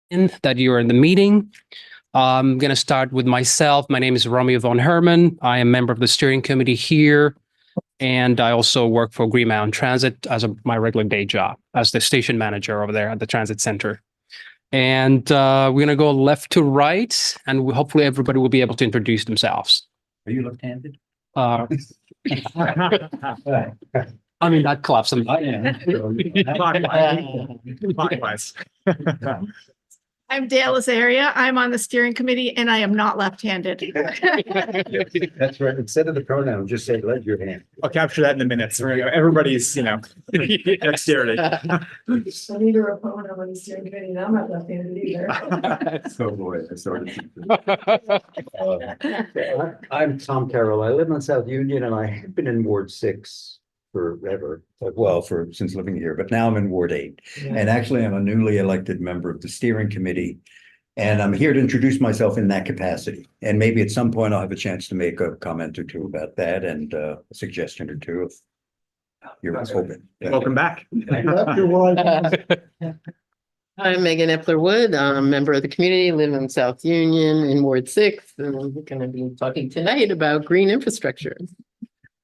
that you're in the meeting. I'm going to start with myself. My name is Romeo von Herman. I am a member of the steering committee here, and I also work for Green Mountain Transit as my regular day job as the station manager over there at the transit center. And we're going to go left to right, and hopefully everybody will be able to introduce themselves. Are you left-handed? I'm in that club. I am. Likewise. I'm Dale Azaria. I'm on the steering committee and I am not left-handed. That's right. Instead of the pronoun, just say, "Let your hand." I'll capture that in the minutes. Everybody's, dexterity. Neither opponent on the steering committee and I'm not left-handed either. Oh, boy. I started. I'm Tom Carroll. I live on South Union and I've been in Ward 6 forever. Well, since living here, but now I'm in Ward 8. And actually, I'm a newly elected member of the steering committee. And I'm here to introduce myself in that capacity. And maybe at some point I'll have a chance to make a comment or two about that and a suggestion or two if you're open. Welcome back. I'm Megan Epler-Wood. I'm a member of the community, live in South Union in Ward 6, and I'm going to be talking tonight about green infrastructure.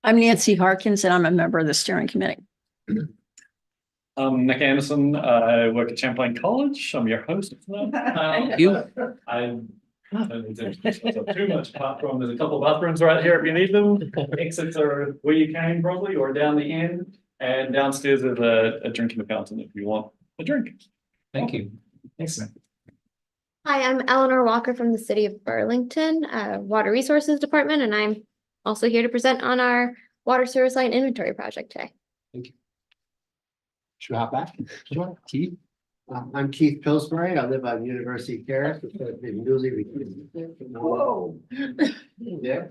I'm Nancy Harkins and I'm a member of the steering committee. I'm Nick Anderson. I work at Champlain College. I'm your host for that. I don't need to introduce myself too much apart from there's a couple of bathrooms right here if you need them. Exits are where you came probably or down the end. And downstairs is a drinking fountain if you want a drink. Thank you. Thanks, man. Hi, I'm Eleanor Walker from the city of Burlington, Water Resources Department, and I'm also here to present on our water service line inventory project today. Thank you. Should I hop back? Sure. Keith? I'm Keith Pillsbury. I live on University Terrace, which has been newly recruited. Whoa. Yeah.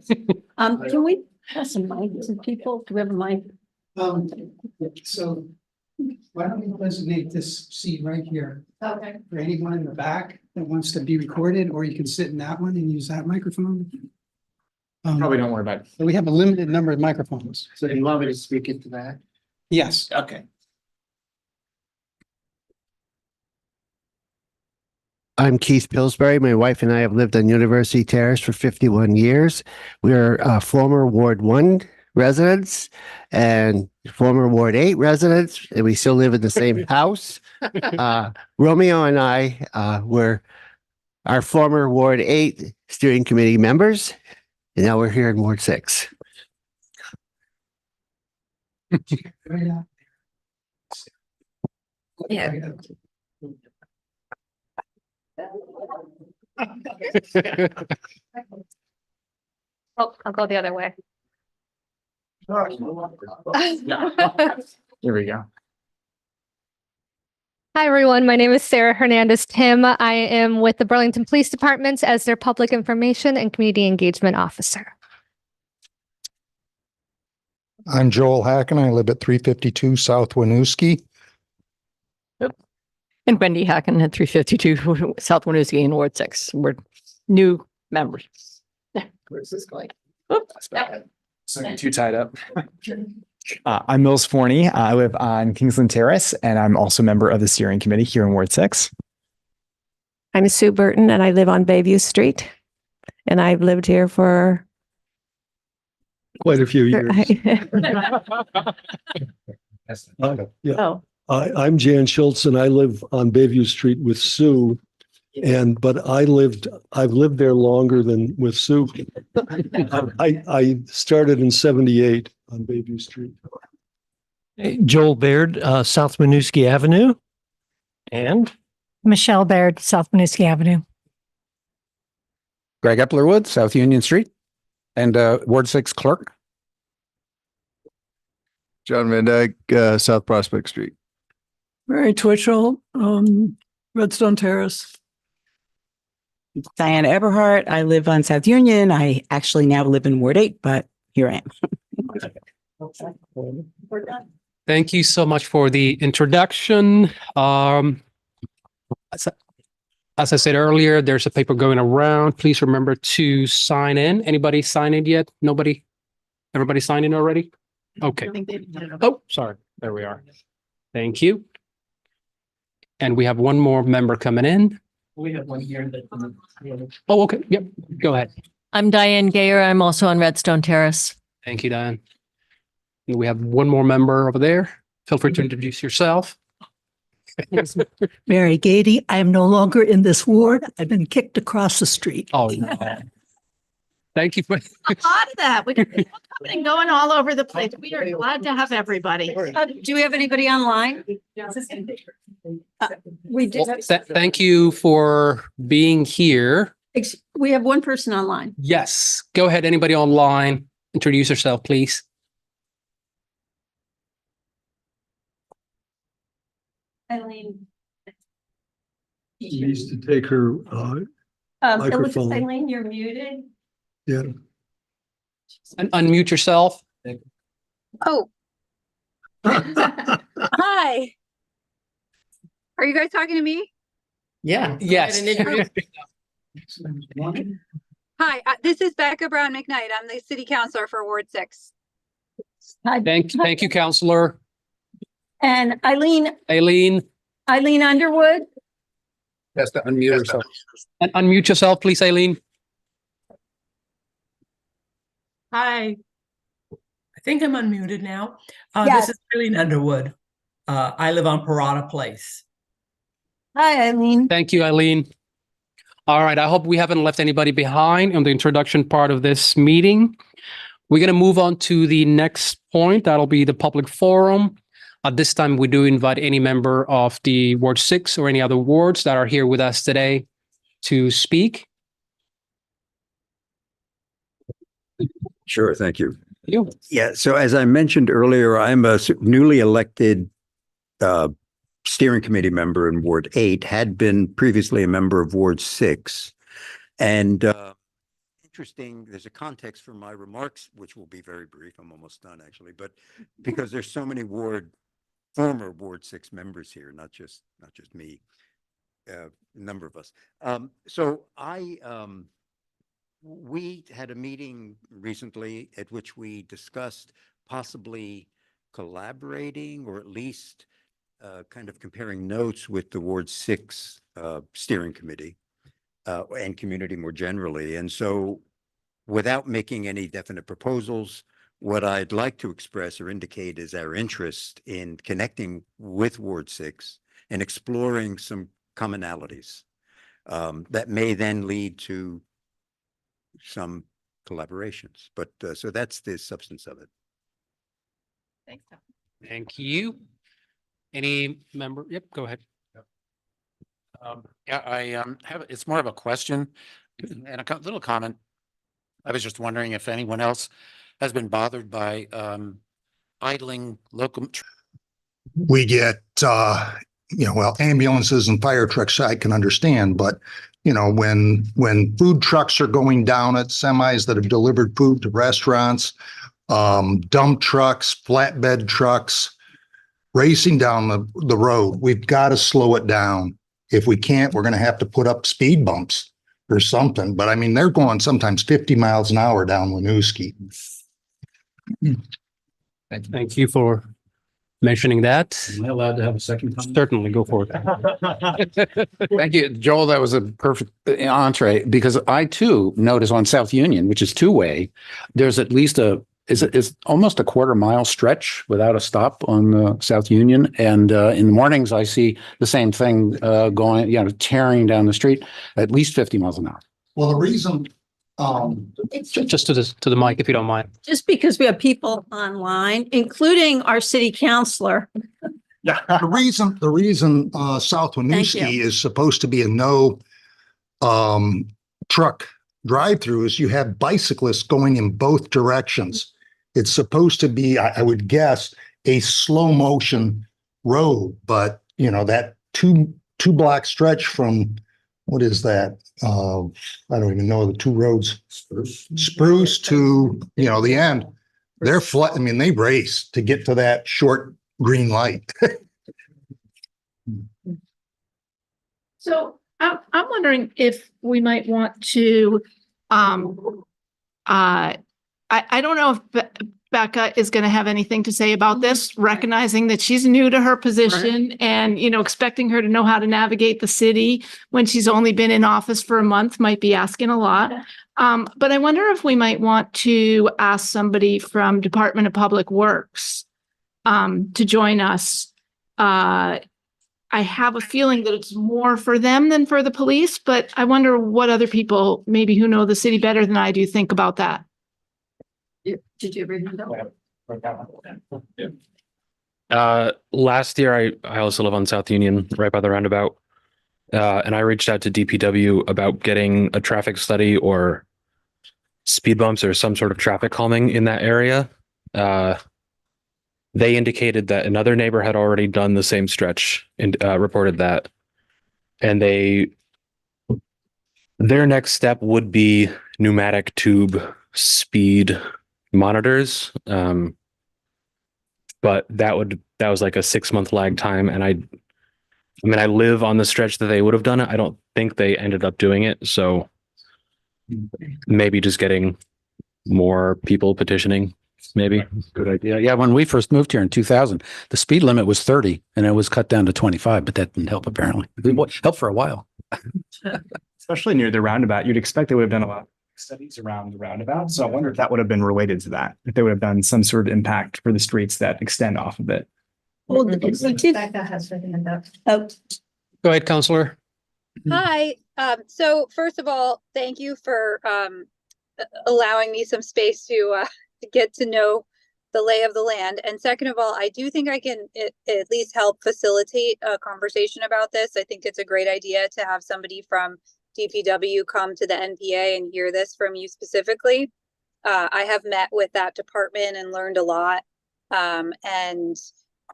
Can we pass a mic to people? Do we have a mic? So why don't we designate this seat right here? Okay. For anyone in the back that wants to be recorded, or you can sit in that one and use that microphone. Probably don't worry about it. We have a limited number of microphones. So you want me to speak into that? Yes. Okay. I'm Keith Pillsbury. My wife and I have lived on University Terrace for 51 years. We are former Ward 1 residents and former Ward 8 residents, and we still live in the same house. Romeo and I were our former Ward 8 steering committee members, and now we're here in Ward 6. Yeah. Oh, I'll go the other way. Here we go. Hi, everyone. My name is Sarah Hernandez-Tim. I am with the Burlington Police Department as their Public Information and Community Engagement Officer. I'm Joel Hacken. I live at 352 South Winooski. And Wendy Hacken at 352 South Winooski in Ward 6. We're new members. Where's this going? That's bad. So you're too tied up. I'm Mills Forney. I live on Kingsland Terrace, and I'm also a member of the steering committee here in Ward 6. I'm Sue Burton, and I live on Bayview Street, and I've lived here for Quite a few years. Yeah. Oh, I'm Jan Schultz and I live on Bayview Street with Sue. But I've lived there longer than with Sue. I started in 78 on Bayview Street. Joel Baird, South Winooski Avenue. And Michelle Baird, South Winooski Avenue. Greg Eplerwood, South Union Street, and Ward 6 clerk. John Van Dyke, South Prospect Street. Mary Twitchell, Redstone Terrace. Diana Eberhardt. I live on South Union. I actually now live in Ward 8, but here I am. Thank you so much for the introduction. As I said earlier, there's a paper going around. Please remember to sign in. Anybody sign in yet? Nobody? Everybody signed in already? Okay. Oh, sorry. There we are. Thank you. And we have one more member coming in. We have one here that. Oh, okay. Yep. Go ahead. I'm Diane Gayer. I'm also on Redstone Terrace. Thank you, Diane. And we have one more member over there. Feel free to introduce yourself. Mary Gady. I am no longer in this ward. I've been kicked across the street. Oh, no. Thank you for. A lot of that. We got people coming and going all over the place. We are glad to have everybody. Do we have anybody online? We do. Well, thank you for being here. We have one person online. Yes. Go ahead. Anybody online? Introduce yourself, please. Eileen. She needs to take her, microphone. Eileen, you're muted. yeah. And unmute yourself. Oh. Hi. Are you guys talking to me? Yeah. Yes. Hi, this is Becca Brown McKnight. I'm the city councilor for Ward 6. Thank you, Counselor. And Eileen Underwood. Has to unmute herself. And unmute yourself, please, Eileen. Hi. I think I'm unmuted now. Yes. This is Eileen Underwood. I live on Parada Place. Hi, Eileen. Thank you, Eileen. All right. I hope we haven't left anybody behind on the introduction part of this meeting. We're going to move on to the next point. That'll be the public forum. At this time, we do invite any member of the Ward 6 or any other wards that are here with us today to speak. Sure, thank you. You. Yeah, so as I mentioned earlier, I'm a newly elected steering committee member in Ward 8, had been previously a member of Ward 6. And interesting, there's a context for my remarks, which will be very brief. I'm almost done, actually, but because there's so many former Ward 6 members here, not just me, a number of us. We had a meeting recently at which we discussed possibly collaborating or at least kind of comparing notes with the Ward 6 steering committee and community more generally. And so without making any definite proposals, what I'd like to express or indicate is our interest in connecting with Ward 6 and exploring some commonalities that may then lead to some collaborations. But so that's the substance of it. Thanks. Thank you. Any member? Yep, go ahead. Yeah, I have, it's more of a question and a little comment. I was just wondering if anyone else has been bothered by idling local. We get, ambulances and fire trucks, I can understand, but when food trucks are going down at semis that have delivered food to restaurants, dump trucks, flatbed trucks, racing down the road, we've got to slow it down. If we can't, we're going to have to put up speed bumps or something. But I mean, they're going sometimes 50 miles an hour down Winooski. Thank you for mentioning that. Am I allowed to have a second comment? Certainly, go for it. Thank you, Joel. That was a perfect entree because I too notice on South Union, which is two-way, there's at least is almost a quarter-mile stretch without a stop on the South Union. And in the mornings, I see the same thing going, tearing down the street at least 50 miles an hour. Well, the reason, just to the mic, if you don't mind. Just because we have people online, including our city councilor. yeah, the reason South Winooski is supposed to be a no truck drive-through is you have bicyclists going in both directions. It's supposed to be, I would guess, a slow motion road, but that two block stretch from, what is that? I don't even know the two roads. Spruce to, the end. They're flat. I mean, they race to get to that short green light. So I'm wondering if we might want to, I don't know if Becca is going to have anything to say about this, recognizing that she's new to her position and, expecting her to know how to navigate the city when she's only been in office for a month might be asking a lot. But I wonder if we might want to ask somebody from Department of Public Works to join us. I have a feeling that it's more for them than for the police, but I wonder what other people, maybe who know the city better than I do, think about that. Did you read that? Last year, I also live on South Union, right by the roundabout. And I reached out to DPW about getting a traffic study or speed bumps or some sort of traffic calming in that area. They indicated that another neighbor had already done the same stretch and reported that. And their next step would be pneumatic tube speed monitors. But that was like a 6-month lag time. And I live on the stretch that they would have done it. I don't think they ended up doing it. So maybe just getting more people petitioning. Maybe. Good idea. Yeah, when we first moved here in 2000, the speed limit was 30 and it was cut down to 25, but that didn't help apparently. It helped for a while. Especially near the roundabout, you'd expect they would have done a lot of studies around the roundabout. So I wonder if that would have been related to that, if they would have done some sort of impact for the streets that extend off of it. Well, Becca has her hand up. Oh, Go ahead, Counselor. Hi. So first of all, thank you for allowing me some space to get to know the lay of the land. And second of all, I do think I can at least help facilitate a conversation about this. I think it's a great idea to have somebody from DPW come to the NPA and hear this from you specifically. I have met with that department and learned a lot. And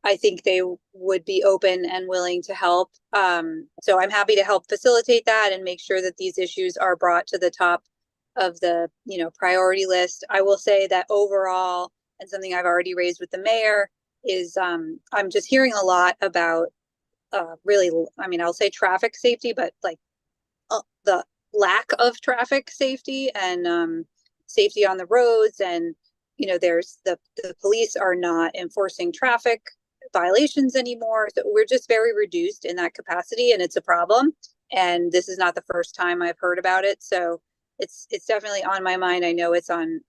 I think they would be open and willing to help. So I'm happy to help facilitate that and make sure that these issues are brought to the top of the priority list. I will say that overall, and something I've already raised with the mayor, is I'm just hearing a lot about really, I'll say traffic safety, but like the lack of traffic safety and safety on the roads. And there's the police are not enforcing traffic violations anymore. So we're just very reduced in that capacity, and it's a problem. And this is not the first time I've heard about it. So it's definitely on my mind. I know it's on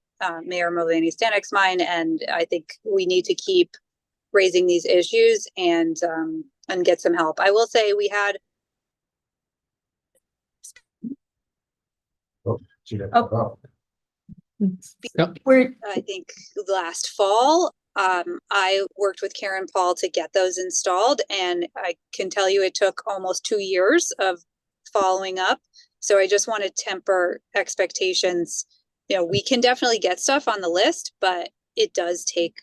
Mayor Mulvaney Stanek's mind, and I think we need to keep raising these issues and get some help. I will say we had. I think last fall, I worked with Karen Paul to get those installed, and I can tell you it took almost 2 years of following up. So I just want to temper expectations. We can definitely get stuff on the list, but it does take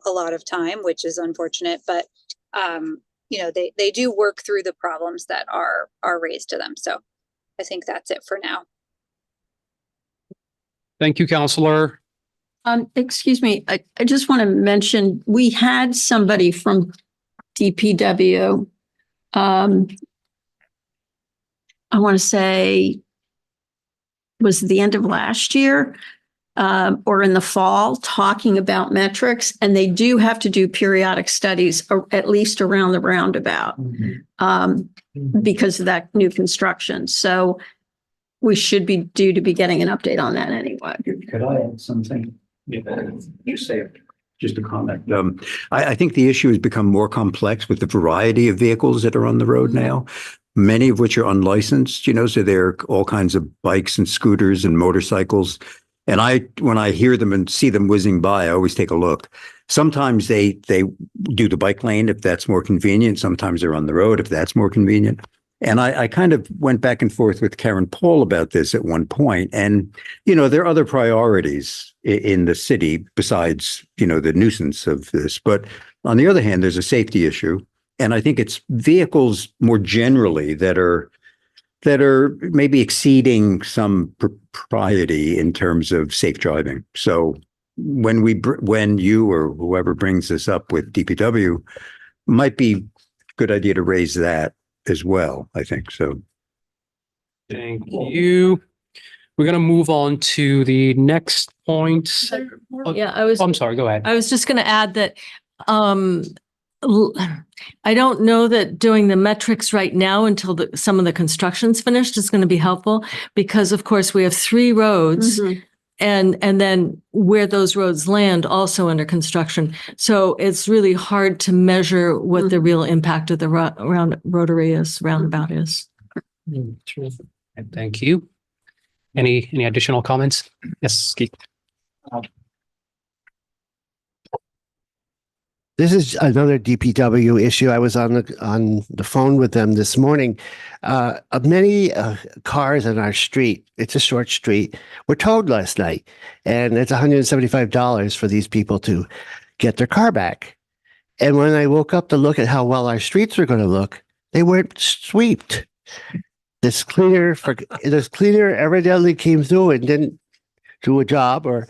a lot of time, which is unfortunate. But they do work through the problems that are raised to them. So I think that's it for now. Thank you, Counselor. excuse me, I just want to mention, we had somebody from DPW. I want to say, was the end of last year or in the fall, talking about metrics, and they do have to do periodic studies, or at least around the roundabout, because of that new construction. So we should be due to be getting an update on that anyway. Could I add something? Just say just a comment. I think the issue has become more complex with the variety of vehicles that are on the road now, many of which are unlicensed, so there are all kinds of bikes and scooters and motorcycles. And when I hear them and see them whizzing by, I always take a look. Sometimes they do the bike lane if that's more convenient. Sometimes they're on the road if that's more convenient. And I kind of went back and forth with Karen Paul about this at one point. And, there are other priorities in the city besides, the nuisance of this. But on the other hand, there's a safety issue. And I think it's vehicles more generally that are maybe exceeding some propriety in terms of safe driving. So when you or whoever brings this up with DPW, might be a good idea to raise that as well, I think. So thank you. We're going to move on to the next point. Yeah, I was. I'm sorry, go ahead. I was just going to add that I don't know that doing the metrics right now until some of the construction's finished is going to be helpful, because of course we have 3 roads and then where those roads land also under construction. So it's really hard to measure what the real impact of the roundabout is. Thank you. Any additional comments? Yes, Keith. This is another DPW issue. I was on the phone with them this morning. Many cars on our street, it's a short street, were towed last night, and it's $175 for these people to get their car back. And when I woke up to look at how well our streets were going to look, they weren't swept. This cleaner evidently came through and didn't do a job, or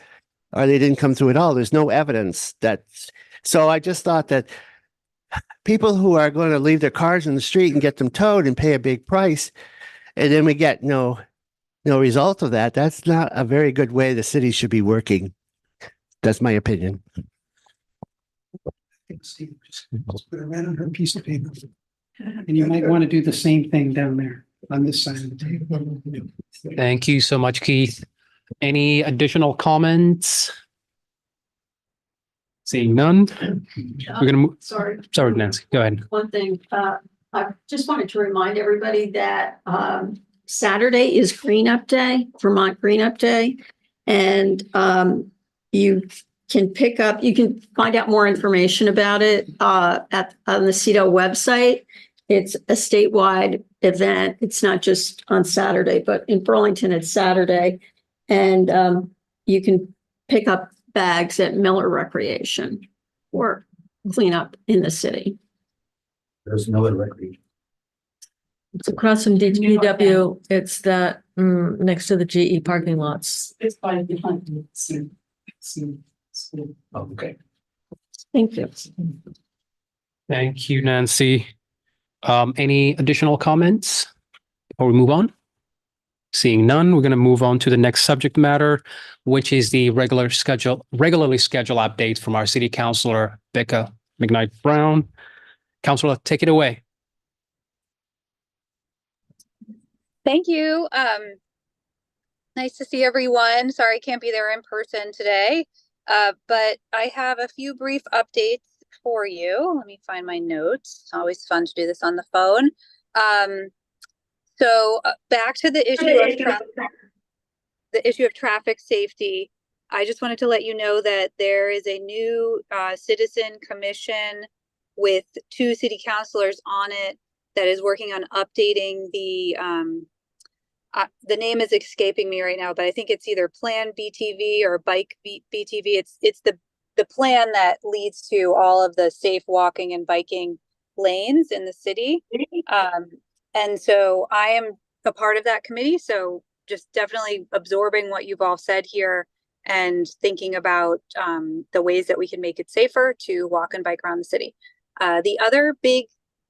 they didn't come through at all. There's no evidence that. So I just thought that people who are going to leave their cars in the street and get them towed and pay a big price, and then we get no result of that, that's not a very good way the city should be working. That's my opinion. Steve, just put it right on her piece of paper. And you might want to do the same thing down there on this side of the table. Thank you so much, Keith. Any additional comments? Seeing none, we're going to move. Sorry, Nancy, go ahead. one thing. I just wanted to remind everybody that Saturday is Green Up Day, Vermont Green Up Day. And you can find out more information about it on the CEDO website. It's a statewide event. It's not just on Saturday, but in Burlington, it's Saturday. And you can pick up bags at Miller Recreation or clean up in the city. There's Miller Recreation. It's across from DPW. It's that next to the GE parking lots. It's by behind. Okay. Thank you. Thank you, Nancy. Any additional comments before we move on? Seeing none, we're going to move on to the next subject matter, which is the regularly scheduled update from our city councilor, Becca McKnight-Brown. Councilor, take it away. Thank you. Nice to see everyone. Sorry I can't be there in person today, but I have a few brief updates for you. Let me find my notes. It's always fun to do this on the phone. So back to the issue of traffic safety. I just wanted to let you know that there is a new citizen commission with 2 city councilors on it that is working on updating the name is escaping me right now, but I think it's either Plan BTV or Bike BTV. It's the plan that leads to all of the safe walking and biking lanes in the city. And so I am a part of that committee. So just definitely absorbing what you've all said here and thinking about the ways that we can make it safer to walk and bike around the city. The other big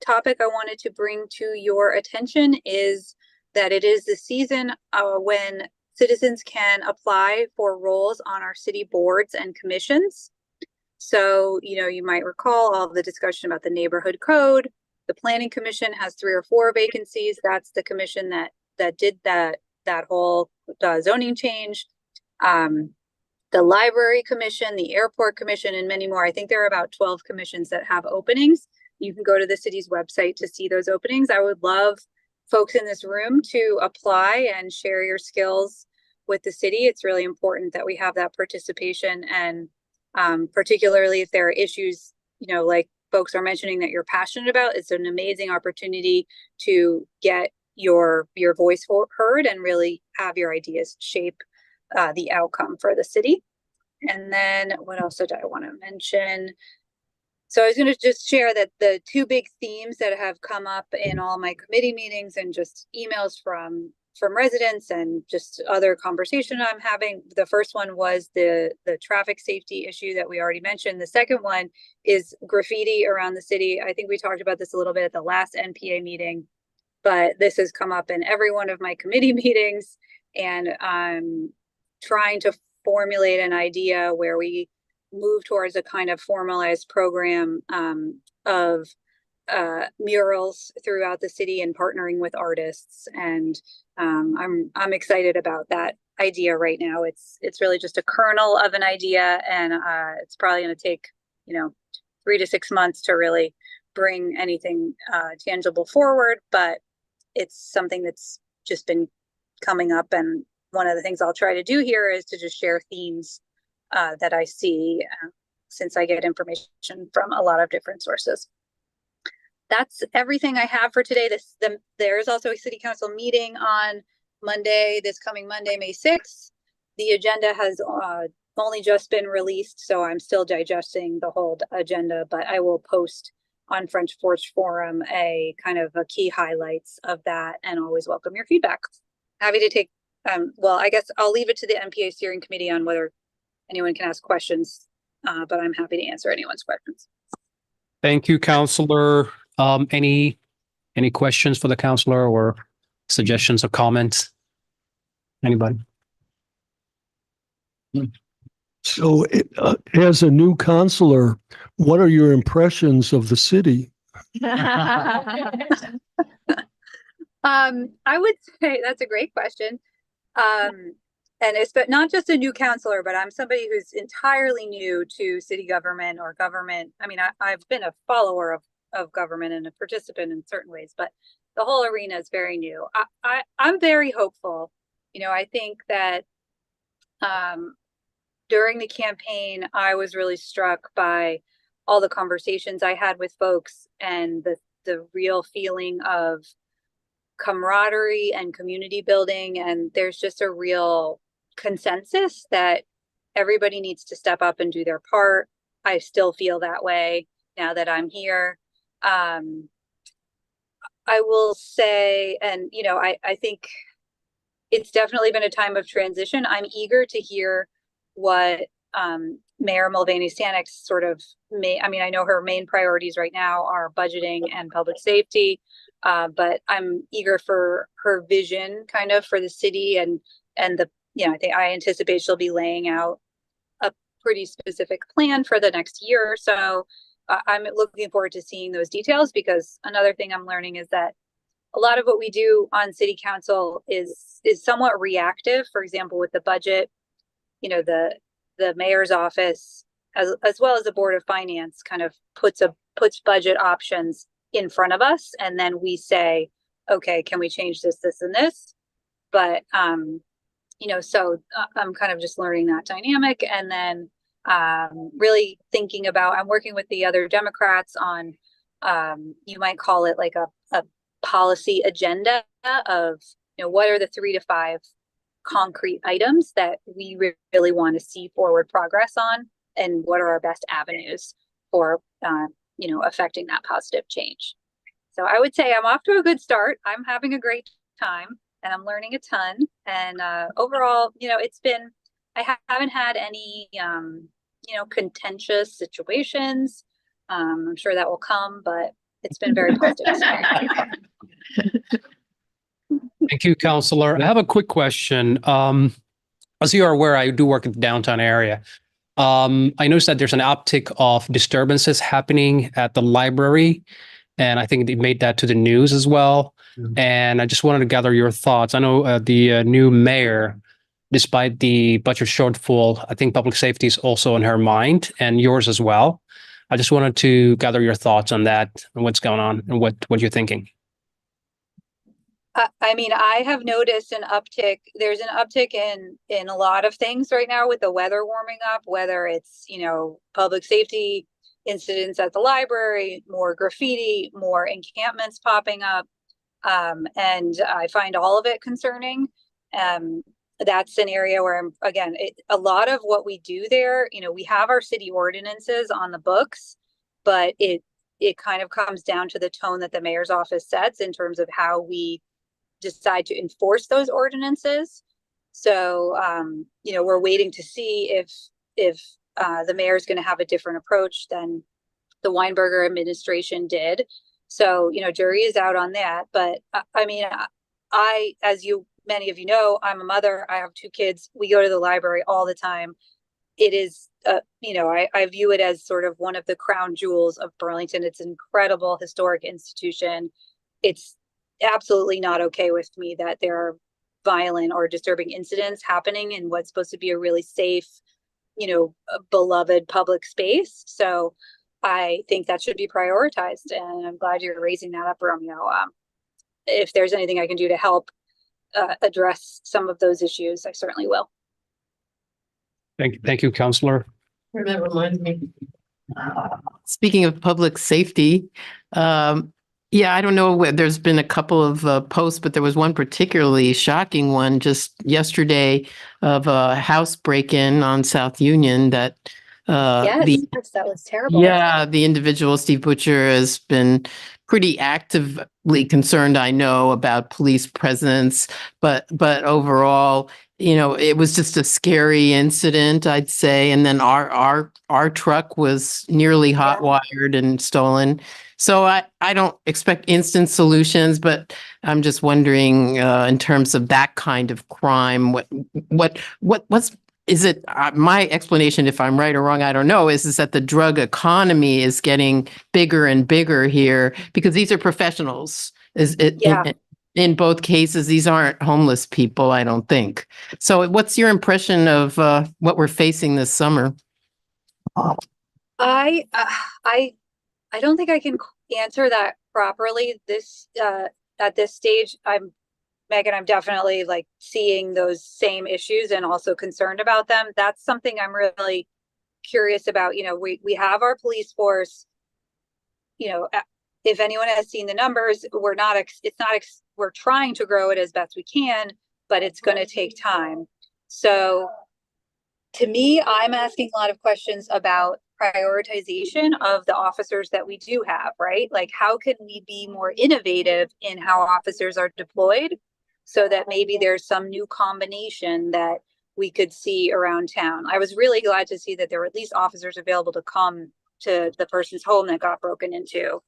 topic I wanted to bring to your attention is that it is the season when citizens can apply for roles on our city boards and commissions. So, you might recall all the discussion about the neighborhood code. The Planning Commission has 3 or 4 vacancies. That's the commission that did that whole zoning change. The Library Commission, the Airport Commission, and many more. I think there are about 12 commissions that have openings. You can go to the city's website to see those openings. I would love folks in this room to apply and share your skills with the city. It's really important that we have that participation, and particularly if there are issues, like folks are mentioning that you're passionate about, it's an amazing opportunity to get your voice heard and really have your ideas shape the outcome for the city. And then what else did I want to mention? So I was going to just share that the 2 big themes that have come up in all my committee meetings and just emails from residents and just other conversation I'm having. The first one was the traffic safety issue that we already mentioned. The second one is graffiti around the city. I think we talked about this a little bit at the last NPA meeting, but this has come up in every one of my committee meetings. And I'm trying to formulate an idea where we move towards a kind of formalized program of murals throughout the city and partnering with artists. And I'm excited about that idea right now. It's really just a kernel of an idea, and it's probably going to take 3 to 6 months to really bring anything tangible forward. But it's something that's just been coming up, and one of the things I'll try to do here is to just share themes that I see since I get information from a lot of different sources. That's everything I have for today. There's also a city council meeting on Monday, this coming Monday, May 6th. The agenda has only just been released, so I'm still digesting the whole agenda, but I will post on French Porch Forum a kind of a key highlights of that, and always welcome your feedback. Happy to take, well, I guess I'll leave it to the NPA steering committee on whether anyone can ask questions, but I'm happy to answer anyone's questions. Thank you, Counselor. Any questions for the counselor or suggestions or comments? Anybody? So, as a new counselor, what are your impressions of the city? I would say that's a great question. And it's but not just a new counselor, but I'm somebody who's entirely new to city government or government. I mean, I've been a follower of government and a participant in certain ways, but the whole arena is very new. I'm very hopeful. I think that during the campaign, I was really struck by all the conversations I had with folks and the real feeling of camaraderie and community building. And there's just a real consensus that everybody needs to step up and do their part. I still feel that way now that I'm here. I will say, and I think it's definitely been a time of transition. I'm eager to hear what Mayor Mulvaney Stanik's sort of I know her main priorities right now are budgeting and public safety, but I'm eager for her vision kind of for the city and I anticipate she'll be laying out a pretty specific plan for the next year or so. I'm looking forward to seeing those details, because another thing I'm learning is that a lot of what we do on city council is somewhat reactive. For example, with the budget, the mayor's office as well as the Board of Finance kind of puts budget options in front of us, and then we say, okay, can we change this, and this? But so I'm kind of just learning that dynamic, and then really thinking about, I'm working with the other Democrats on you might call it like a policy agenda of what are the 3 to 5 concrete items that we really want to see forward progress on, and what are our best avenues for affecting that positive change. So I would say I'm off to a good start. I'm having a great time and I'm learning a ton, and overall I haven't had any contentious situations. I'm sure that will come, but it's been very positive. Thank you, Counselor. I have a quick question. As you are aware, I do work in the downtown area. I noticed that there's an uptick of disturbances happening at the library, and I think they made that to the news as well. And I just wanted to gather your thoughts. I know the new mayor, despite the budget shortfall, I think public safety is also on her mind, and yours as well. I just wanted to gather your thoughts on that and what's going on and what you're thinking. I have noticed an uptick. There's an uptick in a lot of things right now with the weather warming up, whether it's, public safety incidents at the library, more graffiti, more encampments popping up. And I find all of it concerning. That's an area where a lot of what we do there, we have our city ordinances on the books, but it kind of comes down to the tone that the mayor's office sets in terms of how we decide to enforce those ordinances. So, we're waiting to see if the mayor is going to have a different approach than the Weinberger administration did. So, jury is out on that. But as you many of you know, I'm a mother. I have 2 kids. We go to the library all the time. It is, I view it as sort of one of the crown jewels of Burlington. It's an incredible historic institution. It's absolutely not okay with me that there are violent or disturbing incidents happening in what's supposed to be a really safe, a beloved public space. So I think that should be prioritized. And I'm glad you're raising that up, Romeo. If there's anything I can do to help address some of those issues, I certainly will. Thank you, Counselor. That reminds me. Speaking of public safety, yeah, I don't know. There's been a couple of posts, but there was one particularly shocking one just yesterday of a house break-in on South Union that Yes, that was terrible. yeah, the individual, Steve Butcher, has been pretty actively concerned, I know, about police presence, but overall, it was just a scary incident, I'd say. And then our truck was nearly hot wired and stolen. So I don't expect instant solutions, but I'm just wondering, in terms of that kind of crime, what's is it? My explanation, if I'm right or wrong, I don't know, is that the drug economy is getting bigger and bigger here because these are professionals. In both cases, these aren't homeless people, I don't think. So what's your impression of what we're facing this summer? I don't think I can answer that properly at this stage. Megan, I'm definitely seeing those same issues and also concerned about them. That's something I'm really curious about. We have our police force. If anyone has seen the numbers, we're trying to grow it as best we can, but it's going to take time. So to me, I'm asking a lot of questions about prioritization of the officers that we do have, right? How can we be more innovative in how officers are deployed so that maybe there's some new combination that we could see around town? I was really glad to see that there were at least officers available to come to the person's home that got broken into.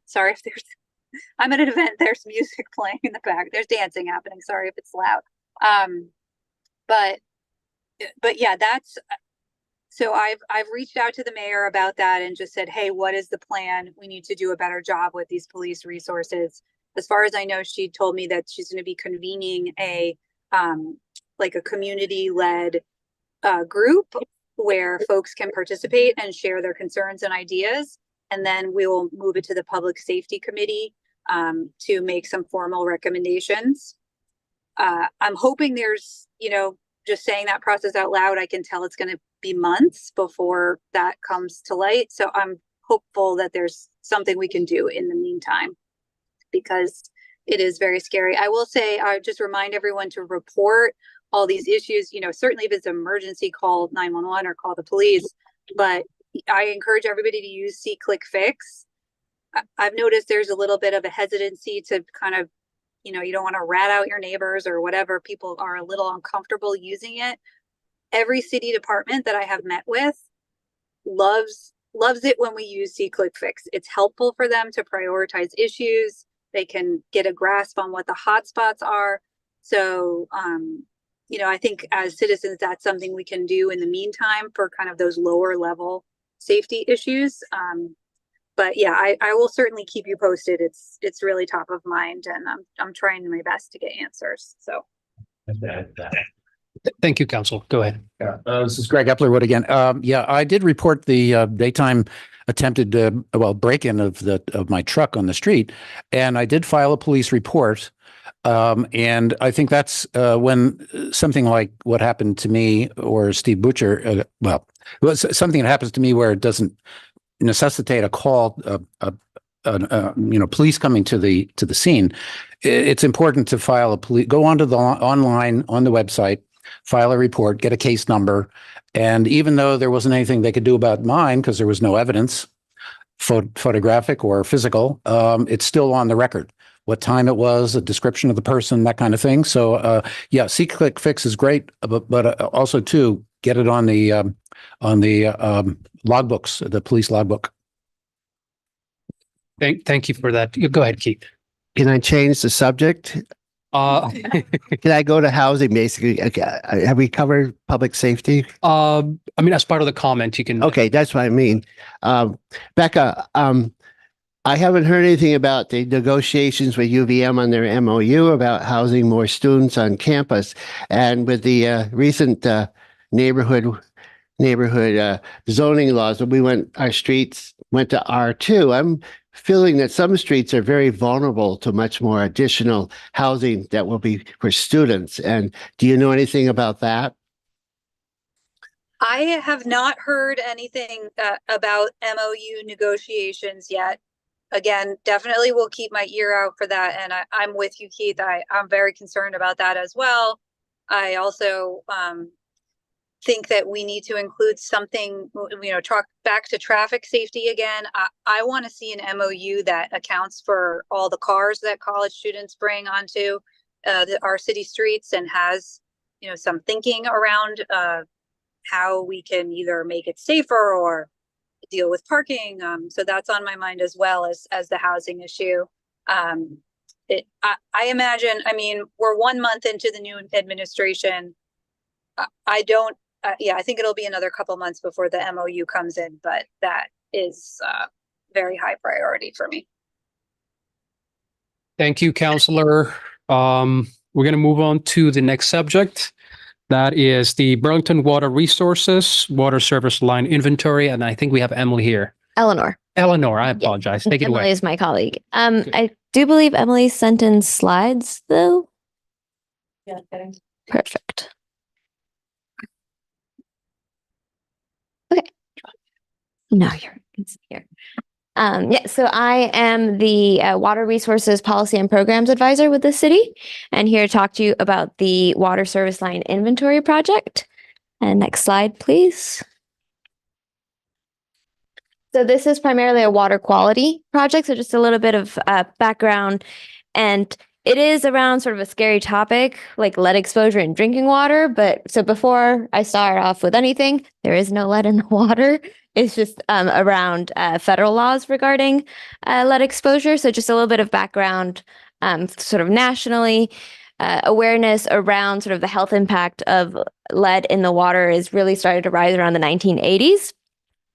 Sorry if I'm at an event, there's music playing in the back. There's dancing happening. Sorry if it's loud. But yeah, so I've reached out to the mayor about that and just said, hey, what is the plan? We need to do a better job with these police resources. As far as I know, she told me that she's going to be convening a community-led group where folks can participate and share their concerns and ideas. And then we will move it to the Public Safety Committee to make some formal recommendations. I'm hoping there's, just saying that process out loud, I can tell it's going to be months before that comes to light. So I'm hopeful that there's something we can do in the meantime, because it is very scary. I will say, I just remind everyone to report all these issues. Certainly if it's an emergency, call 911 or call the police, but I encourage everybody to use See Click Fix. I've noticed there's a little bit of a hesitancy to kind of, you don't want to rat out your neighbors or whatever. People are a little uncomfortable using it. Every city department that I have met with loves it when we use See Click Fix. It's helpful for them to prioritize issues. They can get a grasp on what the hot spots are. So, I think as citizens, that's something we can do in the meantime for kind of those lower level safety issues. But yeah, I will certainly keep you posted. It's really top of mind, and I'm trying my best to get answers. So. Thank you, Counsel. Go ahead. This is Greg Eplerwood again. Yeah, I did report the daytime attempted break-in of my truck on the street, and I did file a police report. And I think that's when something like what happened to me or Steve Butcher, something that happens to me where it doesn't necessitate a call, police coming to the scene. It's important to file go onto the online on the website, file a report, get a case number, and even though there wasn't anything they could do about mine because there was no evidence, photographic or physical, it's still on the record. What time it was, a description of the person, that kind of thing. So, yeah, See Click Fix is great, but also too get it on the logbooks, the police logbook. Thank you for that. You go ahead, Keith. Can I change the subject? Can I go to housing basically? Okay, have we covered public safety? I mean, as part of the comment, you can. Okay, that's what I mean. Becca, I haven't heard anything about the negotiations with UVM on their MOU about housing more students on campus. And with the recent neighborhood zoning laws, our streets went to R2. I'm feeling that some streets are very vulnerable to much more additional housing that will be for students. And do you know anything about that? I have not heard anything about MOU negotiations yet. Again, definitely will keep my ear out for that. And I'm with you, Keith. I'm very concerned about that as well. I also think that we need to include something, talk back to traffic safety again. I want to see an MOU that accounts for all the cars that college students bring onto our city streets and has, some thinking around how we can either make it safer or deal with parking. So that's on my mind as well as the housing issue. I imagine, we're 1 month into the new administration. I think it'll be another couple months before the MOU comes in, but that is very high priority for me. Thank you, Counselor. We're going to move on to the next subject. That is the Burlington Water Resources Water Service Line Inventory. And I think we have Emily here. Eleanor. I apologize. Take it Emily away. is my colleague. I do believe Emily sent in slides though. Yeah. Perfect. Okay. Now you're here. So I am the Water Resources Policy and Programs Advisor with the city, and here to talk to you about the Water Service Line Inventory Project. And next slide, please. So this is primarily a water quality project, so just a little bit of background. And it is around sort of a scary topic like lead exposure in drinking water. But so before I start off with anything, there is no lead in the water. It's just around federal laws regarding lead exposure. So just a little bit of background sort of nationally. Awareness around sort of the health impact of lead in the water is really started to rise around the 1980s.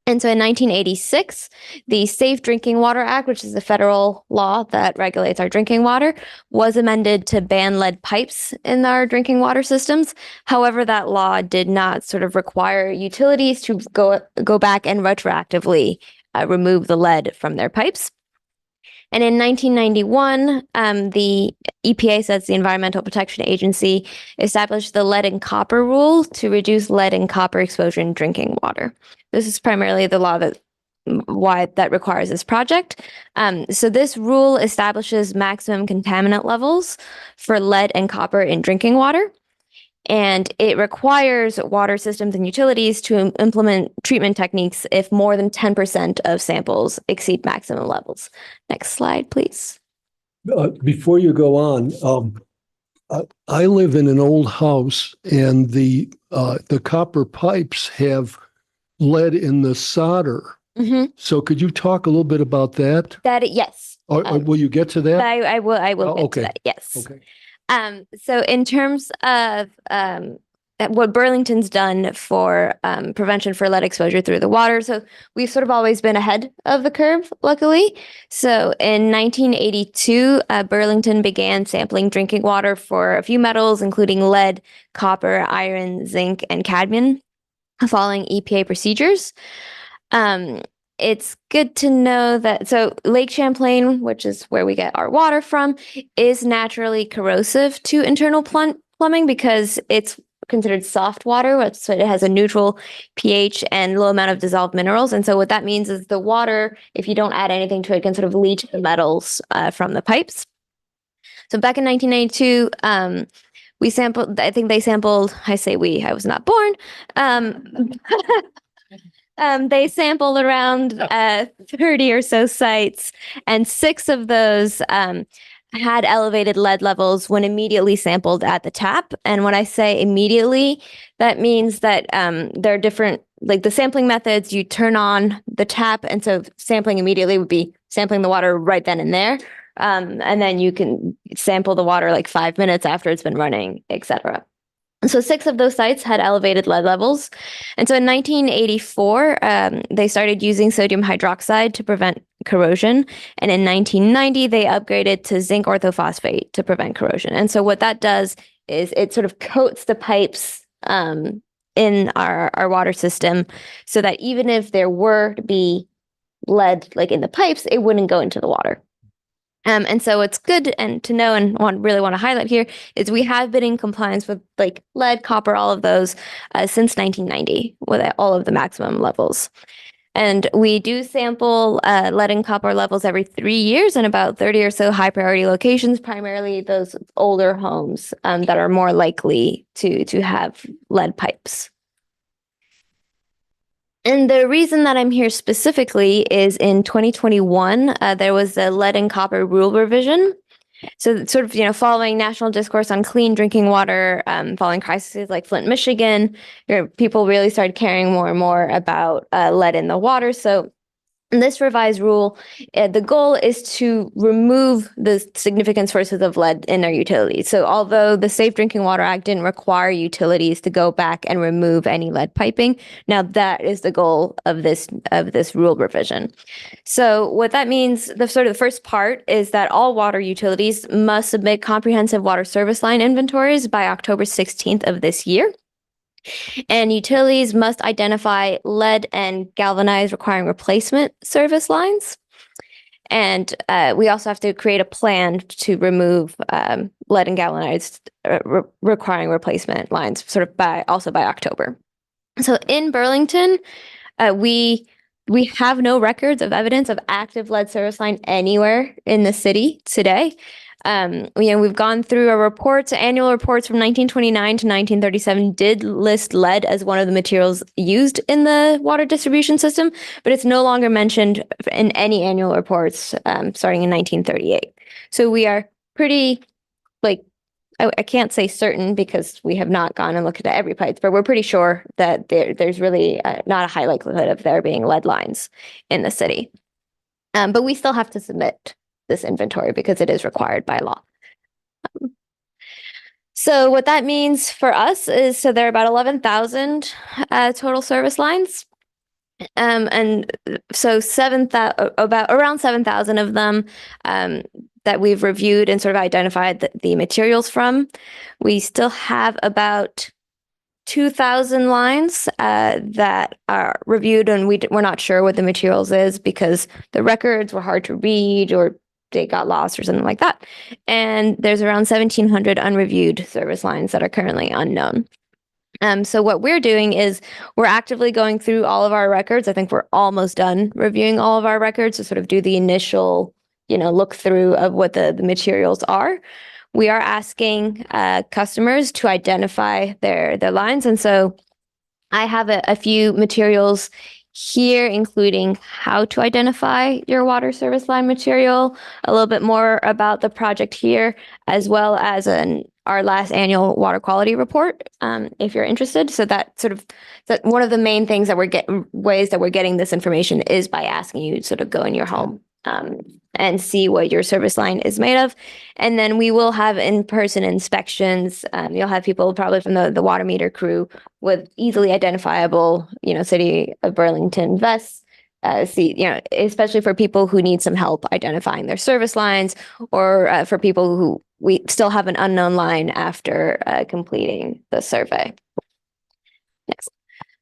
And so in 1986, the Safe Drinking Water Act, which is a federal law that regulates our drinking water, was amended to ban lead pipes in our drinking water systems. However, that law did not sort of require utilities to go back and retroactively remove the lead from their pipes. And in 1991, the EPA, so that's the Environmental Protection Agency, established the lead and copper rule to reduce lead and copper exposure in drinking water. This is primarily the law that requires this project. So this rule establishes maximum contaminant levels for lead and copper in drinking water. And it requires water systems and utilities to implement treatment techniques if more than 10% of samples exceed maximum levels. Next slide, please. Before you go on, I live in an old house, and the copper pipes have lead in the solder. Mm-hmm. So could you talk a little bit about that? Yes. Or will you get to that? I will get to that. Yes. Okay. So in terms of what Burlington's done for prevention for lead exposure through the water, so we've sort of always been ahead of the curve, luckily. So in 1982, Burlington began sampling drinking water for a few metals, including lead, copper, iron, zinc, and cadmium, following EPA procedures. It's good to know that, so Lake Champlain, which is where we get our water from, is naturally corrosive to internal plumbing because it's considered soft water, so it has a neutral pH and low amount of dissolved minerals. And so what that means is the water, if you don't add anything to it, can sort of leach the metals from the pipes. So back in 1992, we sampled, I think they sampled, I say we, I was not born. They sampled around 30 or so sites, and 6 of those had elevated lead levels when immediately sampled at the tap. And when I say immediately, that means that there are different, like the sampling methods, you turn on the tap. And so sampling immediately would be sampling the water right then and there. And then you can sample the water like 5 minutes after it's been running, etc. So 6 of those sites had elevated lead levels. And so in 1984, they started using sodium hydroxide to prevent corrosion. And in 1990, they upgraded to zinc orthophosphate to prevent corrosion. And so what that does is it sort of coats the pipes in our water system so that even if there were to be lead like in the pipes, it wouldn't go into the water. And so it's good and to know and really want to highlight here is we have been in compliance with like lead, copper, all of those since 1990 with all of the maximum levels. And we do sample lead and copper levels every 3 years in about 30 or so high priority locations, primarily those older homes that are more likely to have lead pipes. And the reason that I'm here specifically is in 2021, there was a lead and copper rule revision. So sort of, following national discourse on clean drinking water, following crises like Flint, Michigan, people really started caring more and more about lead in the water. So in this revised rule, the goal is to remove the significant sources of lead in our utilities. So although the Safe Drinking Water Act didn't require utilities to go back and remove any lead piping, now that is the goal of this rule revision. So what that means, the first part is that all water utilities must submit comprehensive water service line inventories by October 16th of this year. And utilities must identify lead and galvanized requiring replacement service lines. And we also have to create a plan to remove lead and galvanized requiring replacement lines by October. So in Burlington, we have no records of evidence of active lead service line anywhere in the city today. We've gone through our reports. Annual reports from 1929 to 1937 did list lead as one of the materials used in the water distribution system, but it's no longer mentioned in any annual reports starting in 1938. So we are pretty, I can't say certain because we have not gone and looked at every pipe, but we're pretty sure that there's really not a high likelihood of there being lead lines in the city. But we still have to submit this inventory because it is required by law. So what that means for us is, so there are about 11,000 total service lines. And so around 7,000 of them that we've reviewed and sort of identified the materials from. We still have about 2,000 lines that are reviewed, and we're not sure what the materials is because the records were hard to read or they got lost or something like that. And there's around 1,700 unreviewed service lines that are currently unknown. So what we're doing is we're actively going through all of our records. I think we're almost done reviewing all of our records to sort of do the initial, look through of what the materials are. We are asking customers to identify their lines. And so I have a few materials here, including how to identify your water service line material, a little bit more about the project here, as well as our last annual water quality report, if you're interested. So that one of the main things that ways that we're getting this information is by asking you to sort of go in your home and see what your service line is made of. And then we will have in-person inspections. You'll have people probably from the water meter crew with easily identifiable, City of Burlington vests, especially for people who need some help identifying their service lines, or for people who we still have an unknown line after completing the survey. Next.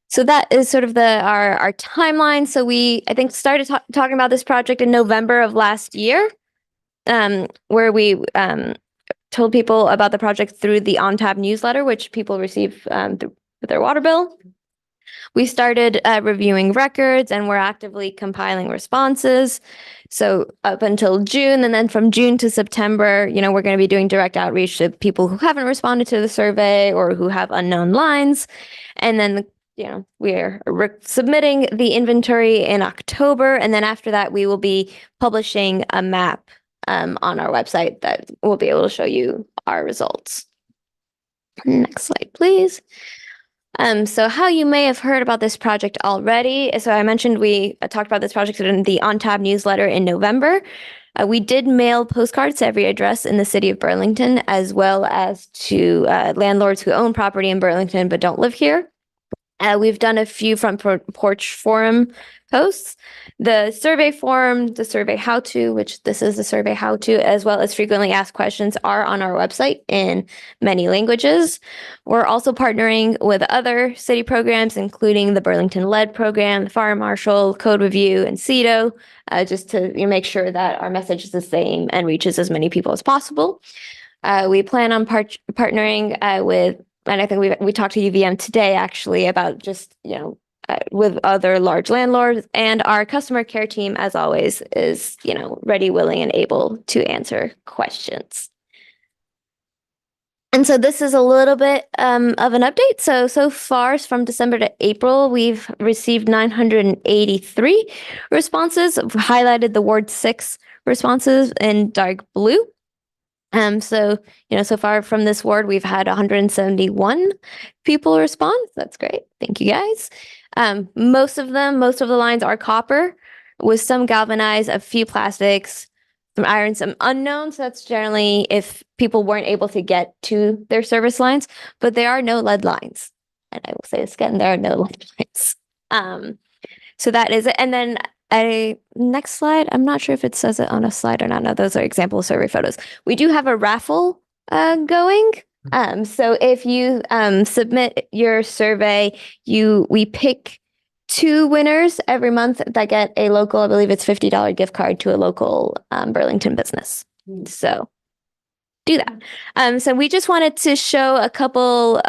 So that is sort of our timeline. So we, I think, started talking about this project in November of last year, where we told people about the project through the on-tap newsletter, which people receive through their water bill. We started reviewing records and we're actively compiling responses. So up until June, and then from June to September, we're going to be doing direct outreach to people who haven't responded to the survey or who have unknown lines. And then we're submitting the inventory in October. And then after that, we will be publishing a map on our website that will be able to show you our results. Next slide, please. So how you may have heard about this project already. So I mentioned we talked about this project in the On Tab newsletter in November. We did mail postcards to every address in the city of Burlington, as well as to landlords who own property in Burlington but don't live here. We've done a few front porch forum posts, the survey forum, the survey how-to, which this is the survey how-to, as well as frequently asked questions are on our website in many languages. We're also partnering with other city programs, including the Burlington Lead program, the Fire Marshal, Code Review, and CEDO, just to make sure that our message is the same and reaches as many people as possible. We plan on partnering with, and I think we talked to UVM today actually about just, with other large landlords, and our customer care team, as always, is, ready, willing, and able to answer questions. And so this is a little bit of an update. So far from December to April, we've received 983 responses. I've highlighted the Ward 6 responses in dark blue. So far from this ward, we've had 171 people respond. That's great. Thank you, guys. Most of the lines are copper with some galvanized, a few plastics, some iron, some unknowns. That's generally if people weren't able to get to their service lines, but there are no lead lines. And I will say this again, there are no lead lines. So that is it. And then next slide. I'm not sure if it says it on a slide or not. No, those are example survey photos. We do have a raffle going. So if you submit your survey, we pick 2 winners every month that get a local, I believe it's $50 gift card to a local Burlington business. So do that. So we just wanted to show a couple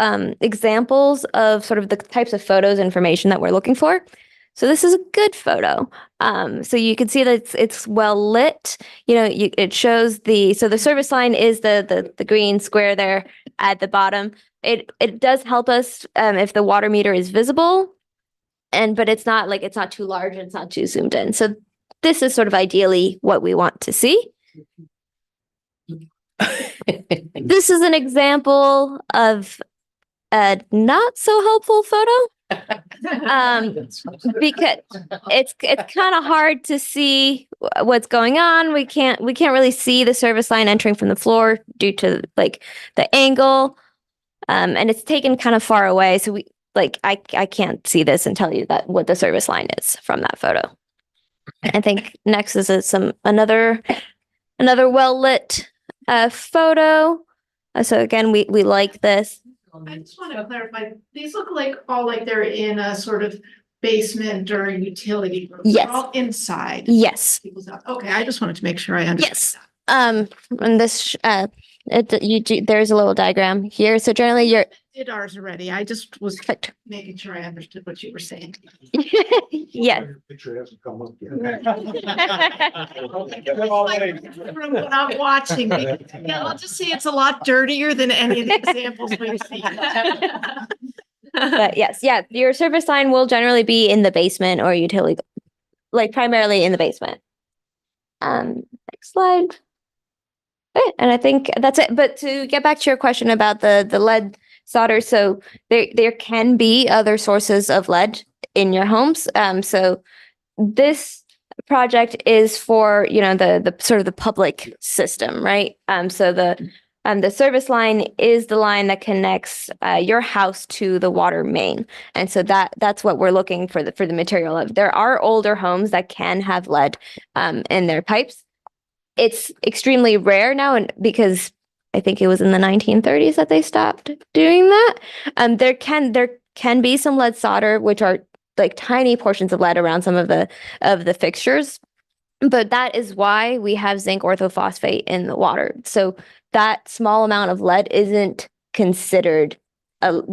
examples of sort of the types of photos information that we're looking for. So this is a good photo. So you can see that it's well lit. It shows the service line is the green square there at the bottom. It does help us if the water meter is visible, but it's not too large and it's not too zoomed in. So this is sort of ideally what we want to see. This is an example of a not so helpful photo. Because it's kind of hard to see what's going on. We can't really see the service line entering from the floor due to the angle, and it's taken kind of far away. So I can't see this and tell you what the service line is from that photo. I think next is another well lit photo. So again, we like this. I just want to clarify, these look all like they're in a sort of basement or utility room. Yes. They're all inside. Yes. Okay, I just wanted to make sure I understood. Yes. And this, there's a little diagram here. So generally Did ours already. I just was making sure I understood what you were saying. Yeah. Picture hasn't come up yet. When I'm watching, I'll just see it's a lot dirtier than any of the examples we've seen. But yes, your service line will generally be in the basement or utility, primarily in the basement. Next slide. Okay, and I think that's it. But to get back to your question about the lead solder, so there can be other sources of lead in your homes. So this project is for the sort of the public system, right? So the service line is the line that connects your house to the water main, and so that's what we're looking for the material of. There are older homes that can have lead in their pipes. It's extremely rare now, and because I think it was in the 1930s that they stopped doing that. There can be some lead solder, which are tiny portions of lead around some of the fixtures, but that is why we have zinc orthophosphate in the water. So that small amount of lead isn't considered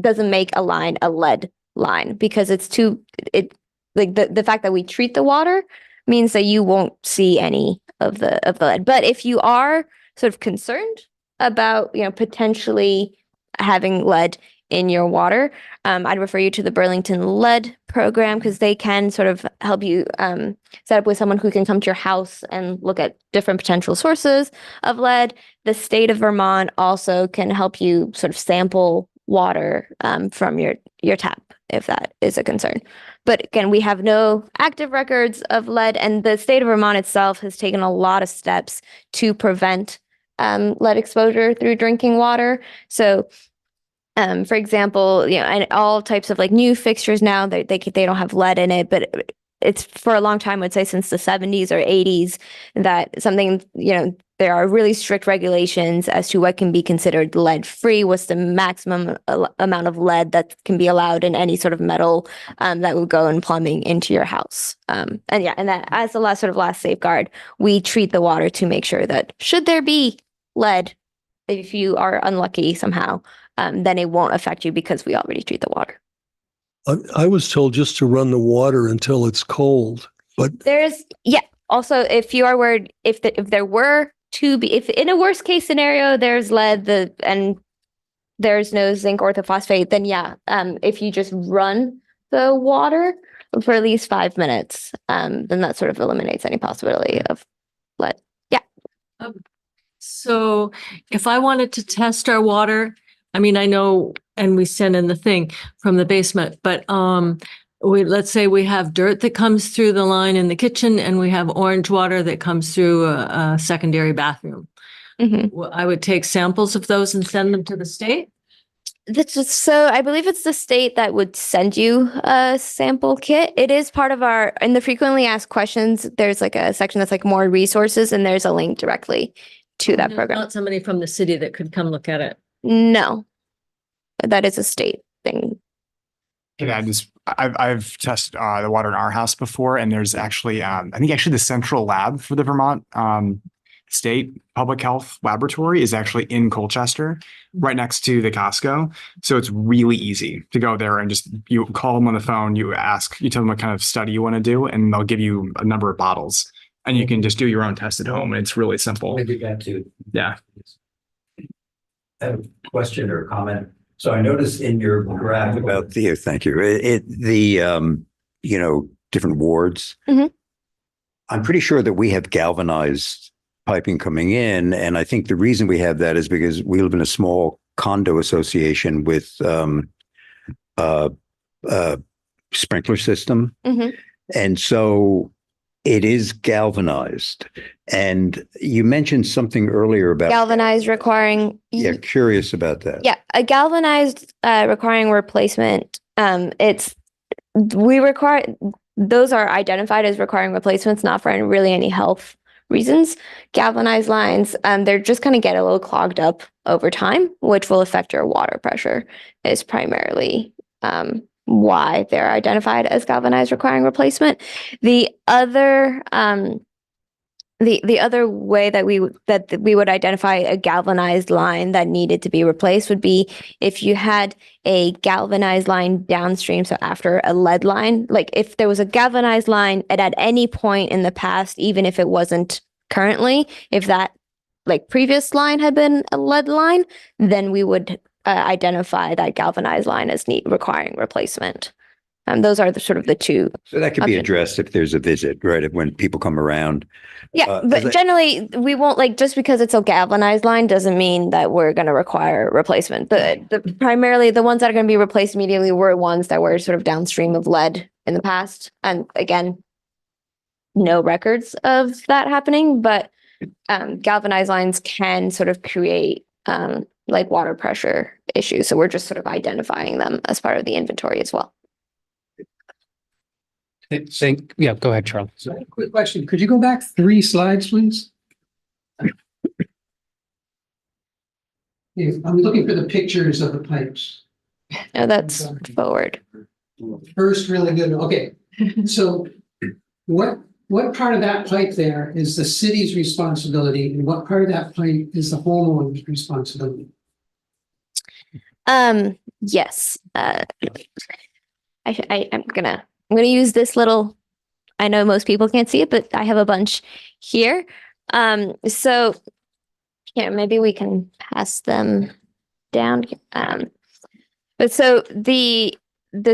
doesn't make a line a lead line, because it's the fact that we treat the water means that you won't see any of the lead. But if you are sort of concerned about potentially having lead in your water, I'd refer you to the Burlington Lead program, because they can sort of help you set up with someone who can come to your house and look at different potential sources of lead. The state of Vermont also can help you sort of sample water from your tap, if that is a concern. But again, we have no active records of lead, and the state of Vermont itself has taken a lot of steps to prevent lead exposure through drinking water. So, for example, and all types of like new fixtures now, they don't have lead in it, but it's for a long time, I'd say since the 70s or 80s, that something, there are really strict regulations as to what can be considered lead free, what's the maximum amount of lead that can be allowed in any sort of metal that would go in plumbing into your house. And that as the last safeguard, we treat the water to make sure that should there be lead, if you are unlucky somehow, then it won't affect you because we already treat the water. I was told just to run the water until it's cold, but also, if you are worried, if there were to be, if in a worst case scenario there's lead and there's no zinc orthophosphate, then if you just run the water for at least 5 minutes, then that sort of eliminates any possibility of lead. So if I wanted to test our water, I mean, I know, and we send in the thing from the basement, but let's say we have dirt that comes through the line in the kitchen and we have orange water that comes through a secondary bathroom. Well, I would take samples of those and send them to the state. So I believe it's the state that would send you a sample kit. It is part of in the frequently asked questions, there's like a section that's like more resources, and there's a link directly to that program. Not somebody from the city that could come look at it. No, that is a state thing. I've tested the water in our house before, and there's actually, I think the central lab for the Vermont State Public Health Laboratory is actually in Colchester, right next to the Costco. So it's really easy to go there and just, you call them on the phone, you tell them what kind of study you want to do, and they'll give you a number of bottles, and you can just do your own test at home. And it's really simple. I did that too. Yeah. I have a question or a comment. So I noticed in your graph about thank you. Different wards. I'm pretty sure that we have galvanized piping coming in. And I think the reason we have that is because we live in a small condo association with sprinkler system. And so it is galvanized. And you mentioned something earlier about galvanized requiring. Yeah, curious about that. Yeah, a galvanized requiring replacement. Those are identified as requiring replacements, not for really any health reasons. Galvanized lines, they're just going to get a little clogged up over time, which will affect your water pressure, is primarily why they're identified as galvanized requiring replacement. The other way that we would identify a galvanized line that needed to be replaced would be if you had a galvanized line downstream, so after a lead line. Like if there was a galvanized line at any point in the past, even if it wasn't currently, if that like previous line had been a lead line, then we would identify that galvanized line as requiring replacement. Those are the two. So that could be addressed if there's a visit, right? When people come around. But generally we won't, just because it's a galvanized line doesn't mean that we're going to require replacement. The primarily the ones that are going to be replaced immediately were ones that were sort of downstream of lead in the past. And again, no records of that happening, but galvanized lines can sort of create water pressure issues. So we're just sort of identifying them as part of the inventory as well. Yeah, go ahead, Charlie. Quick question. Could you go back 3 slides, please? I'm looking for the pictures of the pipes. No, that's forward. First, really good. Okay. So what part of that pipe there is the city's responsibility, and what part of that pipe is the homeowner's responsibility? Yes. I'm gonna use this little, I know most people can't see it, but I have a bunch here. So here, maybe we can pass them down. But so the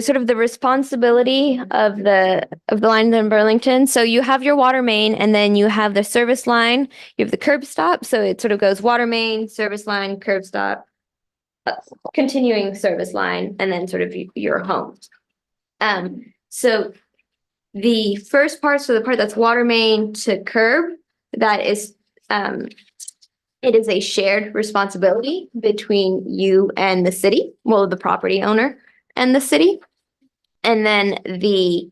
sort of the responsibility of the line in Burlington. So you have your water main, and then you have the service line, you have the curb stop. So it sort of goes water main, service line, curb stop, continuing service line and then sort of your home. So the first part, so the part that's water main to curb, that is, it is a shared responsibility between you and the city, well, the property owner and the city. And then the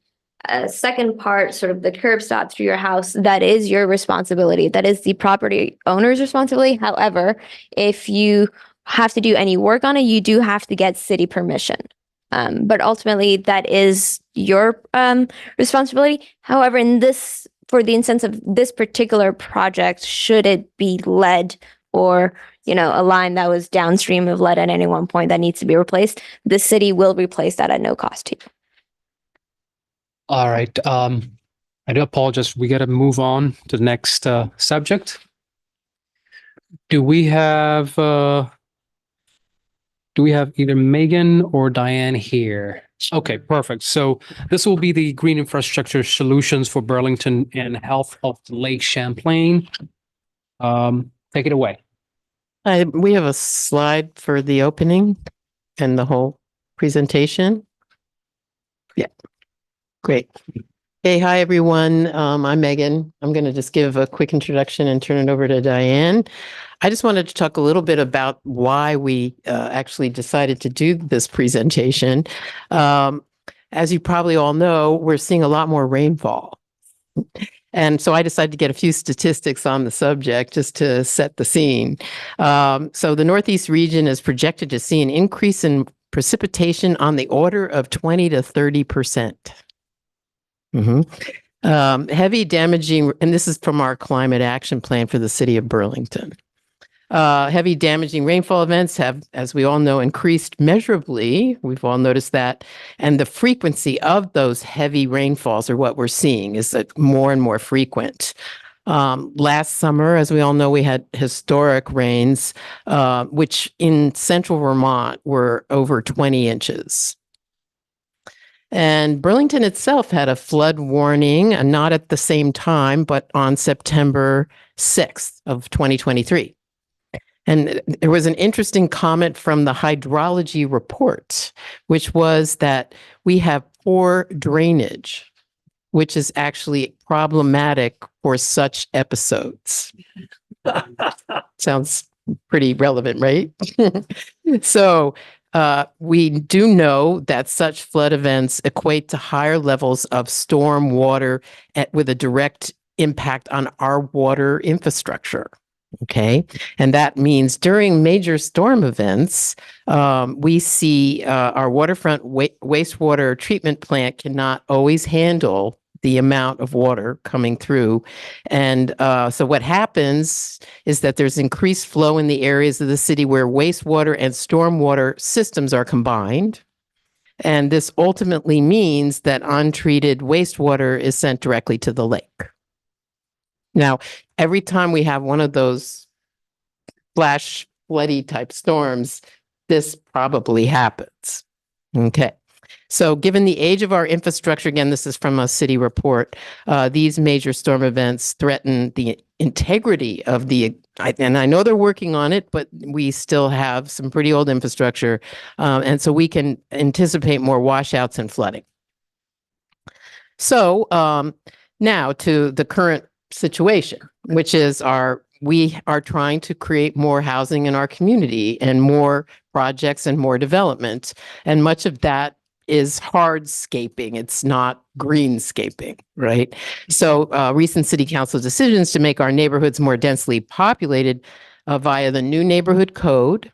second part, sort of the curb stop through your house, that is your responsibility. That is the property owner's responsibility. However, if you have to do any work on it, you do have to get city permission. But ultimately, that is your responsibility. However, for the instance of this particular project, should it be lead or, a line that was downstream of lead at any one point that needs to be replaced, the city will replace that at no cost to you. All right. I do apologize. We got to move on to the next subject. Do we have either Megan or Diane here? Okay, perfect. So this will be the Green Infrastructure Solutions for Burlington and Health of Lake Champlain. Take it away. We have a slide for the opening and the whole presentation. Yeah, great. Hey, hi, everyone. I'm Megan. I'm going to just give a quick introduction and turn it over to Diane. I just wanted to talk a little bit about why we actually decided to do this presentation. As you probably all know, we're seeing a lot more rainfall. And so I decided to get a few statistics on the subject just to set the scene. So the Northeast region is projected to see an increase in precipitation on the order of 20 to 30%. Heavy damaging, and this is from our climate action plan for the city of Burlington. Heavy damaging rainfall events have, as we all know, increased measurably. We've all noticed that. And the frequency of those heavy rainfalls are what we're seeing is more and more frequent. Last summer, as we all know, we had historic rains, which in central Vermont were over 20 inches. And Burlington itself had a flood warning, not at the same time, but on September 6th of 2023. And there was an interesting comment from the hydrology report, which was that we have poor drainage, which is actually problematic for such episodes. Sounds pretty relevant, right? So we do know that such flood events equate to higher levels of storm water with a direct impact on our water infrastructure. Okay. And that means during major storm events, we see our waterfront wastewater treatment plant cannot always handle the amount of water coming through. And so what happens is that there's increased flow in the areas of the city where wastewater and stormwater systems are combined. And this ultimately means that untreated wastewater is sent directly to the lake. Now, every time we have one of those flash floody type storms, this probably happens. Okay. So given the age of our infrastructure, again, this is from a city report, these major storm events threaten the integrity of and I know they're working on it, but we still have some pretty old infrastructure. And so we can anticipate more washouts and flooding. So now to the current situation, which is we are trying to create more housing in our community and more projects and more development. And much of that is hardscaping. It's not greenscaping, right? So recent city council decisions to make our neighborhoods more densely populated via the new neighborhood code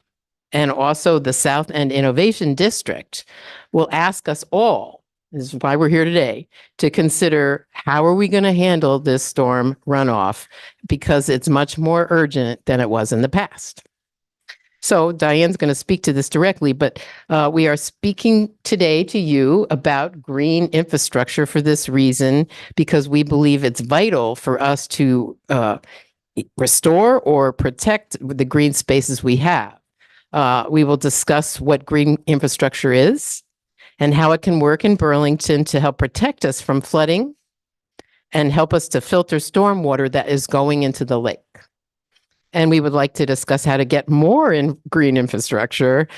and also the South End Innovation District will ask us all, this is why we're here today, to consider how are we going to handle this storm runoff, because it's much more urgent than it was in the past. So Diane's going to speak to this directly, but we are speaking today to you about green infrastructure for this reason, because we believe it's vital for us to restore or protect the green spaces we have. We will discuss what green infrastructure is and how it can work in Burlington to help protect us from flooding and help us to filter stormwater that is going into the lake. And we would like to discuss how to get more in green infrastructure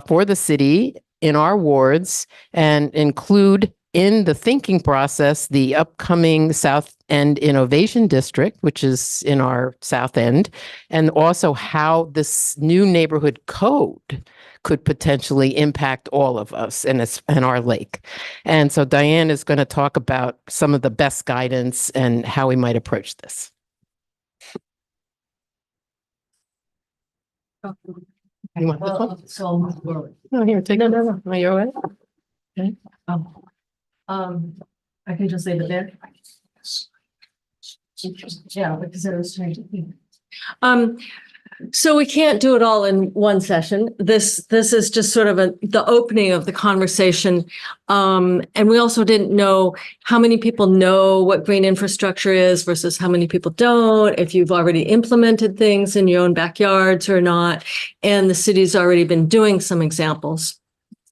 for the city in our wards and include in the thinking process the upcoming South End Innovation District, which is in our South End, and also how this new neighborhood code could potentially impact all of us and our lake. And so Diane is going to talk about some of the best guidance and how we might approach this. You want this one? So, No, here, take it. No. Are you all right? Okay. I can just leave it there. Yeah, because I was trying to think. So we can't do it all in one session. This is just sort of the opening of the conversation. And we also didn't know how many people know what green infrastructure is versus how many people don't, if you've already implemented things in your own backyards or not. And the city's already been doing some examples.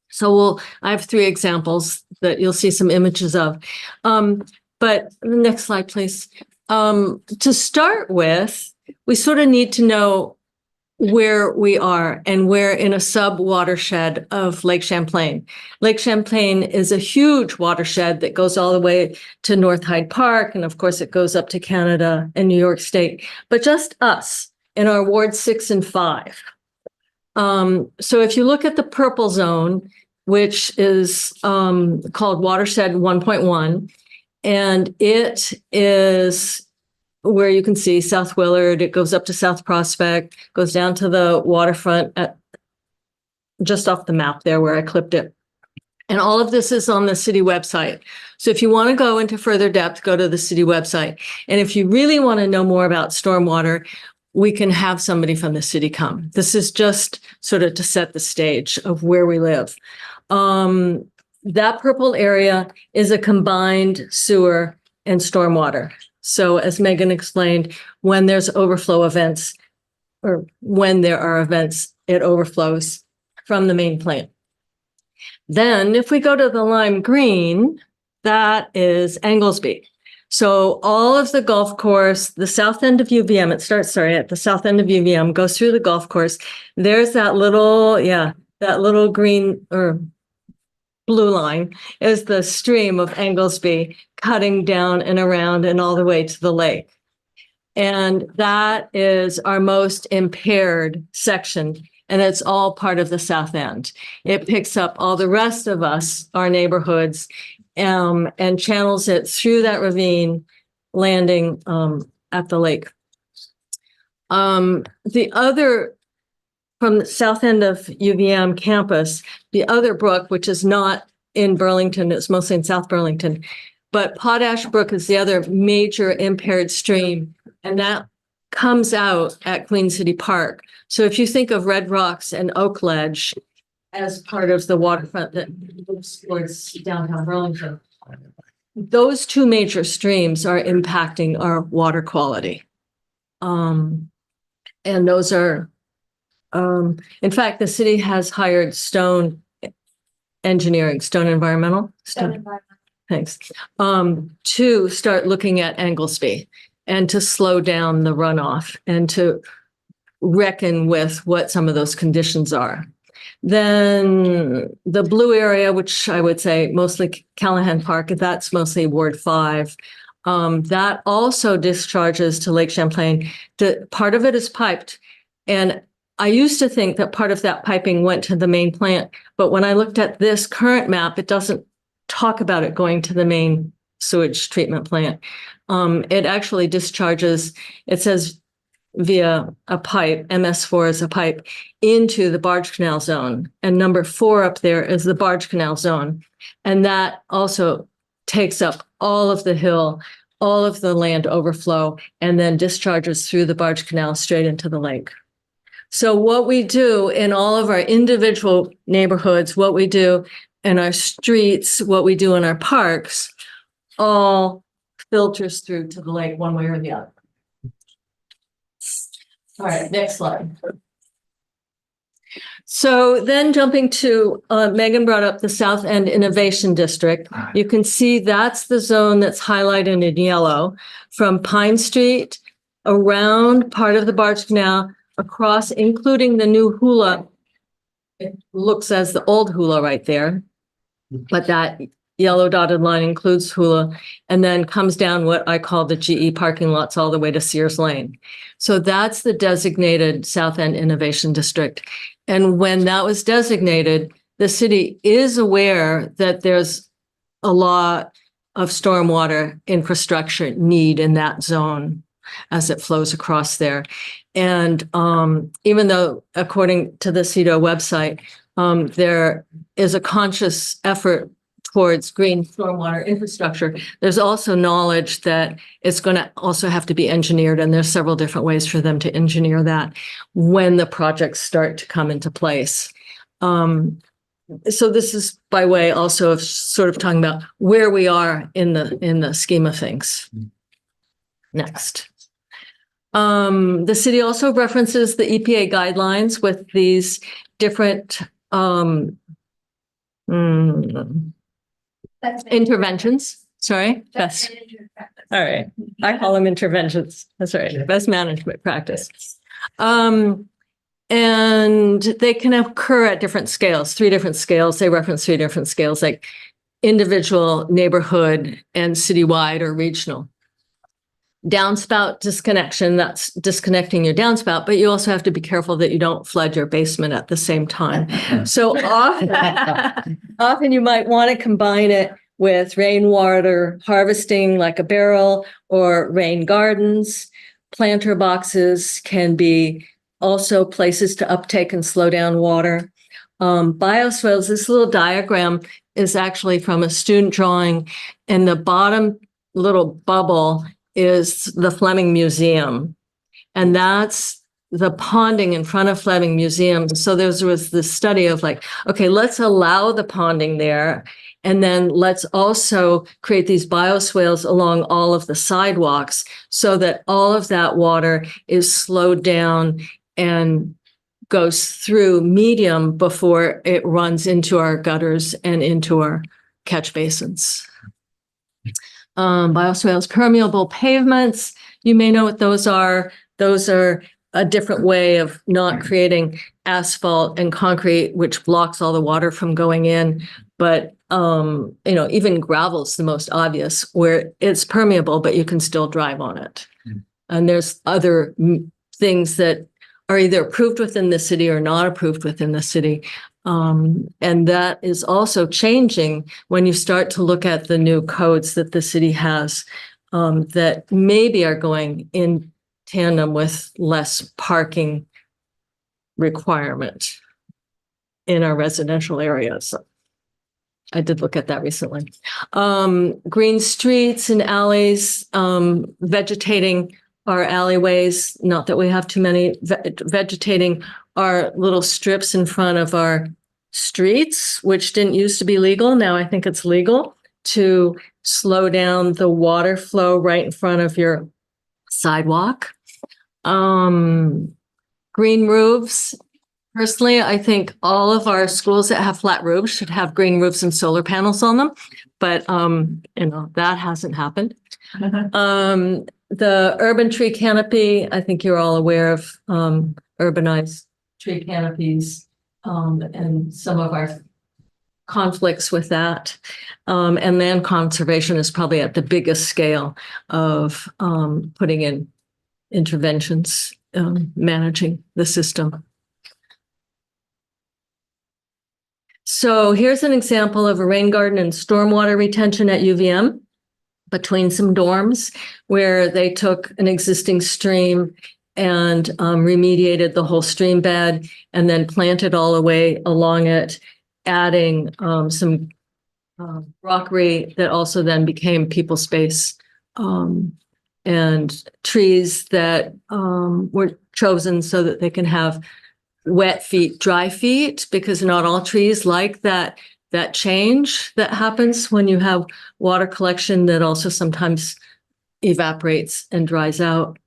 So I have 3 examples that you'll see some images of. But the next slide, please. To start with, we sort of need to know where we are, and we're in a sub-watershed of Lake Champlain. Lake Champlain is a huge watershed that goes all the way to North Hyde Park, and of course it goes up to Canada and New York State, but just us in our Ward 6 and 5. So if you look at the purple zone, which is called Watershed 1.1, and it is where you can see South Willard, it goes up to South Prospect, goes down to the waterfront at just off the map there where I clipped it. And all of this is on the city website. So if you want to go into further depth, go to the city website. And if you really want to know more about stormwater, we can have somebody from the city come. This is just sort of to set the stage of where we live. That purple area is a combined sewer and stormwater. So as Megan explained, when there's overflow events, or when there are events, it overflows from the main plant. Then if we go to the lime green, that is Anglesby. So all of the golf course, the south end of UVM, it starts, at the south end of UVM, goes through the golf course. There's that little, that little green or blue line is the stream of Anglesby cutting down and around and all the way to the lake. And that is our most impaired section. And it's all part of the South End. It picks up all the rest of us, our neighborhoods, and channels it through that ravine, landing at the lake. The other, from the south end of UVM campus, the other brook, which is not in Burlington, it's mostly in South Burlington, but Potash Brook is the other major impaired stream, and that comes out at Queen City Park. So if you think of Red Rocks and Oak Ledge as part of the waterfront that moves towards downtown Burlington, those 2 major streams are impacting our water quality. And those are, in fact, the city has hired Stone Environmental. Thanks. To start looking at Anglesby and to slow down the runoff and to reckon with what some of those conditions are. Then the blue area, which I would say mostly Callahan Park, that's mostly Ward 5. That also discharges to Lake Champlain. Part of it is piped. And I used to think that part of that piping went to the main plant. But when I looked at this current map, it doesn't talk about it going to the main sewage treatment plant. It actually discharges, it says via a pipe, MS4 is a pipe, into the barge canal zone. And number 4 up there is the barge canal zone. And that also takes up all of the hill, all of the land overflow, and then discharges through the barge canal straight into the lake. So what we do in all of our individual neighborhoods, what we do in our streets, what we do in our parks, all filters through to the lake one way or the other. All right, next slide. So then jumping to, Megan brought up the South End Innovation District. You can see that's the zone that's highlighted in yellow from Pine Street around part of the barge canal, across, including the new hula. It looks as the old hula right there, but that yellow dotted line includes hula, and then comes down what I call the GE parking lots all the way to Sears Lane. So that's the designated South End Innovation District. And when that was designated, the city is aware that there's a lot of stormwater infrastructure need in that zone as it flows across there. And even though, according to the CEDO website, there is a conscious effort towards green stormwater infrastructure, there's also knowledge that it's going to also have to be engineered, and there's several different ways for them to engineer that when the projects start to come into place. So this is by way also of sort of talking about where we are in the scheme of things. Next. The city also references the EPA guidelines with these different interventions. Sorry, best. All right, I call them interventions. That's right, best management practice. And they can occur at different scales, 3 different scales. They reference 3 different scales, like individual, neighborhood, and citywide or regional. Downspout disconnection, that's disconnecting your downspout, but you also have to be careful that you don't flood your basement at the same time. So often you might want to combine it with rainwater harvesting, like a barrel, or rain gardens. Planter boxes can be also places to uptake and slow down water. Bioswales, this little diagram is actually from a student drawing, and the bottom little bubble is the Fleming Museum. And that's the ponding in front of Fleming Museum. So there was this study of like, okay, let's allow the ponding there. And then let's also create these bioswales along all of the sidewalks so that all of that water is slowed down and goes through medium before it runs into our gutters and into our catch basins. Bioswales, permeable pavements. You may know what those are. Those are a different way of not creating asphalt and concrete, which blocks all the water from going in. But, even gravel is the most obvious, where it's permeable, but you can still drive on it. And there's other things that are either approved within the city or not approved within the city. And that is also changing when you start to look at the new codes that the city has that maybe are going in tandem with less parking requirement in our residential areas. I did look at that recently. Green streets and alleys, vegetating our alleyways, not that we have too many, vegetating our little strips in front of our streets, which didn't used to be legal. Now I think it's legal to slow down the water flow right in front of your sidewalk. Green roofs. Personally, I think all of our schools that have flat roofs should have green roofs and solar panels on them, but that hasn't happened. The urban tree canopy, I think you're all aware of urbanized tree canopies and some of our conflicts with that. And land conservation is probably at the biggest scale of putting in interventions, managing the system. So here's an example of a rain garden and stormwater retention at UVM between some dorms, where they took an existing stream and remediated the whole stream bed and then planted all the way along it, adding some rockery that also then became people space, and trees that were chosen so that they can have wet feet, dry feet, because not all trees like that change that happens when you have water collection that also sometimes evaporates and dries out.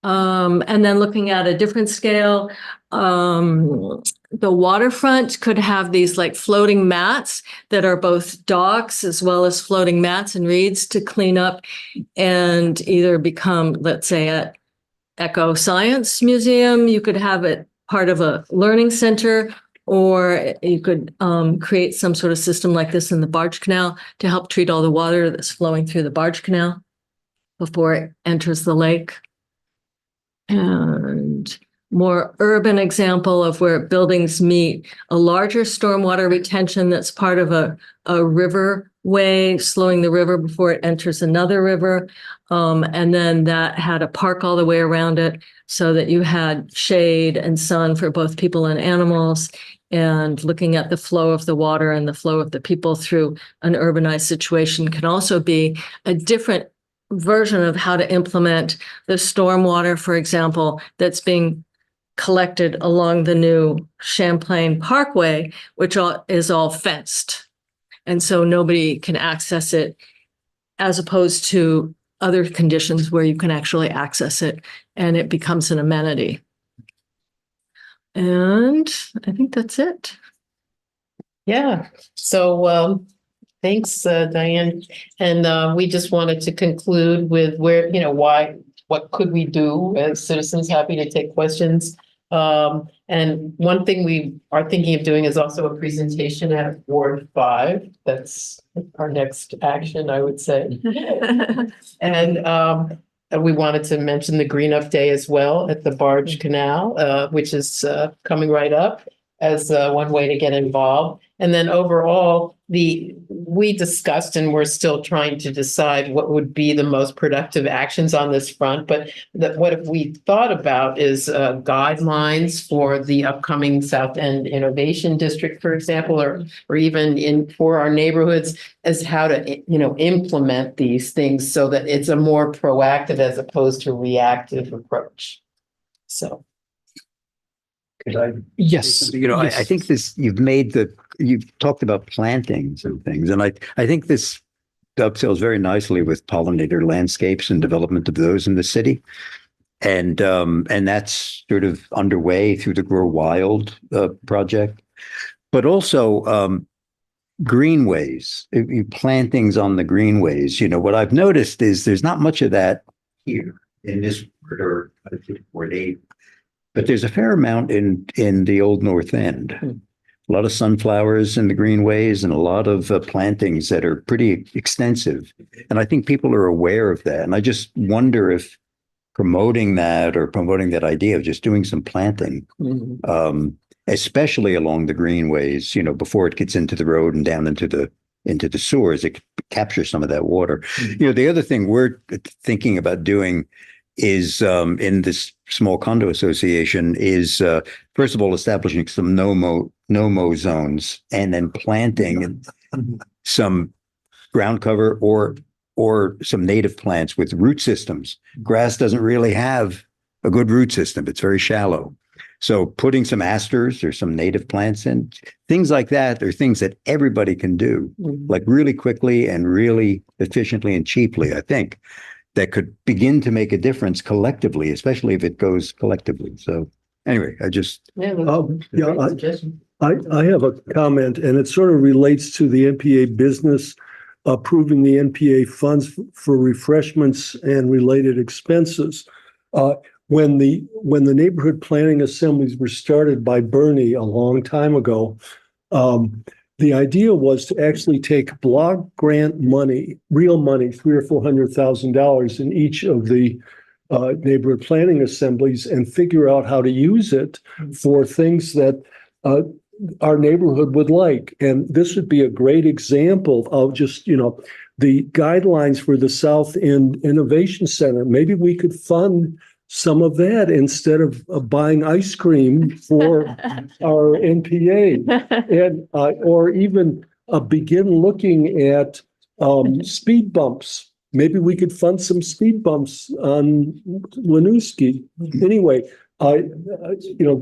And then looking at a different scale, the waterfront could have these like floating mats that are both docks as well as floating mats and reeds to clean up and either become, let's say, at Eco Science Museum, you could have it part of a learning center, or you could create some sort of system like this in the barge canal to help treat all the water that's flowing through the barge canal before it enters the lake. And more urban example of where buildings meet, a larger stormwater retention that's part of a riverway, slowing the river before it enters another river. And then that had a park all the way around it so that you had shade and sun for both people and animals. And looking at the flow of the water and the flow of the people through an urbanized situation can also be a different version of how to implement the stormwater, for example, that's being collected along the new Champlain Parkway, which is all fenced. And so nobody can access it, as opposed to other conditions where you can actually access it and it becomes an amenity. And I think that's it. Yeah. So thanks, Diane. And we just wanted to conclude with where, what could we do as citizens? Happy to take questions. And one thing we are thinking of doing is also a presentation at Ward 5. That's our next action, I would say. And we wanted to mention the Green Up Day as well at the Barge Canal, which is coming right up as one way to get involved. And then overall, we discussed and we're still trying to decide what would be the most productive actions on this front. But what we thought about is guidelines for the upcoming South End Innovation District, for example, or even for our neighborhoods, as how to implement these things so that it's a more proactive as opposed to reactive approach. So. Yes. I think you've talked about plantings and things, and I think this dovetails very nicely with pollinator landscapes and development of those in the city. And that's sort of underway through the Grow Wild project, but also greenways, plantings on the greenways. What I've noticed is there's not much of that here in this ward, or Ward 8. But there's a fair amount in the old North End. A lot of sunflowers in the greenways and a lot of plantings that are pretty extensive. And I think people are aware of that. And I just wonder if promoting that idea of just doing some planting, especially along the greenways, before it gets into the road and down into the sewers, it captures some of that water. The other thing we're thinking about doing is in this small condo association is first of all establishing some no-mow zones and then planting some ground cover or some native plants with root systems. Grass doesn't really have a good root system. It's very shallow. So putting some asters or some native plants in, things like that are things that everybody can do, like really quickly and really efficiently and cheaply, I think. That could begin to make a difference collectively, especially if it goes collectively. So anyway, I have a comment, and it sort of relates to the NPA business approving the NPA funds for refreshments and related expenses. When the neighborhood planning assemblies were started by Bernie a long time ago, the idea was to actually take block grant money, real money, $300,000 or $400,000 in each of the neighborhood planning assemblies, and figure out how to use it for things that our neighborhood would like. And this would be a great example of just, the guidelines for the South End Innovation Center. Maybe we could fund some of that instead of buying ice cream for our NPA, and or even begin looking at speed bumps. Maybe we could fund some speed bumps on Winooski. Anyway,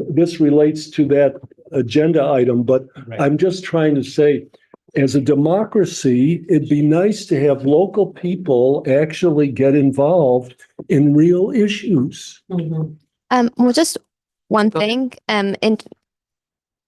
this relates to that agenda item, but I'm just trying to say, as a democracy, it'd be nice to have local people actually get involved in real issues. Well, just one thing, and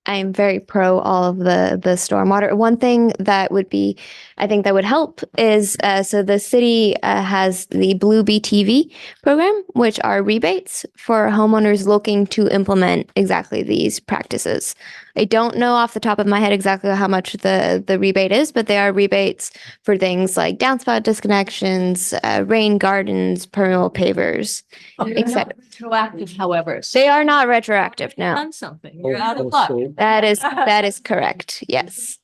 I'm very pro all of the stormwater. One thing that would be, I think that would help is, so the city has the Blue BTV program, which are rebates for homeowners looking to implement exactly these practices. I don't know off the top of my head exactly how much the rebate is, but they are rebates for things like downspout disconnections, rain gardens, permeable pavers, etc. Retroactive, however. They are not retroactive, no. Done something. You're out of luck. That is correct. Yes.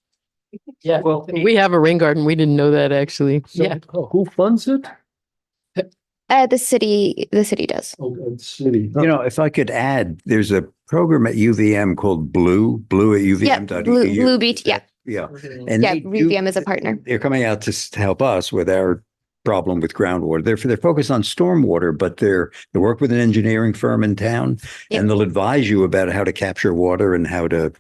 Yeah, well, we have a rain garden. We didn't know that actually. So, Yeah. who funds it? The city does. Oh, the city. You know, if I could add, there's a program at UVM called Blue at Yeah, UVM.edu. Blue Beach. Yeah. Yeah. Yeah. they do- UVM is a partner. They're coming out to help us with our problem with groundwater. They're focused on stormwater, but they work with an engineering firm in town, and they'll advise you about how to capture water and how to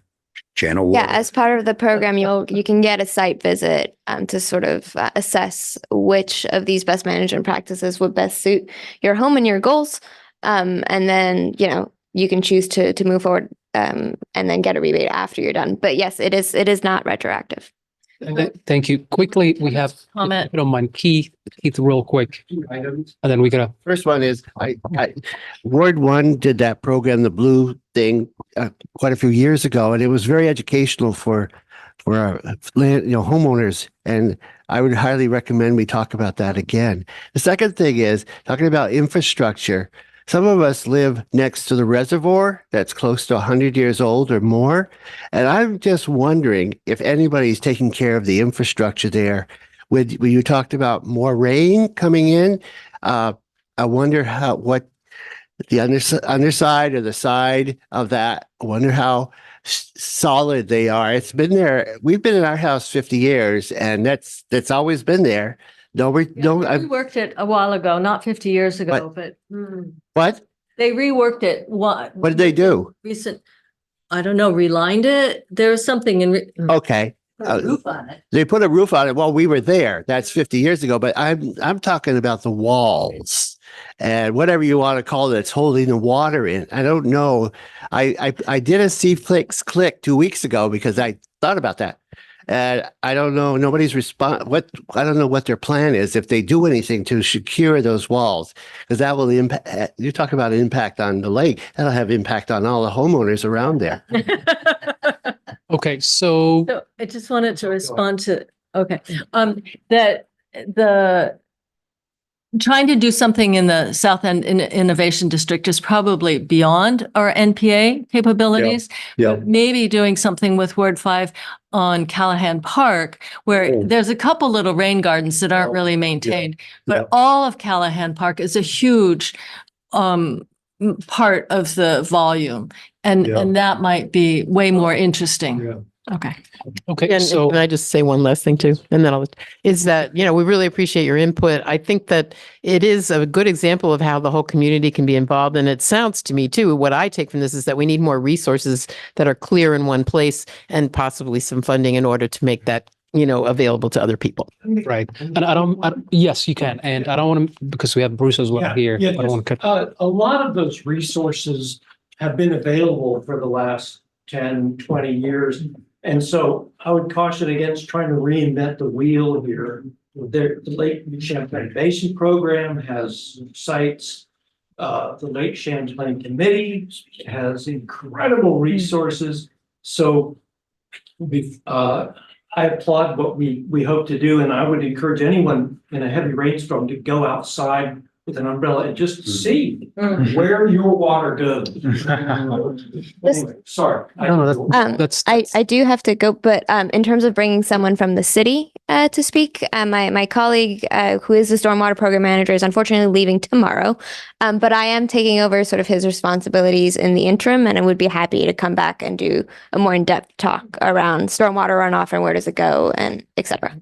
channel water. Yeah, as part of the program, you can get a site visit to sort of assess which of these best management practices would best suit your home and your goals, and then you can choose to move forward and then get a rebate after you're done. But yes, it is not retroactive. Thank you. Quickly, we have, Comment. if you don't mind, Keith, real quick. And then we gotta, First one is I Ward 1 did that program, the blue thing, quite a few years ago, and it was very educational for our land, homeowners. And I would highly recommend we talk about that again. The second thing is talking about infrastructure. Some of us live next to the reservoir that's close to 100 years old or more. And I'm just wondering if anybody's taking care of the infrastructure there. When you talked about more rain coming in, I wonder what the underside or the side of that, I wonder how solid they are. It's been there. We've been in our house 50 years, and that's always been there. We reworked it a while ago, not 50 years ago, but What? they reworked it. What did they do? I don't know, relined it. There's something in. Okay. Put a roof on it. They put a roof on it while we were there. That's 50 years ago, but I'm talking about the walls and whatever you want to call it, it's holding the water in. I don't know. I did a click 2 weeks ago because I thought about that. And I don't know, nobody's I don't know what their plan is, if they do anything to secure those walls, because that will impact, you talk about impact on the lake, that'll have impact on all the homeowners around there. okay, so I just wanted to respond to, that the trying to do something in the South End Innovation District is probably beyond our NPA capabilities. Yeah. But maybe doing something with Ward 5 on Callahan Park, where there's a couple little rain gardens that aren't really maintained, but all of Callahan Park is a huge part of the volume. And that might be way more interesting. Yeah. Okay. Okay. And So can I just say one last thing too? And then is that, we really appreciate your input. I think that it is a good example of how the whole community can be involved. And it sounds to me too, what I take from this is that we need more resources that are clear in one place and possibly some funding in order to make that, available to other people. right. And yes, you can. And I don't want to, because we have Bruce as well here. I don't want to cut. A lot of those resources have been available for the last 10, 20 years. And so I would caution against trying to reinvent the wheel here. The Lake Champlain Basin Program has sites. The Lake Champlain Committee has incredible resources. So I applaud what we hope to do. And I would encourage anyone in a heavy rainstorm to go outside with an umbrella and just see where your water goes. Anyway, sorry. I do have to go, but in terms of bringing someone from the city to speak, my colleague who is the stormwater program manager is unfortunately leaving tomorrow, but I am taking over sort of his responsibilities in the interim, and I would be happy to come back and do a more in-depth talk around stormwater runoff and where does it go and et cetera.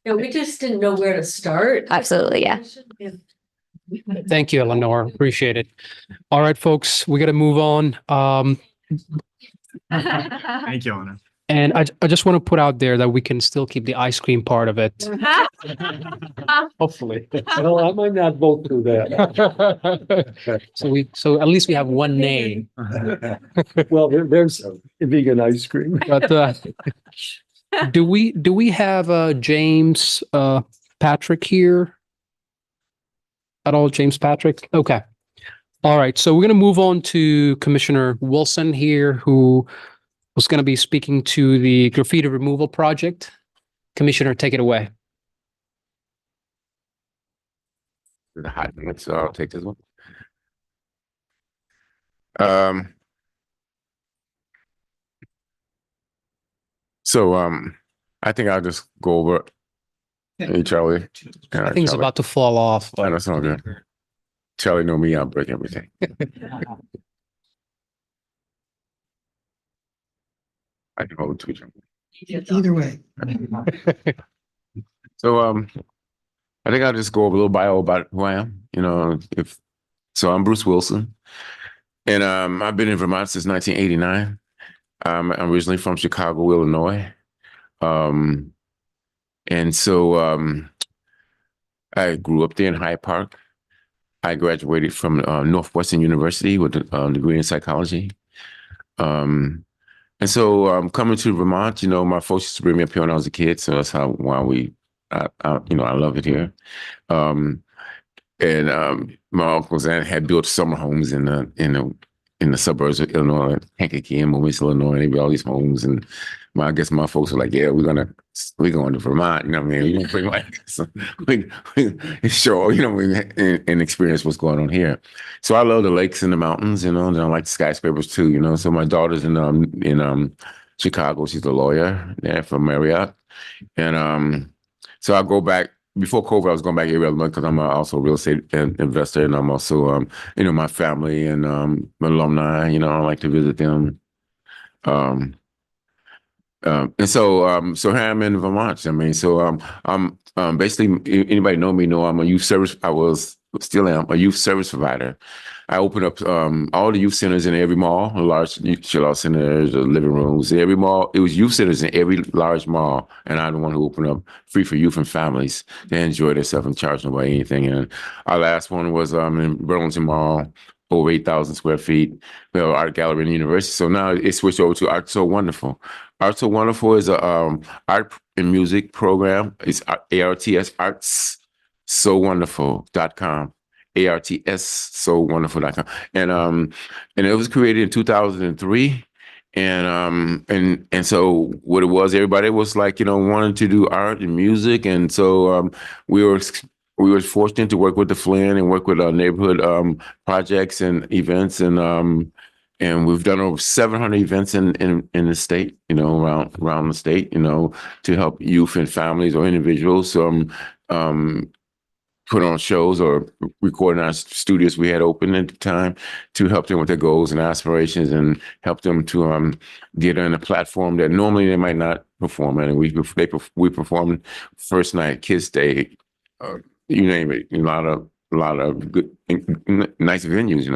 Yeah, we just didn't know where to start. Absolutely, yeah. Thank you, Eleanor. Appreciate it. All right, folks, we got to move on. Thank you, Eleanor. And I just want to put out there that we can still keep the ice cream part of it. Hopefully. Well, I might not vote through that. So at least we have one name. Well, there's vegan ice cream. But do we have James Patrick here at all? James Patrick? Okay. All right. So we're going to move on to Commissioner Wilson here, who was going to be speaking to the graffiti removal project. Commissioner, take it away. The hot minute, so I'll take this one. I think I'll just go over it. Hey, Charlie. I think it's about to fall off. But that's all good. Charlie know me, I'll break everything. I can hold two. Either way. So I think I'll just go over a little bio about who I am. So I'm Bruce Wilson, and I've been in Vermont since 1989. I'm originally from Chicago, Illinois. And so I grew up there in Hyde Park. I graduated from Northwestern University with a degree in psychology. And so coming to Vermont, my folks used to bring me up here when I was a kid. So that's why I love it here. And my uncles had built summer homes in the suburbs of Illinois, Kankakee and Moose, Illinois. They built all these homes, and I guess my folks were like, "Yeah, we're going to Vermont." You know what I mean? We're gonna bring sure, and experience what's going on here. So I love the lakes and the mountains, and I like the skyscrapers too. So my daughter's in Chicago. She's a lawyer there for Marriott, and so I go back. Before COVID, I was going back every other month because I'm also a real estate investor, and I'm also, my family and alumni. I like to visit them. And so here I'm in Vermont. I'm basically, anybody know I'm a youth service. Still am a youth service provider. I open up all the youth centers in every mall, large chill out centers, living rooms, every mall. It was youth centers in every large mall, and I'm the one who opened up free for youth and families to enjoy themselves and charge nobody anything. And our last one was in Burlington Mall, over 8,000 square feet. We have an art gallery in the university. So now it switched over to Art So Wonderful. Art So Wonderful is a art and music program. It's ARTS, artssowonderful.com. ARTSSowonderful.com. And it was created in 2003. And so what it was, everybody was like, wanted to do art and music. And so we were fortunate to work with the Flynn and work with our neighborhood projects and events. And we've done over 700 events in the state, around the state, to help youth and families or individuals put on shows or record in our studios we had open at the time to help them with their goals and aspirations and help them to get on a platform that normally they might not perform at. And we performed first night, Kids Day, you name it, a lot of good, nice venues.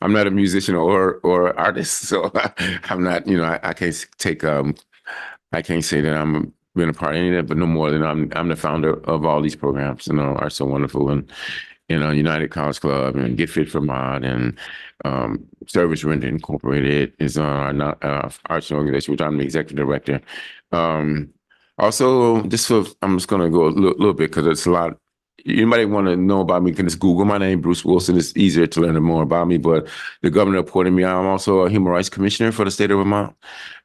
I'm not a musician or artist, so I'm not. I can't take. I can't say that I'm been a part of any of that, but no more than I'm the founder of all these programs. Are So Wonderful and United College Club and Get Fit Vermont and Service Rent Incorporated is our arts organization, which I'm the executive director. Also, I'm just going to go a little bit because it's a lot. Anybody want to know about me can just Google my name, Bruce Wilson. It's easier to learn more about me, but the governor appointed me. I'm also a human rights commissioner for the state of Vermont.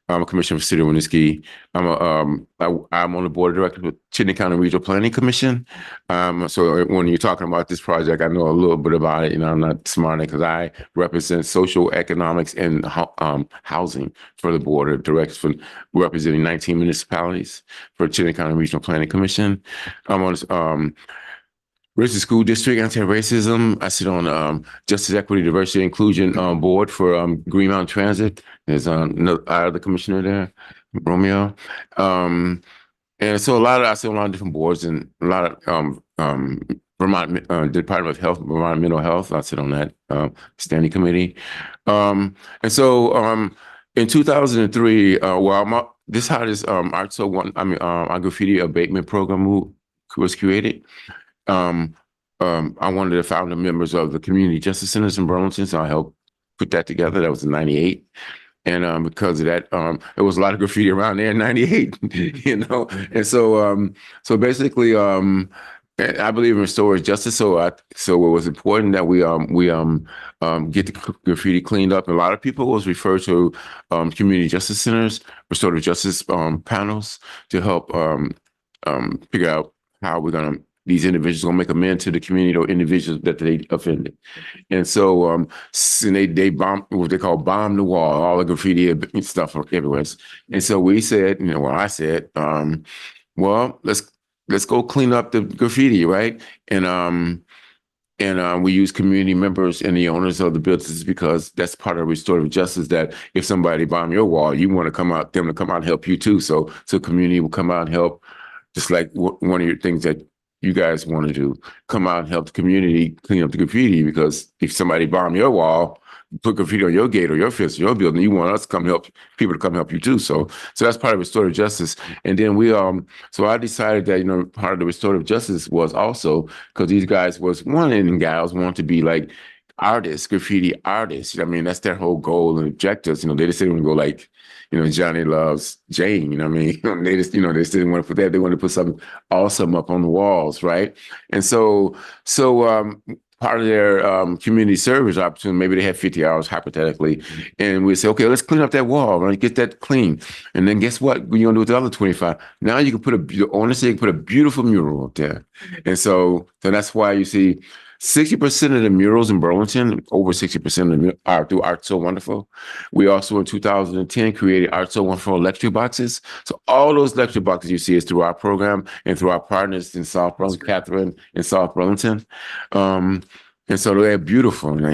I'm a commissioner for City of Winooski. I'm on the board of directors with Chittenden County Regional Planning Commission. So when you're talking about this project, I know a little bit about it. I'm not smart because I represent social economics and housing for the board of directors for representing 19 municipalities for Chittenden County Regional Planning Commission. I'm on Richard School District Anti-Racism. I sit on Justice, Equity, Diversity, Inclusion board for Green Mountain Transit. There's another other commissioner there, Romeo. And so I sit on a lot of different boards and a lot of Vermont Department of Health, Vermont Mental Health. I sit on that standing committee. And so In 2003, this how this art so one our graffiti abatement program was created. I'm one of the founder members of the Community Justice Centers in Burlington, so I helped put that together. That was in '98. And because of that, there was a lot of graffiti around there in '98, you know. And so basically, I believe in restorative justice. So it was important that we get the graffiti cleaned up. And a lot of people was referred to community justice centers, restorative justice panels to help figure out how these individuals gonna make amends to the community or individuals that they offended. And so and they bombed what they call bomb the wall, all the graffiti and stuff everywhere. And so we said, I said, well, let's go clean up the graffiti, right? And we use community members and the owners of the businesses because that's part of restorative justice, that if somebody bomb your wall, you want them to come out and help you too. So community will come out and help, just like one of your things that you guys want to do, come out and help the community clean up the graffiti, because if somebody bomb your wall, put graffiti on your gate or your fence or your building, you want us to come help, people to come help you too. So that's part of restorative justice. And then so I decided that, part of the restorative justice was also because these guys and gals want to be like artists, graffiti artists. That's their whole goal and objectives. They just didn't go like, Johnny loves Jane, they just, they just didn't want to put that. They wanted to put something awesome up on the walls, right? And so part of their community service opportunity, maybe they had 50 hours hypothetically, and we say, okay, let's clean up that wall, right? Get that clean. And then guess what? You're gonna do with the other 25. Now you can put a beautiful mural up there. And so that's why you see 60% of the murals in Burlington, over 60% of them are through Art So Wonderful. We also in 2010 created Art So Wonderful lecture boxes. So all those lecture boxes you see is through our program and through our partners in South Burlington, Catherine in South Burlington. And so they're beautiful. I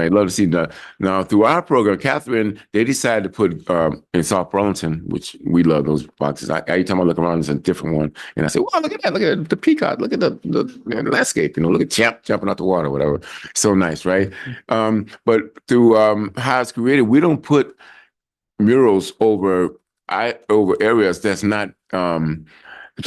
love to see that. Now, through our program, Catherine, they decided to put in South Burlington, which we love those boxes. Every time I look around, it's a different one. And I say, wow, look at that. Look at the peacock. Look at the landscape. Look at Champ jumping out the water, whatever. So nice, right? But through how it's created, we don't put murals over areas that's not, don't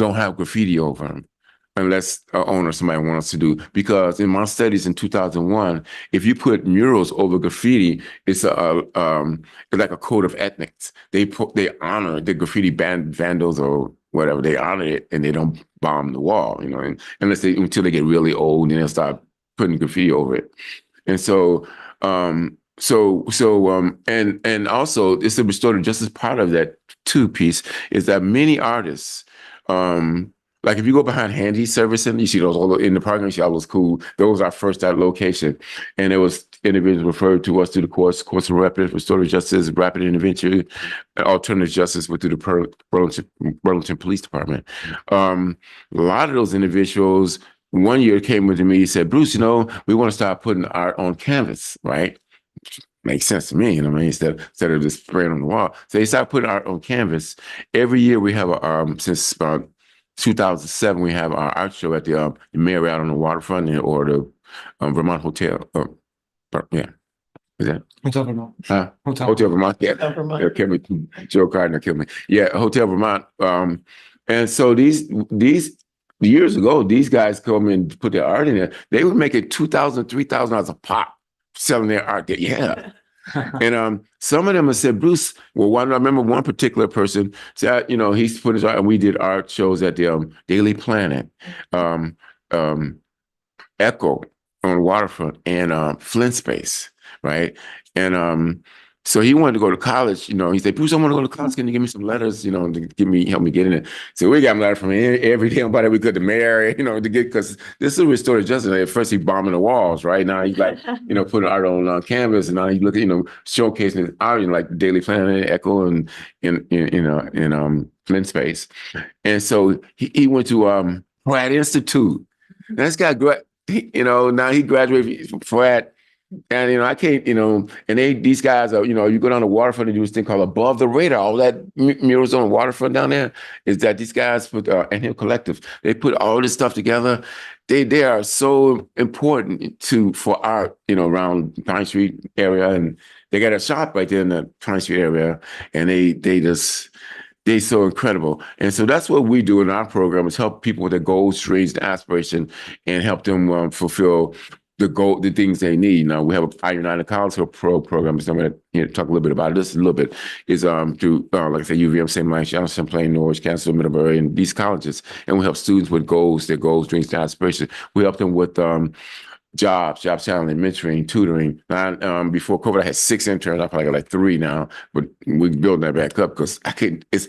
have graffiti over them, unless an owner, somebody wants to do. Because in my studies in 2001, if you put murals over graffiti, it's like a code of ethics. They honor the graffiti vandals or whatever. They honor it and they don't bomb the wall, and until they get really old and they'll start putting graffiti over it. And so and also it's the restorative justice part of that too piece is that many artists, like if you go behind Handy Service Center, you see those all in the parking lot, you see all those cool. Those are our first location. And it was individuals referred to us through the course of restorative justice, rapid intervention, alternative justice through the Burlington Police Department. A lot of those individuals, one year came with me, he said, Bruce, we want to start putting art on canvas, right? Makes sense to me, instead of just spraying on the wall. So they started putting art on canvas. Every year we have since 2007, we have our art show at the Marriott on the waterfront or the Vermont Hotel. Yeah, is that Hotel Vermont? Hotel Vermont. Yeah, Vermont. It'll kill me. Joe Gardner killed me. Yeah, Hotel Vermont. And so these years ago, these guys come and put their art in there. They would make it $2,000, $3,000 a pop selling their art there. Yeah. And some of them have said, Bruce, well, I remember one particular person said, he's put his art, and we did art shows at the Daily Planet, Echo on the waterfront, and Flint Space, right? And so he wanted to go to college, he said, Bruce, I want to go to college. Can you give me some letters, to help me get in it? So we got him letters from every damn body we could to marry, to get, because this is restorative justice. At first he bombing the walls, right? Now he's like, putting art on canvas, and now he's looking, showcasing his art in like Daily Planet, Echo, and in Flint Space. And so he went to Pratt Institute. And this guy, now he graduated from Pratt. And, I can't, and these guys are, you go down the waterfront and do this thing called Above the Radar. All that murals on the waterfront down there is that these guys put, and Hill Collective, they put all this stuff together. They are so important for art, around Pine Street area. And they got a shop right there in the 20th Street area, and they're so incredible. And so that's what we do in our program is help people with their goals, dreams, and aspiration, and help them fulfill the things they need. Now we have a United College program. So I'm going to talk a little bit about this a little bit. Is through like I said, UVM, St. Mary's, Champlain, Norwich, Kansas, Middlebury, and these colleges, and we help students with goals, their goals, dreams, and aspirations. We help them with job challenge, mentoring, tutoring. Before COVID, I had 6 interns. I probably got like 3 now, but we building that back up because I can't. It's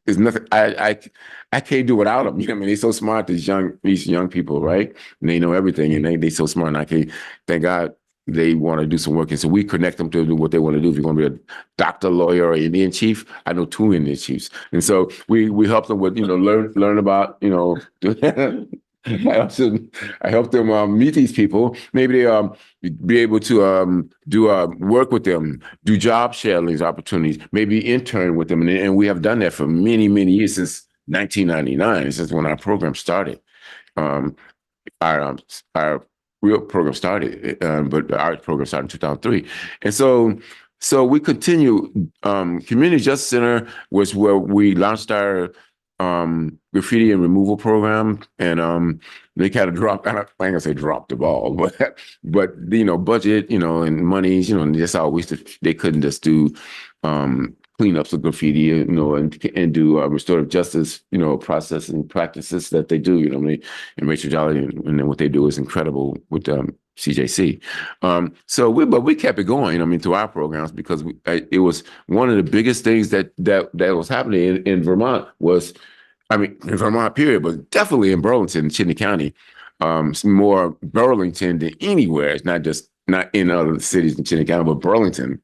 nothing. I can't do without them. You know what I mean? They're so smart. These young people, right? And they know everything, and they so smart. And I can't. Thank God they want to do some work, and so we connect them to do what they want to do. If you're going to be a doctor, lawyer, or Indian chief, I know 2 Indian chiefs, and so we help them with learn about I help them meet these people. Maybe they be able to do work with them, do job sharing opportunities, maybe intern with them, and we have done that for many years since 1999. Since when our program started, our real program started, but our program started in 2003, and so we continue. Community Justice Center was where we launched our graffiti and removal program, and they kind of dropped. I ain't gonna say dropped the ball, but budget, and monies, and just always they couldn't just do cleanups of graffiti, and do restorative justice, process and practices that they do, and Rachel Jolly, and then what they do is incredible with CJC. But we kept it going, through our programs, because it was one of the biggest things that was happening in Vermont was, in Vermont period, but definitely in Burlington, Chittenden County, more Burlington than anywhere. It's not in other cities in Chittenden County, but Burlington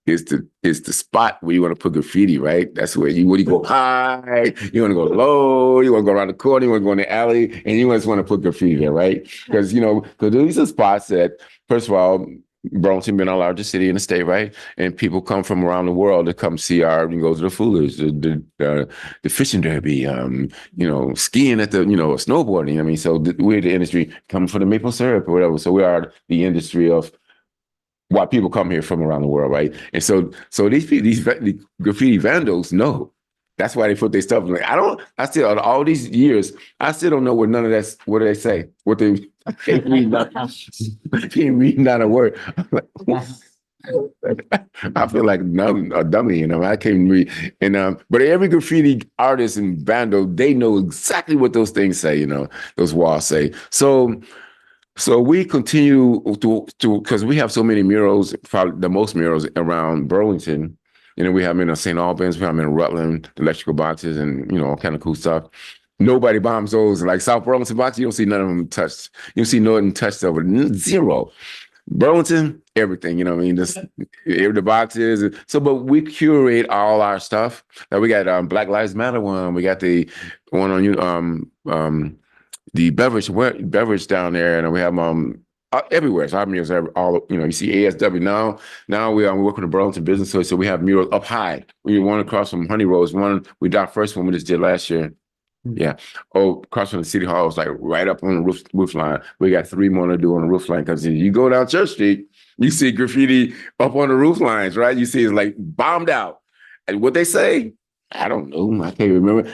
is the spot where you want to put graffiti, right? That's where you go high, you want to go low, you want to go around the corner, you want to go in the alley, and you just want to put graffiti there, right? Because these are spots that, first of all, Burlington being our largest city in the state, right? And people come from around the world to come see you go to the Fullers, the fishing derby, skiing at the, snowboarding. So we're the industry coming from the maple syrup or whatever. So we are the industry of why people come here from around the world, right? And so these graffiti vandals know. That's why they put their stuff. I still, all these years, I still don't know what none of that's, what do they say? I can't read not a word. I feel like a dummy, I can't read. And but every graffiti artist and vandal, they know exactly what those things say, those walls say. So we continue to because we have so many murals, probably the most murals around Burlington. We have them in St. Albans, we have them in Rutland, the electrical boxes, and all kind of cool stuff. Nobody bombs those. Like South Burlington boxes, you don't see none of them touched. You don't see nothing touched over. Zero. Burlington, everything, just the boxes. So, but we curate all our stuff. Like we got Black Lives Matter one. We got the one on the beverage down there, and we have everywhere. So our murals all you see ASW now. Now we work with the Burlington Business, so we have murals up high. We one across from Honey Rose. We did our first one we just did last year. Yeah. Across from the City Hall, it's like right up on the roof line. We got 3 more to do on the roof line because you go down Church Street, you see graffiti up on the roof lines, right? You see it's like bombed out. And what they say, I don't know. I can't remember.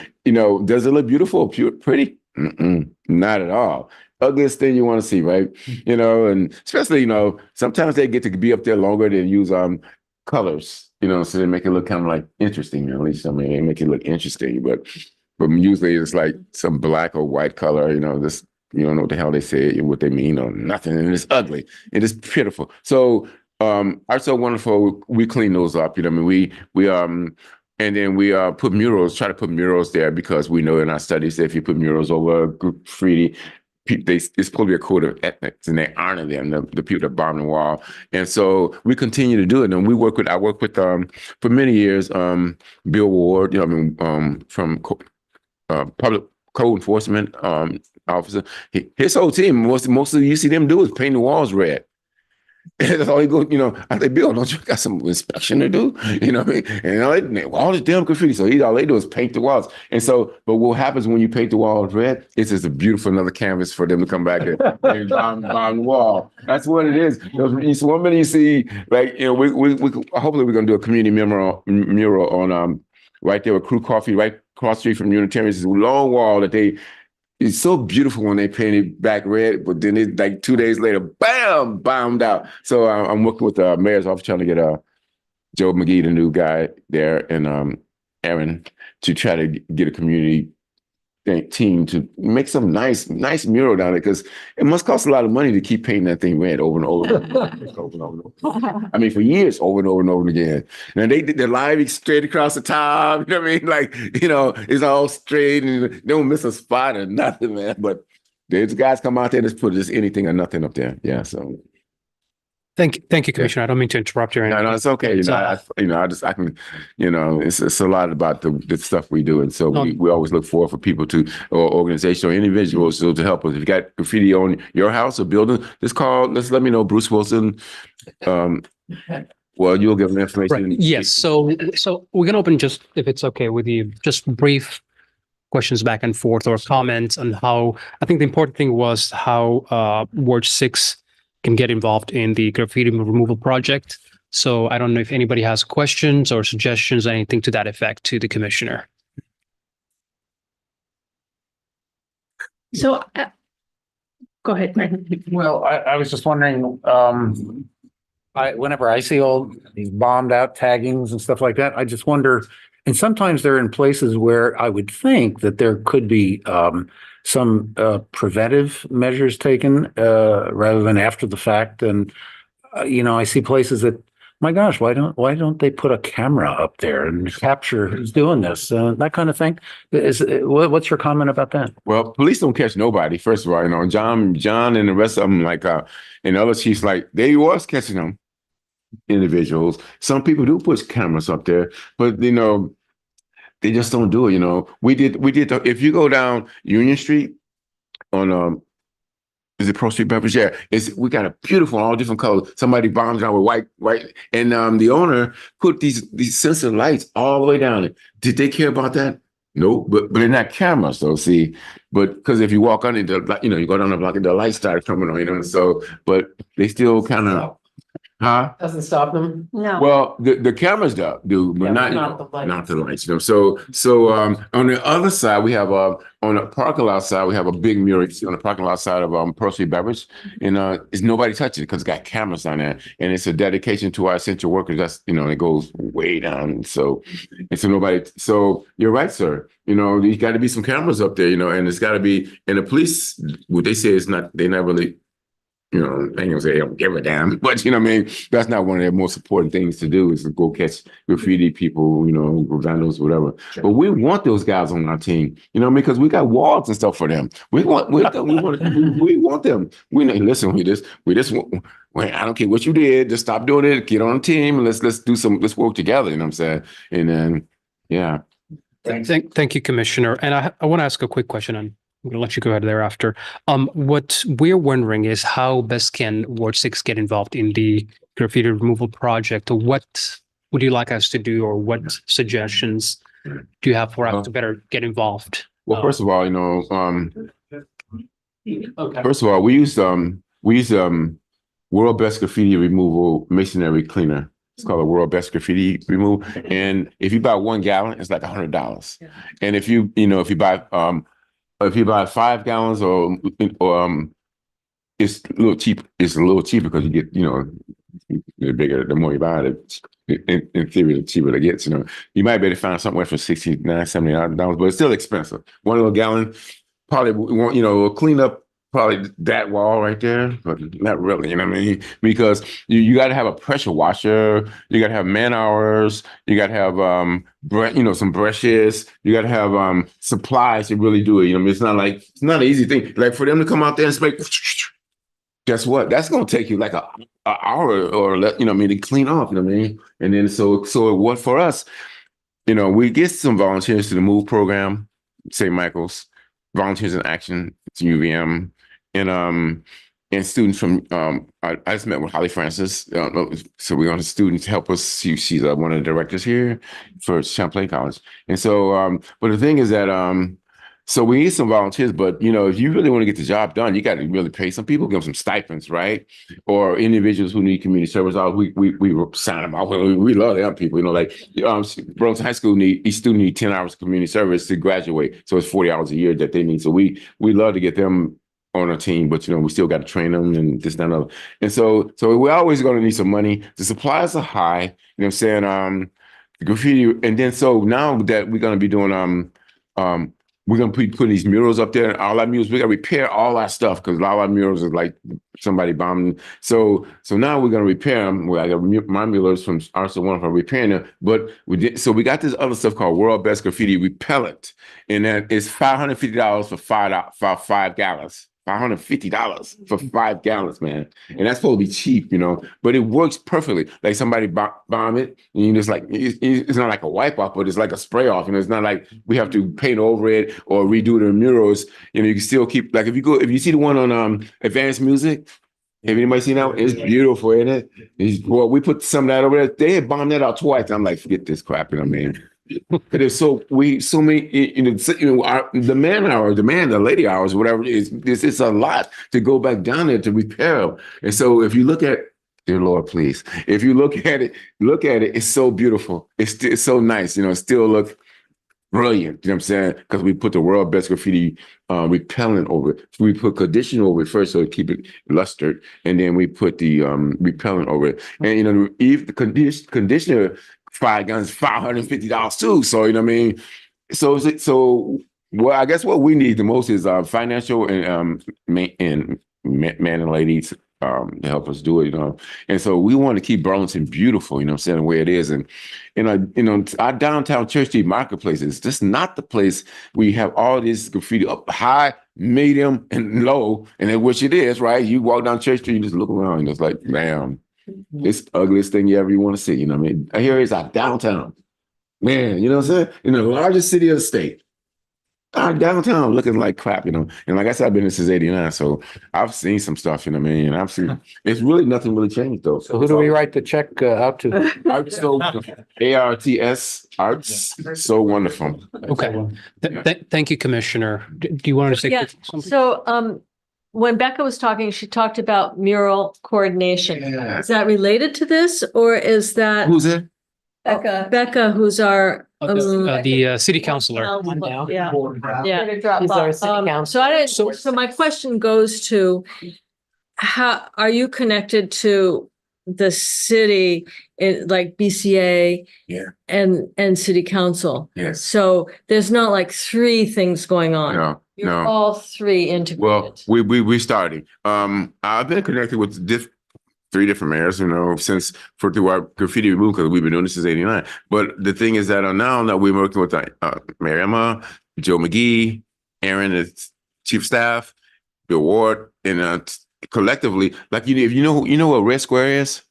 Does it look beautiful, pretty? Not at all. Ugliest thing you want to see, right? And especially, sometimes they get to be up there longer than use colors, so they make it look kind of like interesting. At least they make it look interesting, but usually it's like some black or white color, this you don't know what the hell they say, what they mean, or nothing, and it's ugly. It is pitiful. So Art So Wonderful, we clean those up. We and then we try to put murals there because we know in our studies that if you put murals over graffiti, it's supposed to be a code of ethics, and they honor them, the people that bomb the wall. And so we continue to do it. And I work with for many years, Bill Ward, from public code enforcement officer. His whole team, mostly you see them do is paint the walls red. That's all he go, I say, Bill, don't you got some inspection to do? You know what I mean? And all this damn graffiti. So all they do is paint the walls. And so, but what happens when you paint the walls red? It's just a beautiful another canvas for them to come back and bomb the wall. That's what it is. So one minute you see, like, we hopefully we're gonna do a community mural on right there with Crew Coffee, right across the street from Unitarians. It's a long wall that it's so beautiful when they paint it back red, but then it like 2 days later, bam, bombed out. So I'm working with the mayor's office trying to get Joe McGee, the new guy there, and Aaron to try to get a community team to make some nice mural down there, because it must cost a lot of money to keep painting that thing red over and over. I mean, for years, over and over and over again. And they did the live straight across the top. You know what I mean? Like, it's all straight and they don't miss a spot or nothing, man. But there's guys come out there and just put just anything or nothing up there. Yeah. So. Thank you, Commissioner. I don't mean to interrupt you. No, it's okay. It's a lot about the stuff we do. And so we always look for people or organizations or individuals to help us. If you got graffiti on your house or building, just let me know, Bruce Wilson. Well, you'll give them information. Right. Yes. So we're going to open, just if it's okay with you, just brief questions back and forth or comments on how, I think the important thing was how Ward 6 can get involved in the graffiti removal project. So I don't know if anybody has questions or suggestions, anything to that effect to the commissioner. So, go ahead, Greg. Well, I was just wondering, whenever I see all these bombed out taggings and stuff like that, I just wonder, and sometimes they're in places where I would think that there could be some preventive measures taken rather than after the fact. And I see places that, my gosh, why don't they put a camera up there and capture who's doing this, that kind of thing? What's your comment about that? Well, police don't catch nobody. First of all, John and the rest of them, like and other chiefs, like they was catching them individuals. Some people do put cameras up there, but they just don't do it. We did. If you go down Union Street on is it Pro Street Beverage? Yeah, we got a beautiful, all different colors. Somebody bombs down with white, and the owner put these sensor lights all the way down it. Did they care about that? No, but they're not cameras, though. See, but because if you walk under the, you go down the block and the lights start coming on, So, but they still kind of. Huh? Doesn't stop them. No. Well, the cameras do, but not the lights. So on the other side, we have on the parking lot side, we have a big mural on the parking lot side of Pro Street Beverage, and it's nobody touching it because it's got cameras on there, and it's a dedication to our essential workers. That's it goes way down. So nobody. So you're right, sir. There's got to be some cameras up there. And it's got to be. And the police, what they say is not. They're not really. I ain't gonna say they don't give a damn, but that's not one of their most important things to do is to go catch graffiti people, vandals, whatever. But we want those guys on our team, because we got walls and stuff for them. We want them. Listen, we just I don't care what you did, just stop doing it, get on the team, and let's work together, you know what I'm saying? And then yeah. Thank you, Commissioner. And I want to ask a quick question, and I'm going to let you go ahead thereafter. What we're wondering is how best can Ward 6 get involved in the graffiti removal project? Or what would you like us to do, or what suggestions do you have for us to better get involved? Well, first of all, first of all, we use World Best Graffiti Removal Masonry Cleaner. It's called a World Best Graffiti Removal. And if you buy 1 gallon, it's like $100. And if you buy 5 gallons or it's a little cheap. It's a little cheaper because you get, the bigger, the more you buy it. In theory, the cheaper it gets. You might be able to find somewhere for $69, $70, but it's still expensive. 1 little gallon probably won't, will clean up probably that wall right there, but not really. You know what I mean? Because you got to have a pressure washer. You got to have man hours. You got to have some brushes. You got to have supplies to really do it. It's not an easy thing. Like for them to come out there and spray. Guess what? That's gonna take you like an hour or to clean off. You know what I mean? And then so what for us? We get some volunteers to the MOVE program, St. Michael's, Volunteers in Action, it's UVM. And and students from I just met with Holly Francis. So we're going to students help us. She's one of the directors here for Champlain College. And so, but the thing is that so we need some volunteers, but if you really want to get the job done, you got to really pay some people, give them some stipends, right? Or individuals who need community service hours, we sign them out. We love them people, like Burlington High School each student needs 10 hours of community service to graduate. So it's 40 hours a year that they need. So we love to get them on our team, but we still got to train them and this, that, and other. And so we're always going to need some money. The supplies are high, you know what I'm saying? Graffiti, and then so now that we're going to be doing we're going to be putting these murals up there, and all our murals, we got to repair all our stuff because a lot of our murals is like somebody bombed. So now we're going to repair them. Well, I got my murals from also one from repairing them, but we got this other stuff called World Best Graffiti Repellent, and that is $550 for 5 gallons. $550 for 5 gallons, man. And that's supposed to be cheap, but it works perfectly. Like somebody bomb it, and you just like, it's not like a wipe off, but it's like a spray off. It's not like we have to paint over it or redo the murals. You can still keep, like if you see the one on Advanced Music, have anybody seen that one? It's beautiful, isn't it? Well, we put some of that over there. They had bombed that out twice. I'm like, forget this crap, man. It is so many, the man hour, the lady hours, whatever it is, it's a lot to go back down there to repair them. And so if you look at, dear Lord, please, if you look at it, it's so beautiful. It's so nice, it still look brilliant, you know what I'm saying? Because we put the World Best Graffiti repellent over it. So we put conditioner over it first so to keep it lustered, and then we put the repellent over it. And if the conditioner 5 guns, $550 too. So, what I mean? So well, I guess what we need the most is financial and man and ladies to help us do it, And so we want to keep Burlington beautiful, what I'm saying, the way it is. And our downtown Church Street Marketplace is just not the place where you have all this graffiti up high, medium, and low, and which it is, right? You walk down Church Street, you just look around, and it's like, damn. It's the ugliest thing you ever want to see, what I mean? Here is our downtown. Man, you know what I'm saying? In the largest city of the state. Our downtown looking like crap, And like I said, I've been here since '89, so I've seen some stuff, what I mean? And I've seen, it's really nothing really changed though. So who do we write the check out to? Arts, so ARTS, Arts, so wonderful. Okay. Thank you, Commissioner. Do you want to say something? So, when Becca was talking, she talked about mural coordination. Yeah. Is that related to this, or is that Who's it? Becca, who's our The city councilor. Yeah. So my question goes to, how are you connected to the city, like BCA and city council? Yes. So there's not like 3 things going on. No. You're all 3 integrated. Well, we started. I've been connected with 3 different mayors, through our graffiti movement, because we've been doing this since '89. But the thing is that now that we're working with Mayor Emma, Joe McGee, Aaron, as chief of staff, Bill Ward, and collectively, like if you know what Red Square is.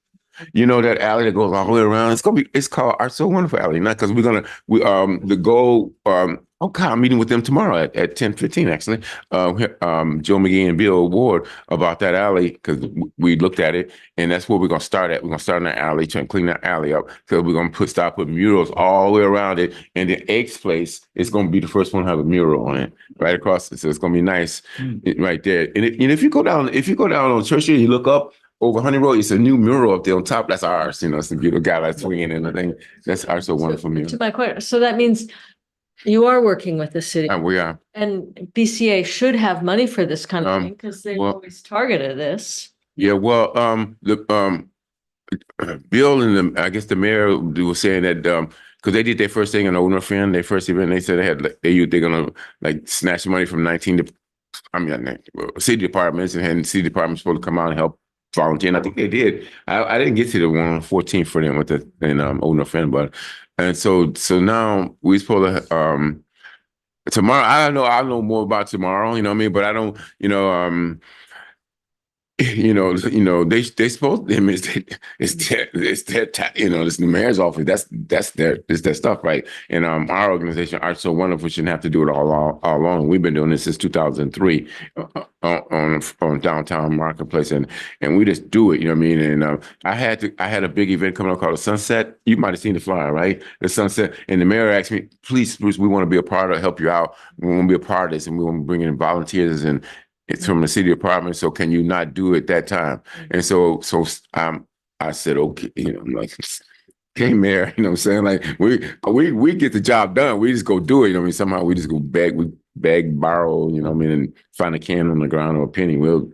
That alley that goes all the way around. It's called Art So Wonderful Alley. Not because the goal. I'm meeting with them tomorrow at 10:15 actually. Joe McGee and Bill Ward about that alley, because we looked at it, and that's where we're gonna start at. We're gonna start in that alley, trying to clean that alley up. So we're gonna start putting murals all the way around it, and the Eggs place is gonna be the first one to have a mural on it, right across it. So it's gonna be nice, right there. And if you go down on Church Street, you look up. Over Honey Road, it's a new mural up there on top. That's ours. It's a beautiful guy that's swinging and I think that's Art So Wonderful mural. To my question, so that means you are working with the city. We are. And BCA should have money for this kind of thing, because they've always targeted this. Yeah, well, Bill and I guess the mayor was saying that because they did their first thing in Old North End, their first event, they said they're gonna like snatch money from city departments, and city departments supposed to come out and help volunteer, and I think they did. I didn't get to the one on 14th for them in Old North End, and so now we supposed to tomorrow. I'll know more about tomorrow. But I don't. they supposed to, I mean, it's their it's the mayor's office. It's their stuff, right? And our organization, Art So Wonderful, shouldn't have to do it all along. We've been doing this since 2003 on downtown marketplace, and we just do it. You know what I mean? And I had a big event coming up called the Sunset. You might have seen the flyer, right? The Sunset, and the mayor asked me, "Please, Bruce, we want to be a part of, help you out. We want to be a part of this, and we want to bring in volunteers and." It's from the city department, so can you not do it that time? And so I said, okay, I'm like, okay, mayor, you know what I'm saying? Like we get the job done. We just go do it. You know what I mean? Somehow we just go beg, borrow, you know what I mean, and find a can on the ground or a penny. We'll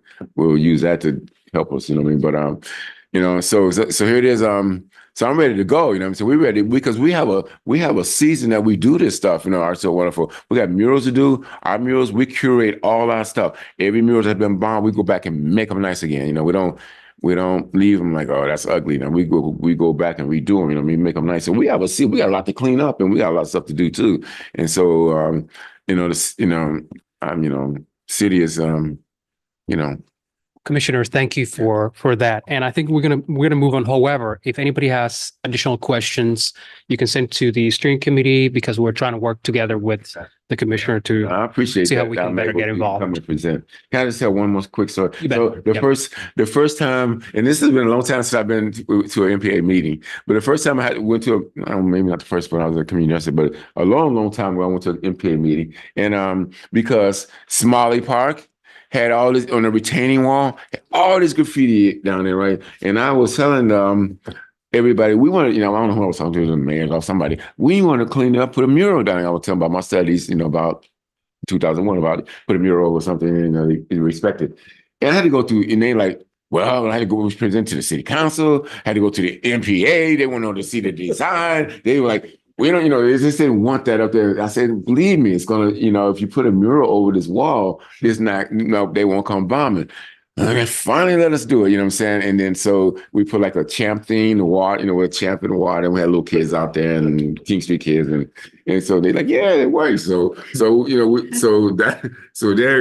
use that to help us, you know what I mean? But so here it is. So I'm ready to go, you know what I mean? So we're ready because we have a season that we do this stuff, Art So Wonderful. We got murals to do. Our murals, we curate all our stuff. Every mural that's been bombed, we go back and make them nice again. We don't leave them like, oh, that's ugly. Now we go back and redo them, make them nice. And we got a lot to clean up and we got a lot of stuff to do too. And so city is Commissioners, thank you for that. And I think we're gonna move on. However, if anybody has additional questions, you can send to the steering committee because we're trying to work together with the commissioner to I appreciate see that. how we can better get involved. Come and present. Can I just tell one more quick story? You bet. So the first time, and this has been a long time since I've been to an NPA meeting, but the first time I went to maybe not the first one, I was at community yesterday, but a long time ago I went to an NPA meeting, and because Smalley Park had all this on the retaining wall, had all this graffiti down there, right? And I was telling everybody, we want to, I don't know who I was talking to, the mayor or somebody, we want to clean it up, put a mural down there. I was telling about my studies, about 2001, about put a mural or something, and they respect it. And I had to go through, and they like, well, I had to go present to the city council, had to go to the NPA, they wanted to see the design. They were like, we don't, they just didn't want that up there. I said, believe me, it's gonna, if you put a mural over this wall, it's not, they won't come bombing. And they finally let us do it, you know what I'm saying? And then so we put like a champ theme, the water, with a champ in the water, and we had little kids out there and King Street kids, and so they're like, yeah, it works. So there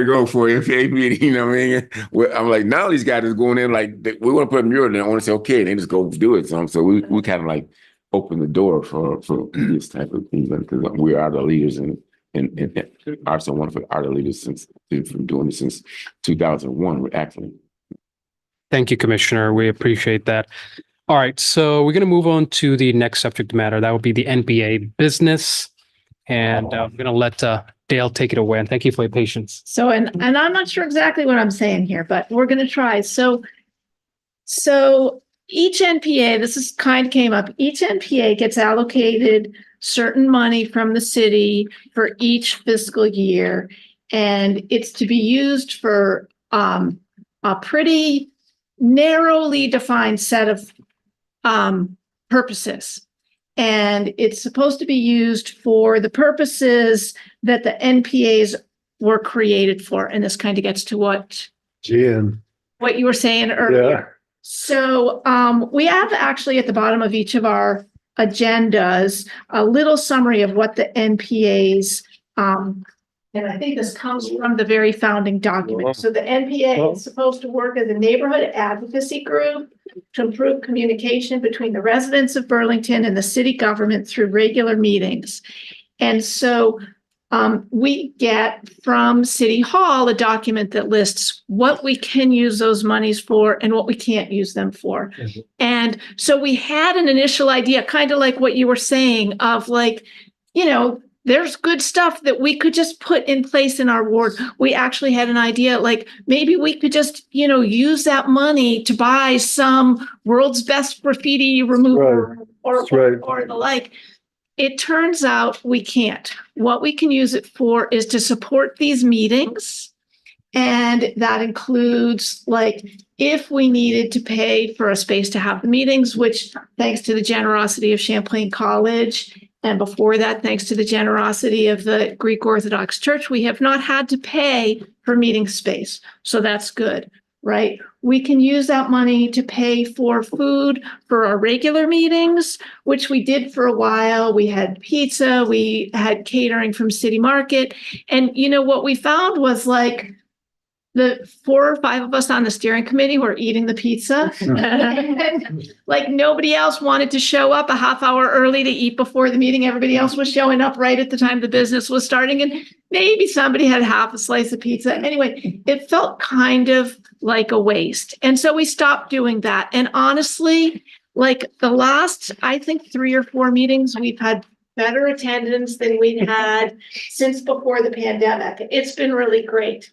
you go for an NPA meeting, you know what I mean? I'm like, now these guys are going in like we want to put a mural, and I want to say, okay, and they just go do it. So we kind of like open the door for this type of things because we are the leaders and Art So Wonderful are the leaders from doing this since 2001. Actually, Thank you, Commissioner. We appreciate that. All right, so we're going to move on to the next subject matter. That would be the NPA Business, and I'm going to let Dale take it away. And thank you for your patience. So, and I'm not sure exactly what I'm saying here, but we're going to try. So each NPA, this is kind of came up, each NPA gets allocated certain money from the city for each fiscal year. And it's to be used for a pretty narrowly defined set of purposes. And it's supposed to be used for the purposes that the NPAs were created for. And this kind of gets to what you were saying earlier. Yeah. So we have actually at the bottom of each of our agendas a little summary of what the NPAs, and I think this comes from the very founding document. So the NPA is supposed to work as a neighborhood advocacy group to improve communication between the residents of Burlington and the city government through regular meetings. And so we get from City Hall a document that lists what we can use those monies for and what we can't use them for. Mm-hmm. And so we had an initial idea, kind of like what you were saying, of like, there's good stuff that we could just put in place in our ward. We actually had an idea, like maybe we could just, use that money to buy some world's best graffiti remover or the like. It turns out we can't. What we can use it for is to support these meetings. And that includes like if we needed to pay for a space to have the meetings, which thanks to the generosity of Champlain College, and before that, thanks to the generosity of the Greek Orthodox Church, we have not had to pay for meeting space. So that's good, right? We can use that money to pay for food for our regular meetings, which we did for a while. We had pizza, we had catering from City Market. And what we found was like the 4 or 5 of us on the steering committee were eating the pizza. And, like, nobody else wanted to show up a half hour early to eat before the meeting. Everybody else was showing up right at the time the business was starting. And maybe somebody had half a slice of pizza. Anyway, it felt kind of like a waste. And so we stopped doing that. And honestly, like the last, I think 3 or 4 meetings, we've had better attendance than we'd had since before the pandemic. It's been really great.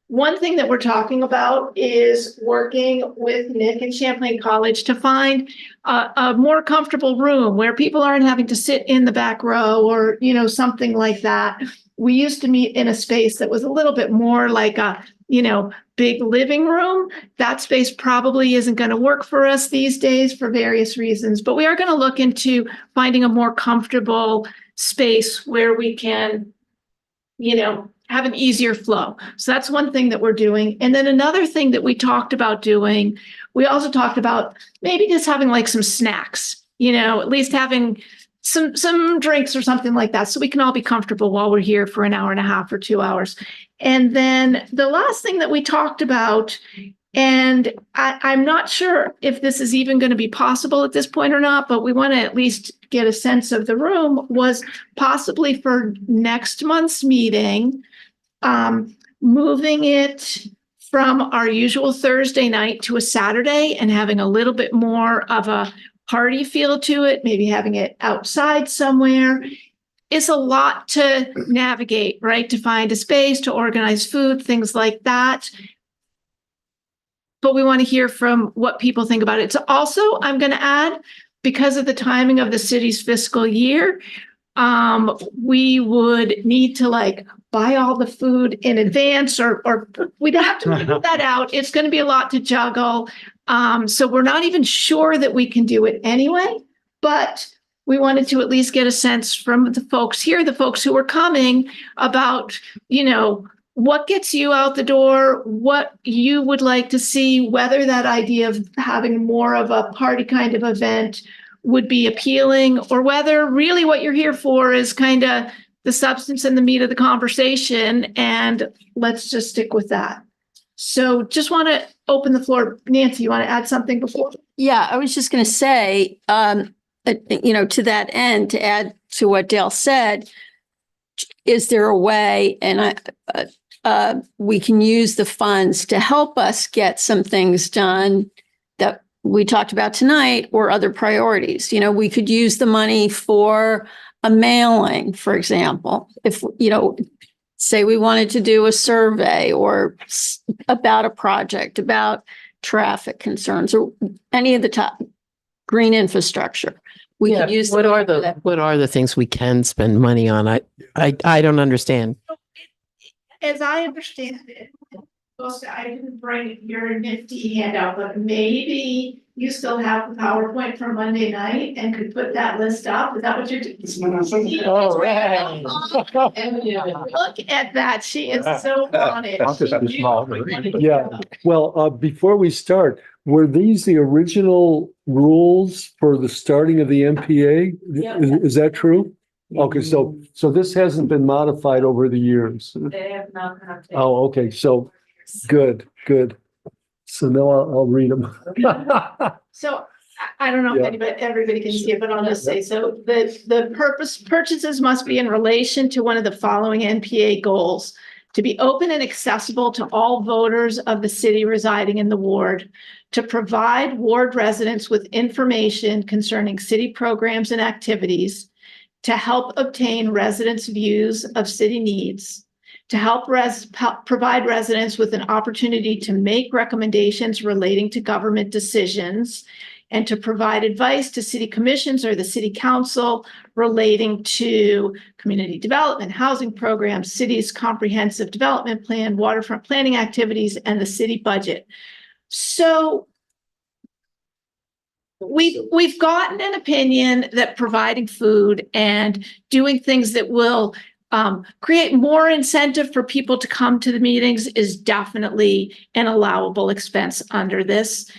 One thing that we're talking about is working with Nick and Champlain College to find a more comfortable room where people aren't having to sit in the back row or, you know, something like that. We used to meet in a space that was a little bit more like a, you know, big living room. That space probably isn't going to work for us these days for various reasons, but we are going to look into finding a more comfortable space where we can, you know, have an easier flow. So that's one thing that we're doing. And then another thing that we talked about doing, we also talked about maybe just having like some snacks, you know, at least having some drinks or something like that, so we can all be comfortable while we're here for an hour and a half or 2 hours. And then the last thing that we talked about, and I'm not sure if this is even going to be possible at this point or not, but we want to at least get a sense of the room, was possibly for next month's meeting, moving it from our usual Thursday night to a Saturday and having a little bit more of a party feel to it, maybe having it outside somewhere. It's a lot to navigate, right? To find a space, to organize food, things like that. But we want to hear from what people think about it. So also, I'm going to add, because of the timing of the city's fiscal year, we would need to like buy all the food in advance, or we'd have to figure that out. It's going to be a lot to juggle. So we're not even sure that we can do it anyway, but we wanted to at least get a sense from the folks here, the folks who are coming, about, you know, what gets you out the door, what you would like to see, whether that idea of having more of a party kind of event would be appealing, or whether really what you're here for is kind of the substance and the meat of the conversation, and let's just stick with that. So just want to open the floor. Nancy, you want to add something before? Yeah, I was just going to say, you know, to that end, to add to what Dale said, is there a way, and we can use the funds to help us get some things done that we talked about tonight, or other priorities? You know, we could use the money for a mailing, for example. If, you know, say we wanted to do a survey or about a project, about traffic concerns, or any of the top green infrastructure. We could use. What are the things we can spend money on? I don't understand. As I understand it, I didn't bring your nifty handout, but maybe you still have the PowerPoint from Monday night and could put that list up. Is that what you're doing? Oh, right. Look at that. She is so on it. Yeah, well, before we start, were these the original rules for the starting of the NPA? Is that true? Okay, so this hasn't been modified over the years. They have not. Oh, okay, so good. So now I'll read them. So I don't know if everybody can see it, but I'll just say, so the purchases must be in relation to one of the following NPA goals: to be open and accessible to all voters of the city residing in the ward, to provide ward residents with information concerning city programs and activities, to help obtain residents' views of city needs, to help provide residents with an opportunity to make recommendations relating to government decisions, and to provide advice to city commissions or the city council relating to community development, housing programs, city's comprehensive development plan, waterfront planning activities, and the city budget. So we've gotten an opinion that providing food and doing things that will create more incentive for people to come to the meetings is definitely an allowable expense under this.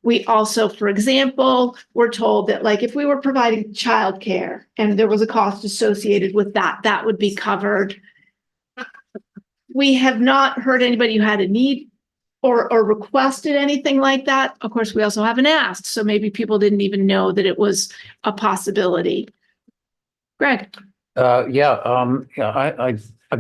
We also, for example, were told that, like, if we were providing childcare and there was a cost associated with that, that would be covered. we have not heard anybody who had a need or requested anything like that. Of course, we also haven't asked, so maybe people didn't even know that it was a possibility. Greg? I've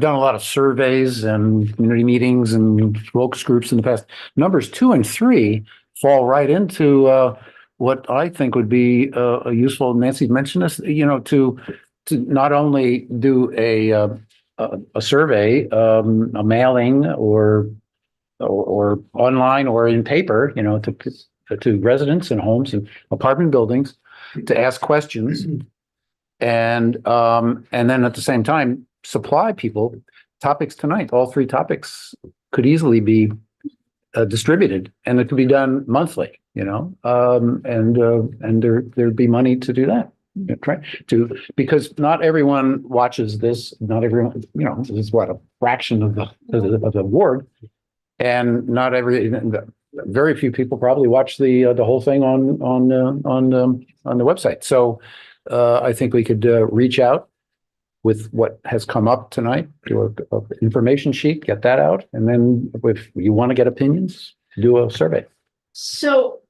done a lot of surveys and community meetings and focus groups in the past. Numbers 2 and 3 fall right into what I think would be a useful. Nancy mentioned this, to not only do a survey, a mailing or online or in paper, to residents and homes and apartment buildings to ask questions, and then at the same time supply people topics tonight. All 3 topics could easily be distributed, and it could be done monthly. And there'd be money to do that. Because not everyone watches this. Not everyone, this is what, a fraction of the ward, and very few people probably watch the whole thing on the website. So I think we could reach out with what has come up tonight, do a information sheet, get that out, and then if you want to get opinions, do a survey. So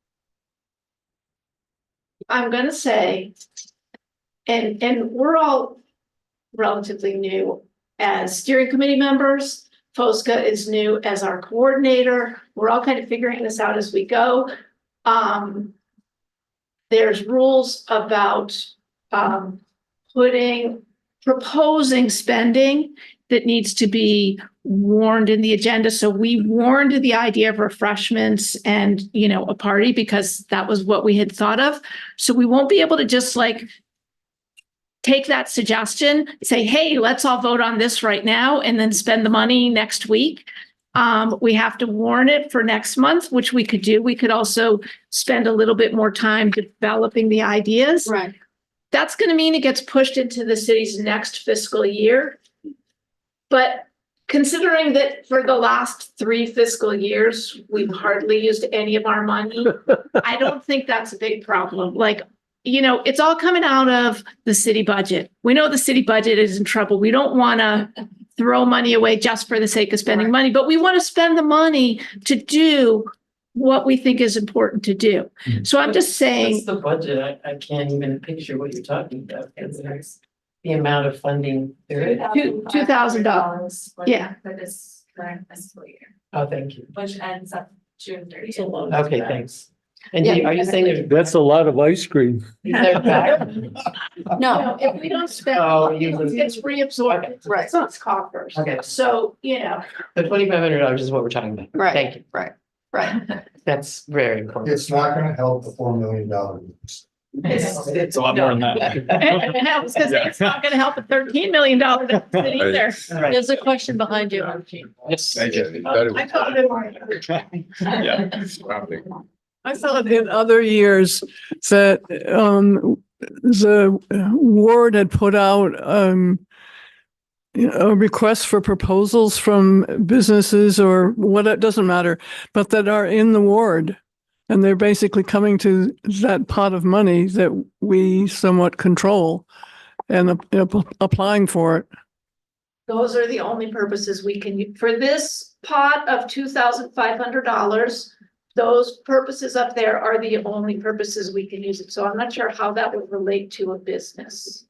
I'm going to say, and we're all relatively new as steering committee members. Fosca is new as our coordinator. We're all kind of figuring this out as we go. There's rules about proposing spending that needs to be warned in the agenda. So we warned the idea of refreshments and, a party, because that was what we had thought of. So we won't be able to just take that suggestion, say, hey, let's all vote on this right now and then spend the money next week. We have to warn it for next month, which we could do. We could also spend a little bit more time developing the ideas. Right. That's going to mean it gets pushed into the city's next fiscal year. But considering that for the last 3 fiscal years, we've hardly used any of our money, I don't think that's a big problem. It's all coming out of the city budget. We know the city budget is in trouble. We don't want to throw money away just for the sake of spending money, but we want to spend the money to do what we think is important to do. So I'm just saying. What's the budget? I can't even picture what you're talking about. There's the amount of funding there. $2,000. Yeah. For this current fiscal year, Oh, thank you. which ends up June 30th. Okay, thanks. And Yeah. are you saying there's? That's a lot of ice cream. No, if we don't spend, it's reabsorbed. Okay. Right. So it's coffers. Okay. So, The $2,500 is what we're talking about. Right. Thank you. Right. That's very important. It's not gonna help the $4 million. It's a lot more than that. It helps because it's not going to help a $13 million deficit either. There's a question behind you. Yes. I thought it was. I thought in other years that the ward had put out a request for proposals from businesses or what, it doesn't matter, but that are in the ward. And they're basically coming to that pot of money that we somewhat control and applying for it. Those are the only purposes we can use. For this pot of $2,500, those purposes up there are the only purposes we can use it. So I'm not sure how that would relate to a business.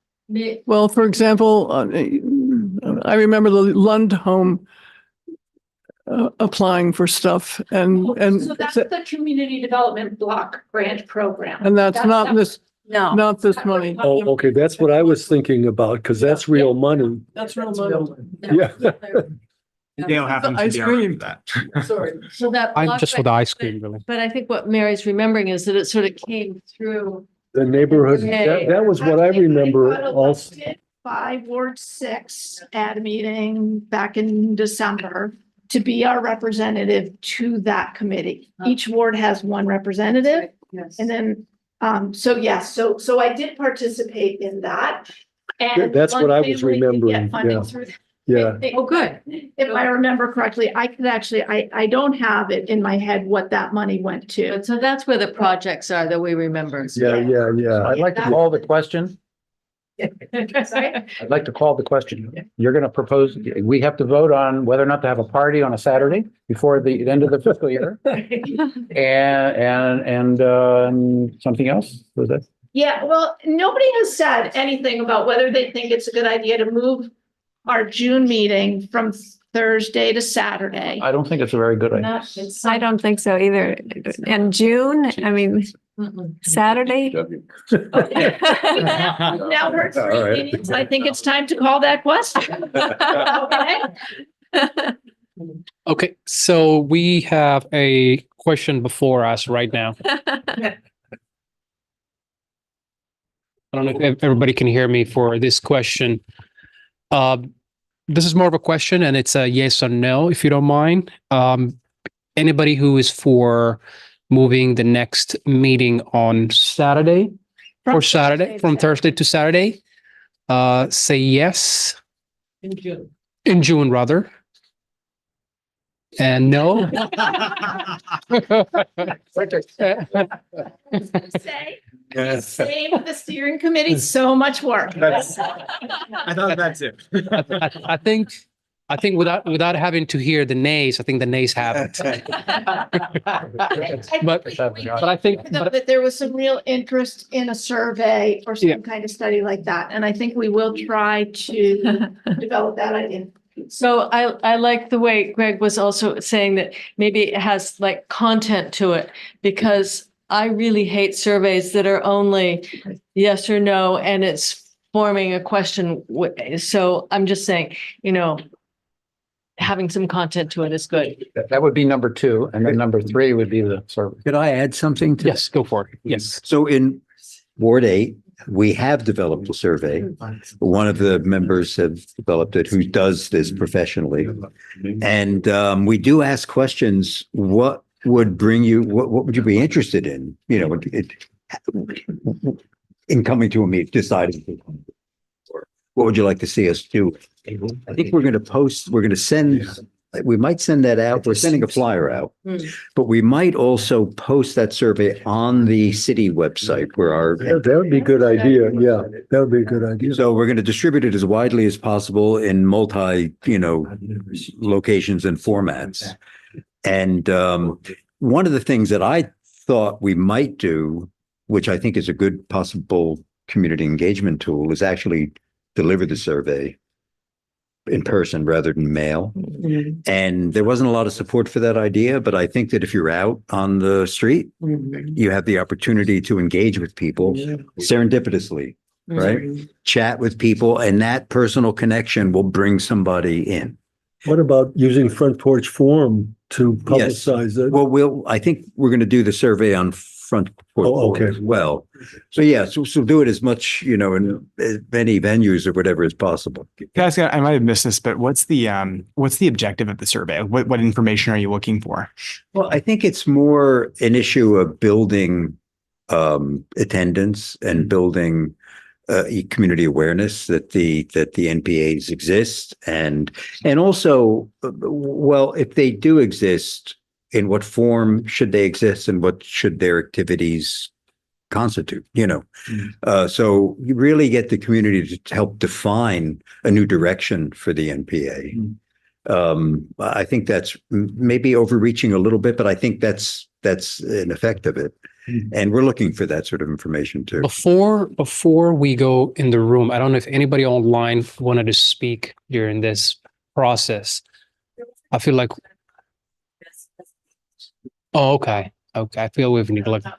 Well, for example, I remember the Lund home applying for stuff and So that's the community development block grant program. and that's not this, No. not this money. Oh, okay, that's what I was thinking about, because that's real money. That's real money. Yeah. Dale happens to Ice be our cream. that. Sorry. So that. I'm block just for the grant- ice cream, really. But I think what Mary's remembering is that it sort of came through. The neighborhood, that was what I remember got also. elected by Ward 6 at a meeting back in December to be our representative to that committee. Each ward has one representative. Yes. And then, so I did participate in that. And That's what I was Family did get remembering, funding yeah. through that. Yeah, Oh, good. If I remember correctly, I could actually, I don't have it in my head what that money went to. But so that's where the projects are that we remember. yeah. I'd like to call the question. Sorry? I'd like to call the question. You're going to propose, we have to vote on whether or not to have a party on a Saturday before the end of the fiscal year. And something else, was that? Yeah, well, nobody has said anything about whether they think it's a good idea to move our June meeting from Thursday to Saturday. I don't think it's a very good idea. I don't think so either. In June, I mean, Saturday. Now we're at All three right. meetings. I think it's time to call that question. Okay. Okay, so we have a question before us right now. I don't know if everybody can hear me for this question. This is more of a question and it's a yes or no, if you don't mind. Anybody who is for moving the next meeting on Saturday From or Saturday, from Thursday to Saturday, say yes. In June, rather. And no. Say, same with the steering committee, so much work. I thought that's it. I think without having to hear the nays, I think the nays have it. But I think That there was some real interest in a survey or some kind of study like that, and I think we will try to develop that idea. So I like the way Greg was also saying that maybe it has like content to it, because I really hate surveys that are only yes or no, and it's forming a question. So I'm just saying, having some content to it is good. That would be number 2, and then number 3 would be the survey. Could I add something to? yes, go for it. Yes. So in Ward 8, we have developed a survey. One of the members have developed it who does this professionally. And we do ask questions. What would bring you, what would you be interested in? In coming to a meeting, deciding. What would you like to see us do? I think we're going to send, we might send that out. We're sending a flyer out, but we might also post that survey on the city website where That would be a good idea. Yeah, that would be a good idea. So we're going to distribute it as widely as possible in multi, locations and formats. And one of the things that I thought we might do, which I think is a good possible community engagement tool, is actually deliver the survey in person rather than mail. And there wasn't a lot of support for that idea, but I think that if you're out on the street, you have the opportunity to engage with people serendipitously, right? Chat with people, and that personal connection will bring somebody in. What about using Front Porch Forum to publicize it? Well, I think we're going to do the survey on Front Porch Forum as well. So yeah, so do it as much, in as many venues or whatever as possible. Guys, I might have missed this, but what's the objective of the survey? What information are you looking for? Well, I think it's more an issue of building attendance and building community awareness that the NPAs exist, and also, well, if they do exist, in what form should they exist, and what should their activities constitute? So you really get the community to help define a new direction for the NPA. I think that's maybe overreaching a little bit, but I think that's an effect of it. And we're looking for that sort of information too. Before we go in the room, I don't know if anybody online wanted to speak during this process. I feel like. Oh, okay. I feel we've neglected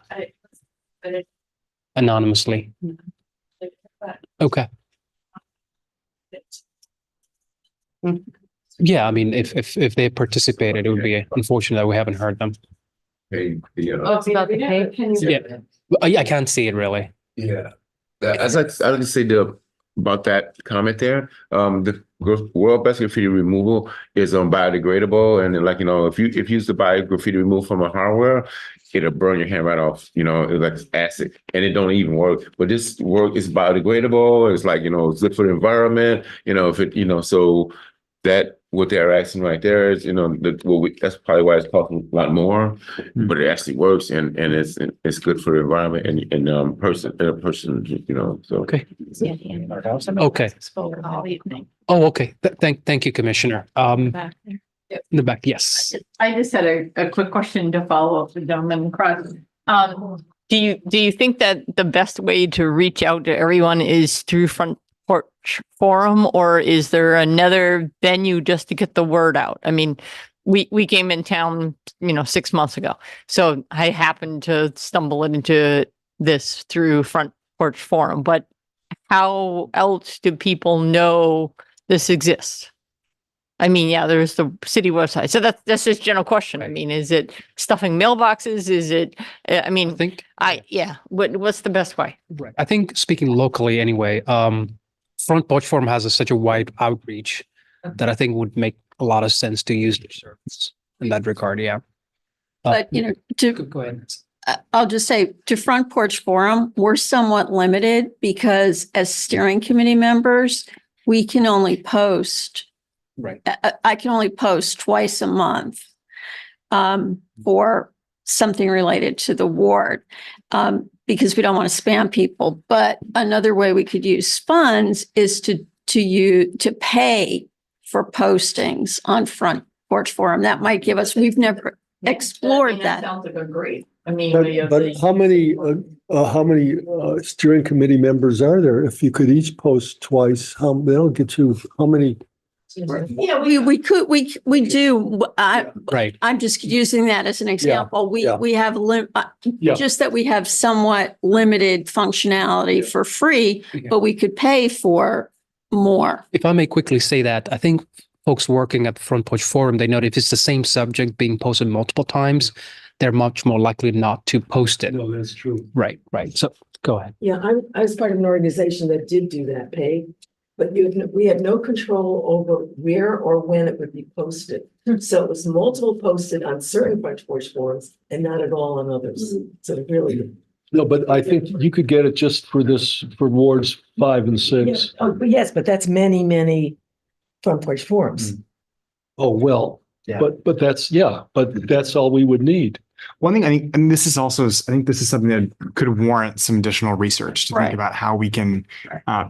anonymously. Okay. Yeah, I mean, if they participated, it would be unfortunate that we haven't heard them. It's about the pay. Yeah, I can't see it really. Yeah. As I just say about that comment there, the world-best graffiti removal is biodegradable, and if you use the graffiti removal from a hardware, it'll burn your hand right off. It's like acid, and it don't even work. But this work is biodegradable. It's it's good for the environment. If it so that what they're asking right there is, that's probably why it's costing a lot more, but it actually works and it's good for the environment and person, so. Okay. Okay. Oh, okay. Thank you, Commissioner. Back there. In the back, yes. I just had a quick question to follow up with gentleman across. Do you think that the best way to reach out to everyone is through Front Porch Forum, or is there another venue just to get the word out? I mean, we came in town, 6 months ago, so I happened to stumble into this through Front Porch Forum, but how else do people know this exists? I mean, yeah, there's the city website. So that's just a general question. I mean, is it stuffing mailboxes? Is it, what's the best way? Right. I think speaking locally anyway, Front Porch Forum has such a wide outreach that I think would make a lot of sense to use their service in that regard. Yeah. But, Go ahead. I'll just say to Front Porch Forum, we're somewhat limited because as steering committee members, we can only post. Right. I can only post twice a month for something related to the ward because we don't want to spam people. But another way we could use funds is to pay for postings on Front Porch Forum. That might give us. We've never explored that. Sounds like a great. But how many steering committee members are there? If you could each post twice, that'll get you how many? Yeah, we do. Right. I'm just using that as an example. We have just that we have somewhat limited functionality for free, but we could pay for more. If I may quickly say that, I think folks working at the Front Porch Forum, they know that if it's the same subject being posted multiple times, they're much more likely not to post it. No, that's true. Right. So go ahead. Yeah, I was part of an organization that did do that pay, but we had no control over where or when it would be posted. So it was multiple posted on certain Front Porch Forums and not at all on others. So really. No, but I think you could get it just for wards 5 and 6. Yeah. Oh, but yes, but that's many Front Porch Forums. Oh, well, but that's all we would need. One thing I think, and this is also, I think this is something that could warrant some additional research to think about how we can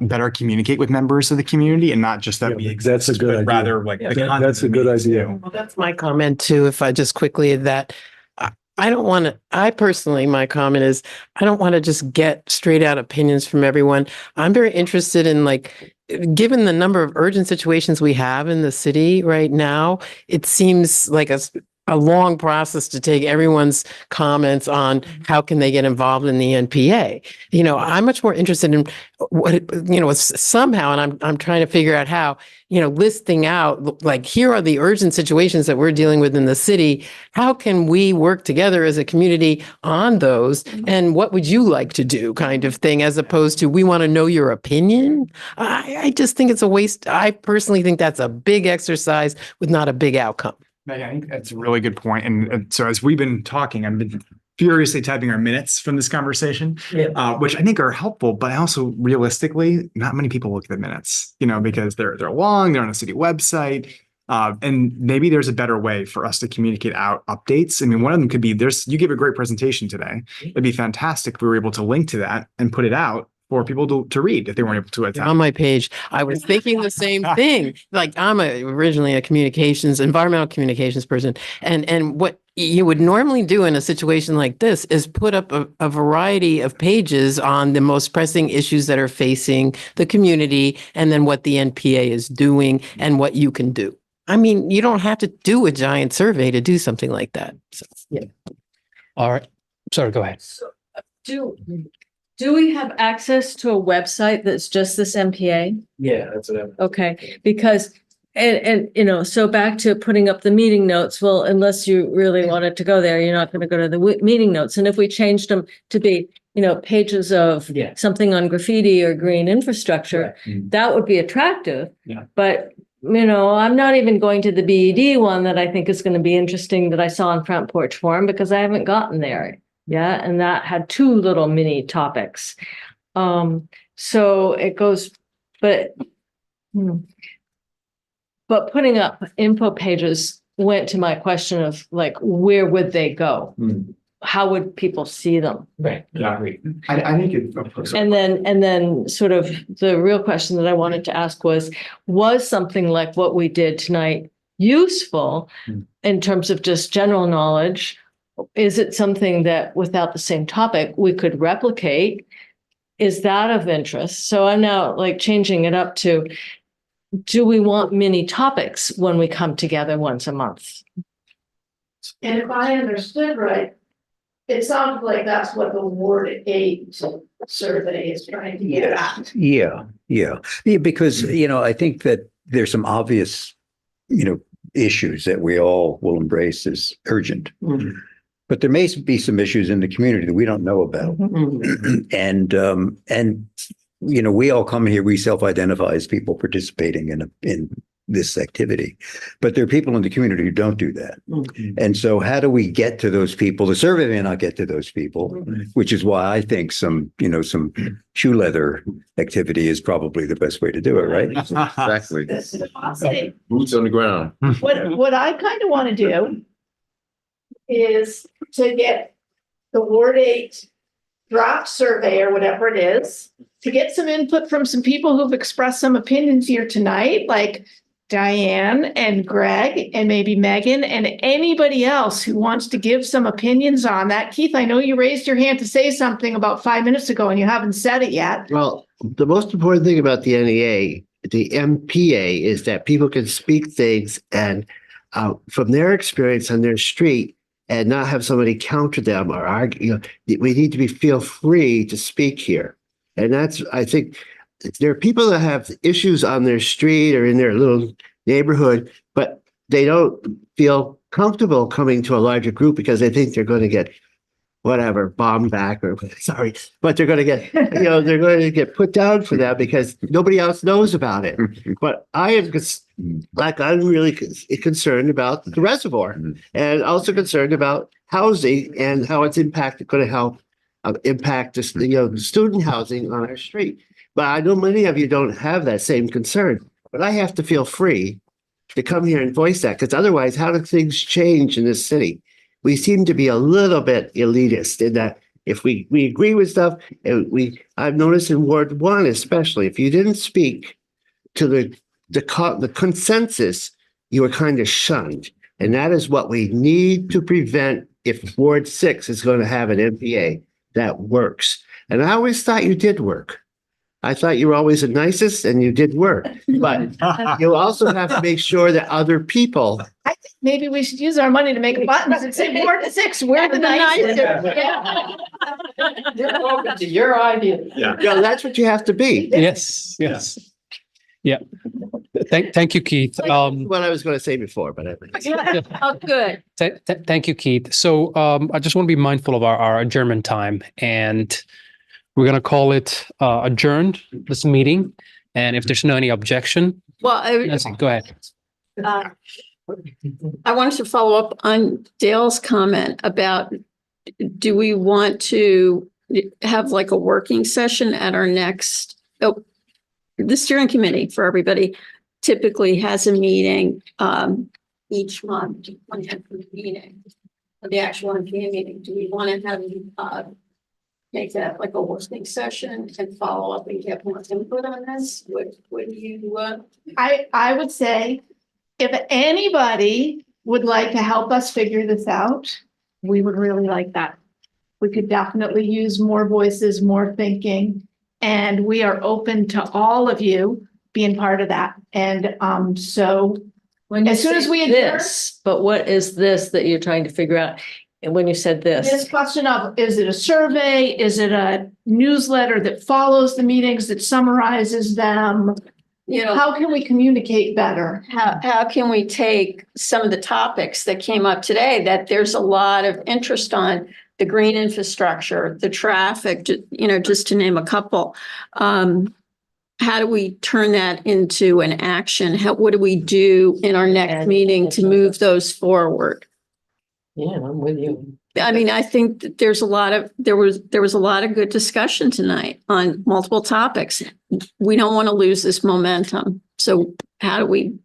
better communicate with members of the community and not just that we exist, that's a good idea. rather like That's a good idea. Well, that's my comment too. If I just quickly that I personally, my comment is, I don't want to just get straight out opinions from everyone. I'm very interested in given the number of urgent situations we have in the city right now, it seems like a long process to take everyone's comments on how can they get involved in the NPA. I'm much more interested in what, somehow, and I'm trying to figure out how, listing out, here are the urgent situations that we're dealing with in the city. How can we work together as a community on those? And what would you like to do kind of thing, as opposed to, we want to know your opinion? I just think it's a waste. I personally think that's a big exercise with not a big outcome. I think that's a really good point. And so as we've been talking, I've been furiously typing our minutes from this conversation, which I think are helpful, but also realistically, not many people look at the minutes, because they're long, they're on a city website. And maybe there's a better way for us to communicate out updates. I mean, one of them could be you gave a great presentation today. It'd be fantastic if we were able to link to that and put it out for people to read if they weren't able to attend. On my page, I was thinking the same thing. I'm originally a environmental communications person. And what you would normally do in a situation like this is put up a variety of pages on the most pressing issues that are facing the community, and then what the NPA is doing and what you can do. I mean, you don't have to do a giant survey to do something like that. So. Yeah. All right. Sorry, go ahead. So, do we have access to a website that's just this NPA? Yeah, that's what I'm. Okay, because, and so back to putting up the meeting notes, well, unless you really wanted to go there, you're not going to go to the meeting notes. And if we changed them to be, pages of something on graffiti or green infrastructure, that would be attractive. Yeah. But, I'm not even going to the BED one that I think is going to be interesting that I saw on Front Porch Forum, because I haven't gotten there. Yeah. And that had 2 little mini topics. So it goes, but but putting up info pages went to my question of like, where would they go? How would people see them? Right. Yeah. I think it. And then sort of the real question that I wanted to ask was something like what we did tonight useful in terms of just general knowledge? Is it something that without the same topic we could replicate? Is that of interest? So I'm now like changing it up to, do we want mini topics when we come together once a month? And if I understood right, it sounds like that's what the Ward 8 survey is trying to get at. Yeah, because, I think that there's some obvious, issues that we all will embrace as urgent. But there may be some issues in the community that we don't know about. And we all come here, we self-identify as people participating in this activity, but there are people in the community who don't do that. And so how do we get to those people? The survey may not get to those people, which is why I think some shoe leather activity is probably the best way to do it, right? Exactly. Awesome. Boots on the ground. What I kind of want to do is to get the Ward 8 draft survey or whatever it is, to get some input from some people who've expressed some opinions here tonight, like Diane and Greg and maybe Megan and anybody else who wants to give some opinions on that. Keith, I know you raised your hand to say something about 5 minutes ago and you haven't said it yet. Well, the most important thing about the NEA, the MPA, is that people can speak things and from their experience on their street and not have somebody counter them or argue. We need to feel free to speak here. And that's, I think, there are people that have issues on their street or in their little neighborhood, but they don't feel comfortable coming to a larger group because they think they're going to get whatever, bombed back or sorry, but they're going to get, they're going to get put down for that because nobody else knows about it. But I'm really concerned about the reservoir and also concerned about housing and how it's going to help impact the student housing on our street. But I know many of you don't have that same concern, but I have to feel free to come here and voice that because otherwise, how do things change in this city? We seem to be a little bit elitist in that if we agree with stuff, I've noticed in Ward 1 especially, if you didn't speak to the consensus, you were kind of shunned. And that is what we need to prevent if Ward 6 is going to have an NPA that works. And I always thought you did work. I thought you were always the nicest and you did work, but you also have to make sure that other people. I think maybe we should use our money to make buttons and say Ward 6, we're the nicest. Yeah. You're welcome to your idea. Yeah, that's what you have to be. Yes. Yeah. Thank you, Keith. What I was going to say before, but Oh, good. Thank you, Keith. So I just want to be mindful of our adjournment time, and we're going to call it adjourned, this meeting. And if there's no any objection, Well, go ahead. I wanted to follow up on Dale's comment about, do we want to have like a working session at our next, the steering committee for everybody typically has a meeting each month, the actual NPA meeting. Do we want to have make that like a working session and follow up and get more input on this? Would you? I would say if anybody would like to help us figure this out, we would really like that. We could definitely use more voices, more thinking, and we are open to all of you being part of that. And so as soon as we adjourn, this, but what is this that you're trying to figure out? And when you said this question of, is it a survey? Is it a newsletter that follows the meetings, that summarizes them? How can we communicate better? How can we take some of the topics that came up today that there's a lot of interest on, the green infrastructure, the traffic, just to name a couple. How do we turn that into an action? What do we do in our next meeting to move those forward? Yeah, I'm with you. I mean, I think that there was a lot of good discussion tonight on multiple topics. We don't want to lose this momentum. So how do we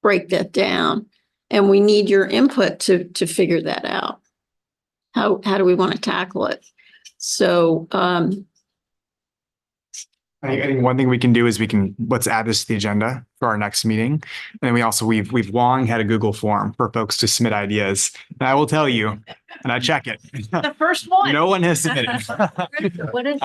break that down. And we need your input to figure that out. How do we want to tackle it? So, I think one thing we can do is let's add this to the agenda for our next meeting. And then we've long had a Google form for folks to submit ideas. And I will tell you, and I check it. The first one. No one has submitted. What is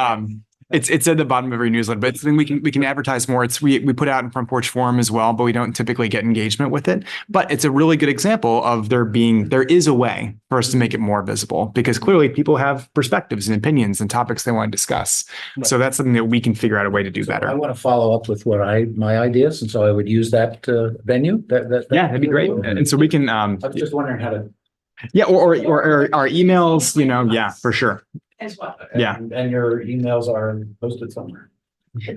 It's at the bottom of every newsletter, but it's something we can advertise more. We put out in Front Porch Forum as well, but we don't typically get engagement with it. But it's a really good example of there is a way for us to make it more visible, because clearly people have perspectives and opinions and topics they want to discuss. Right. So that's something that we can figure out a way to do better. I want to follow up with my ideas, and so I would use that venue. Yeah, that'd be great. And so we can. I was just wondering how to. Yeah, or our emails. Yeah, for sure. As well. Yeah. And your emails are posted somewhere.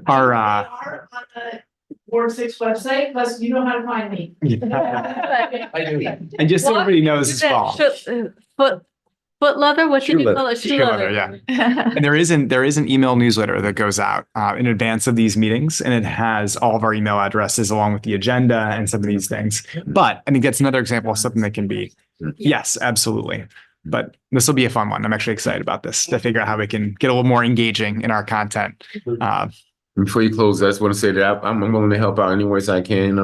Our are on the Ward 6 website, plus you know how to find me. I do. And just so everybody knows as well. Foot leather, what did you call it? Shoe leather, yeah. And there is an email newsletter that goes out in advance of these meetings, and it has all of our email addresses along with the agenda and some of these things. But I think that's another example of something that can be, yes, absolutely. But this will be a fun one. I'm actually excited about this, to figure out how we can get a little more engaging in our content. Before you close, I just want to say that I'm willing to help out any ways I can.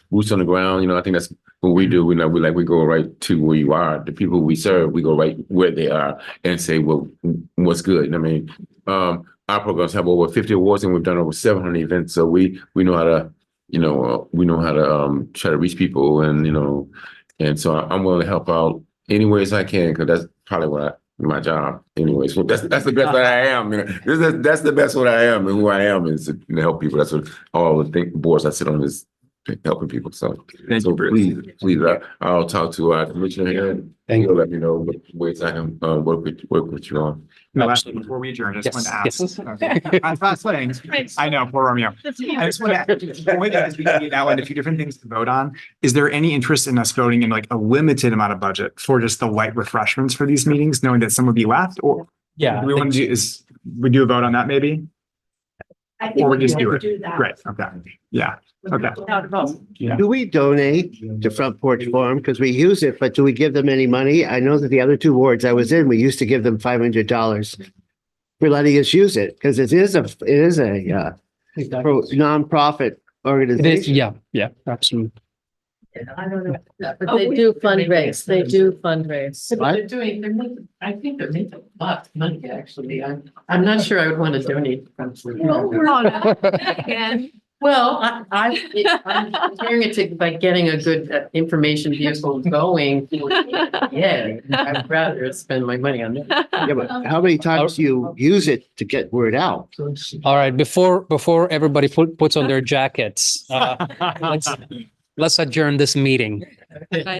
Boots on the ground, I think that's what we do. We go right to where you are. The people we serve, we go right where they are and say, well, what's good? I mean, our programs have over 50 awards, and we've done over 700 events. So we know how to, try to reach people, and so I'm willing to help out any ways I can, because that's probably my job anyways. So that's the best that I am. That's the best what I am, and who I am is to help people. That's what all the boards I sit on is helping people. So, please, I'll talk to our commissioner here, and he'll let me know what ways I can work with you on. Last thing before we adjourn, I just want to ask. Okay. Last thing. I know, poor Romeo. I just want to ask, one way that we can outline a few different things to vote on. Is there any interest in us voting in a limited amount of budget for just the light refreshments for these meetings, knowing that some would be left? Or we want to do a vote on that maybe? I think or we we just can do it. do that. Great. Okay. Yeah. Okay. Yeah. Do we donate to Front Porch Forum? Because we use it, but do we give them any money? I know that the other two wards I was in, we used to give them $500 for letting us use it, because it is a nonprofit organization. Yeah, absolutely. I don't know, but they do fundraise. They do fundraise. I think they're making a lot of money, actually. I'm not sure I would want to donate. Well, I'm hearing it by getting a good information vehicle going. Yeah, I'd rather spend my money on that. Yeah, but how many times do you use it to get word out? All right, before everybody puts on their jackets, let's adjourn this meeting.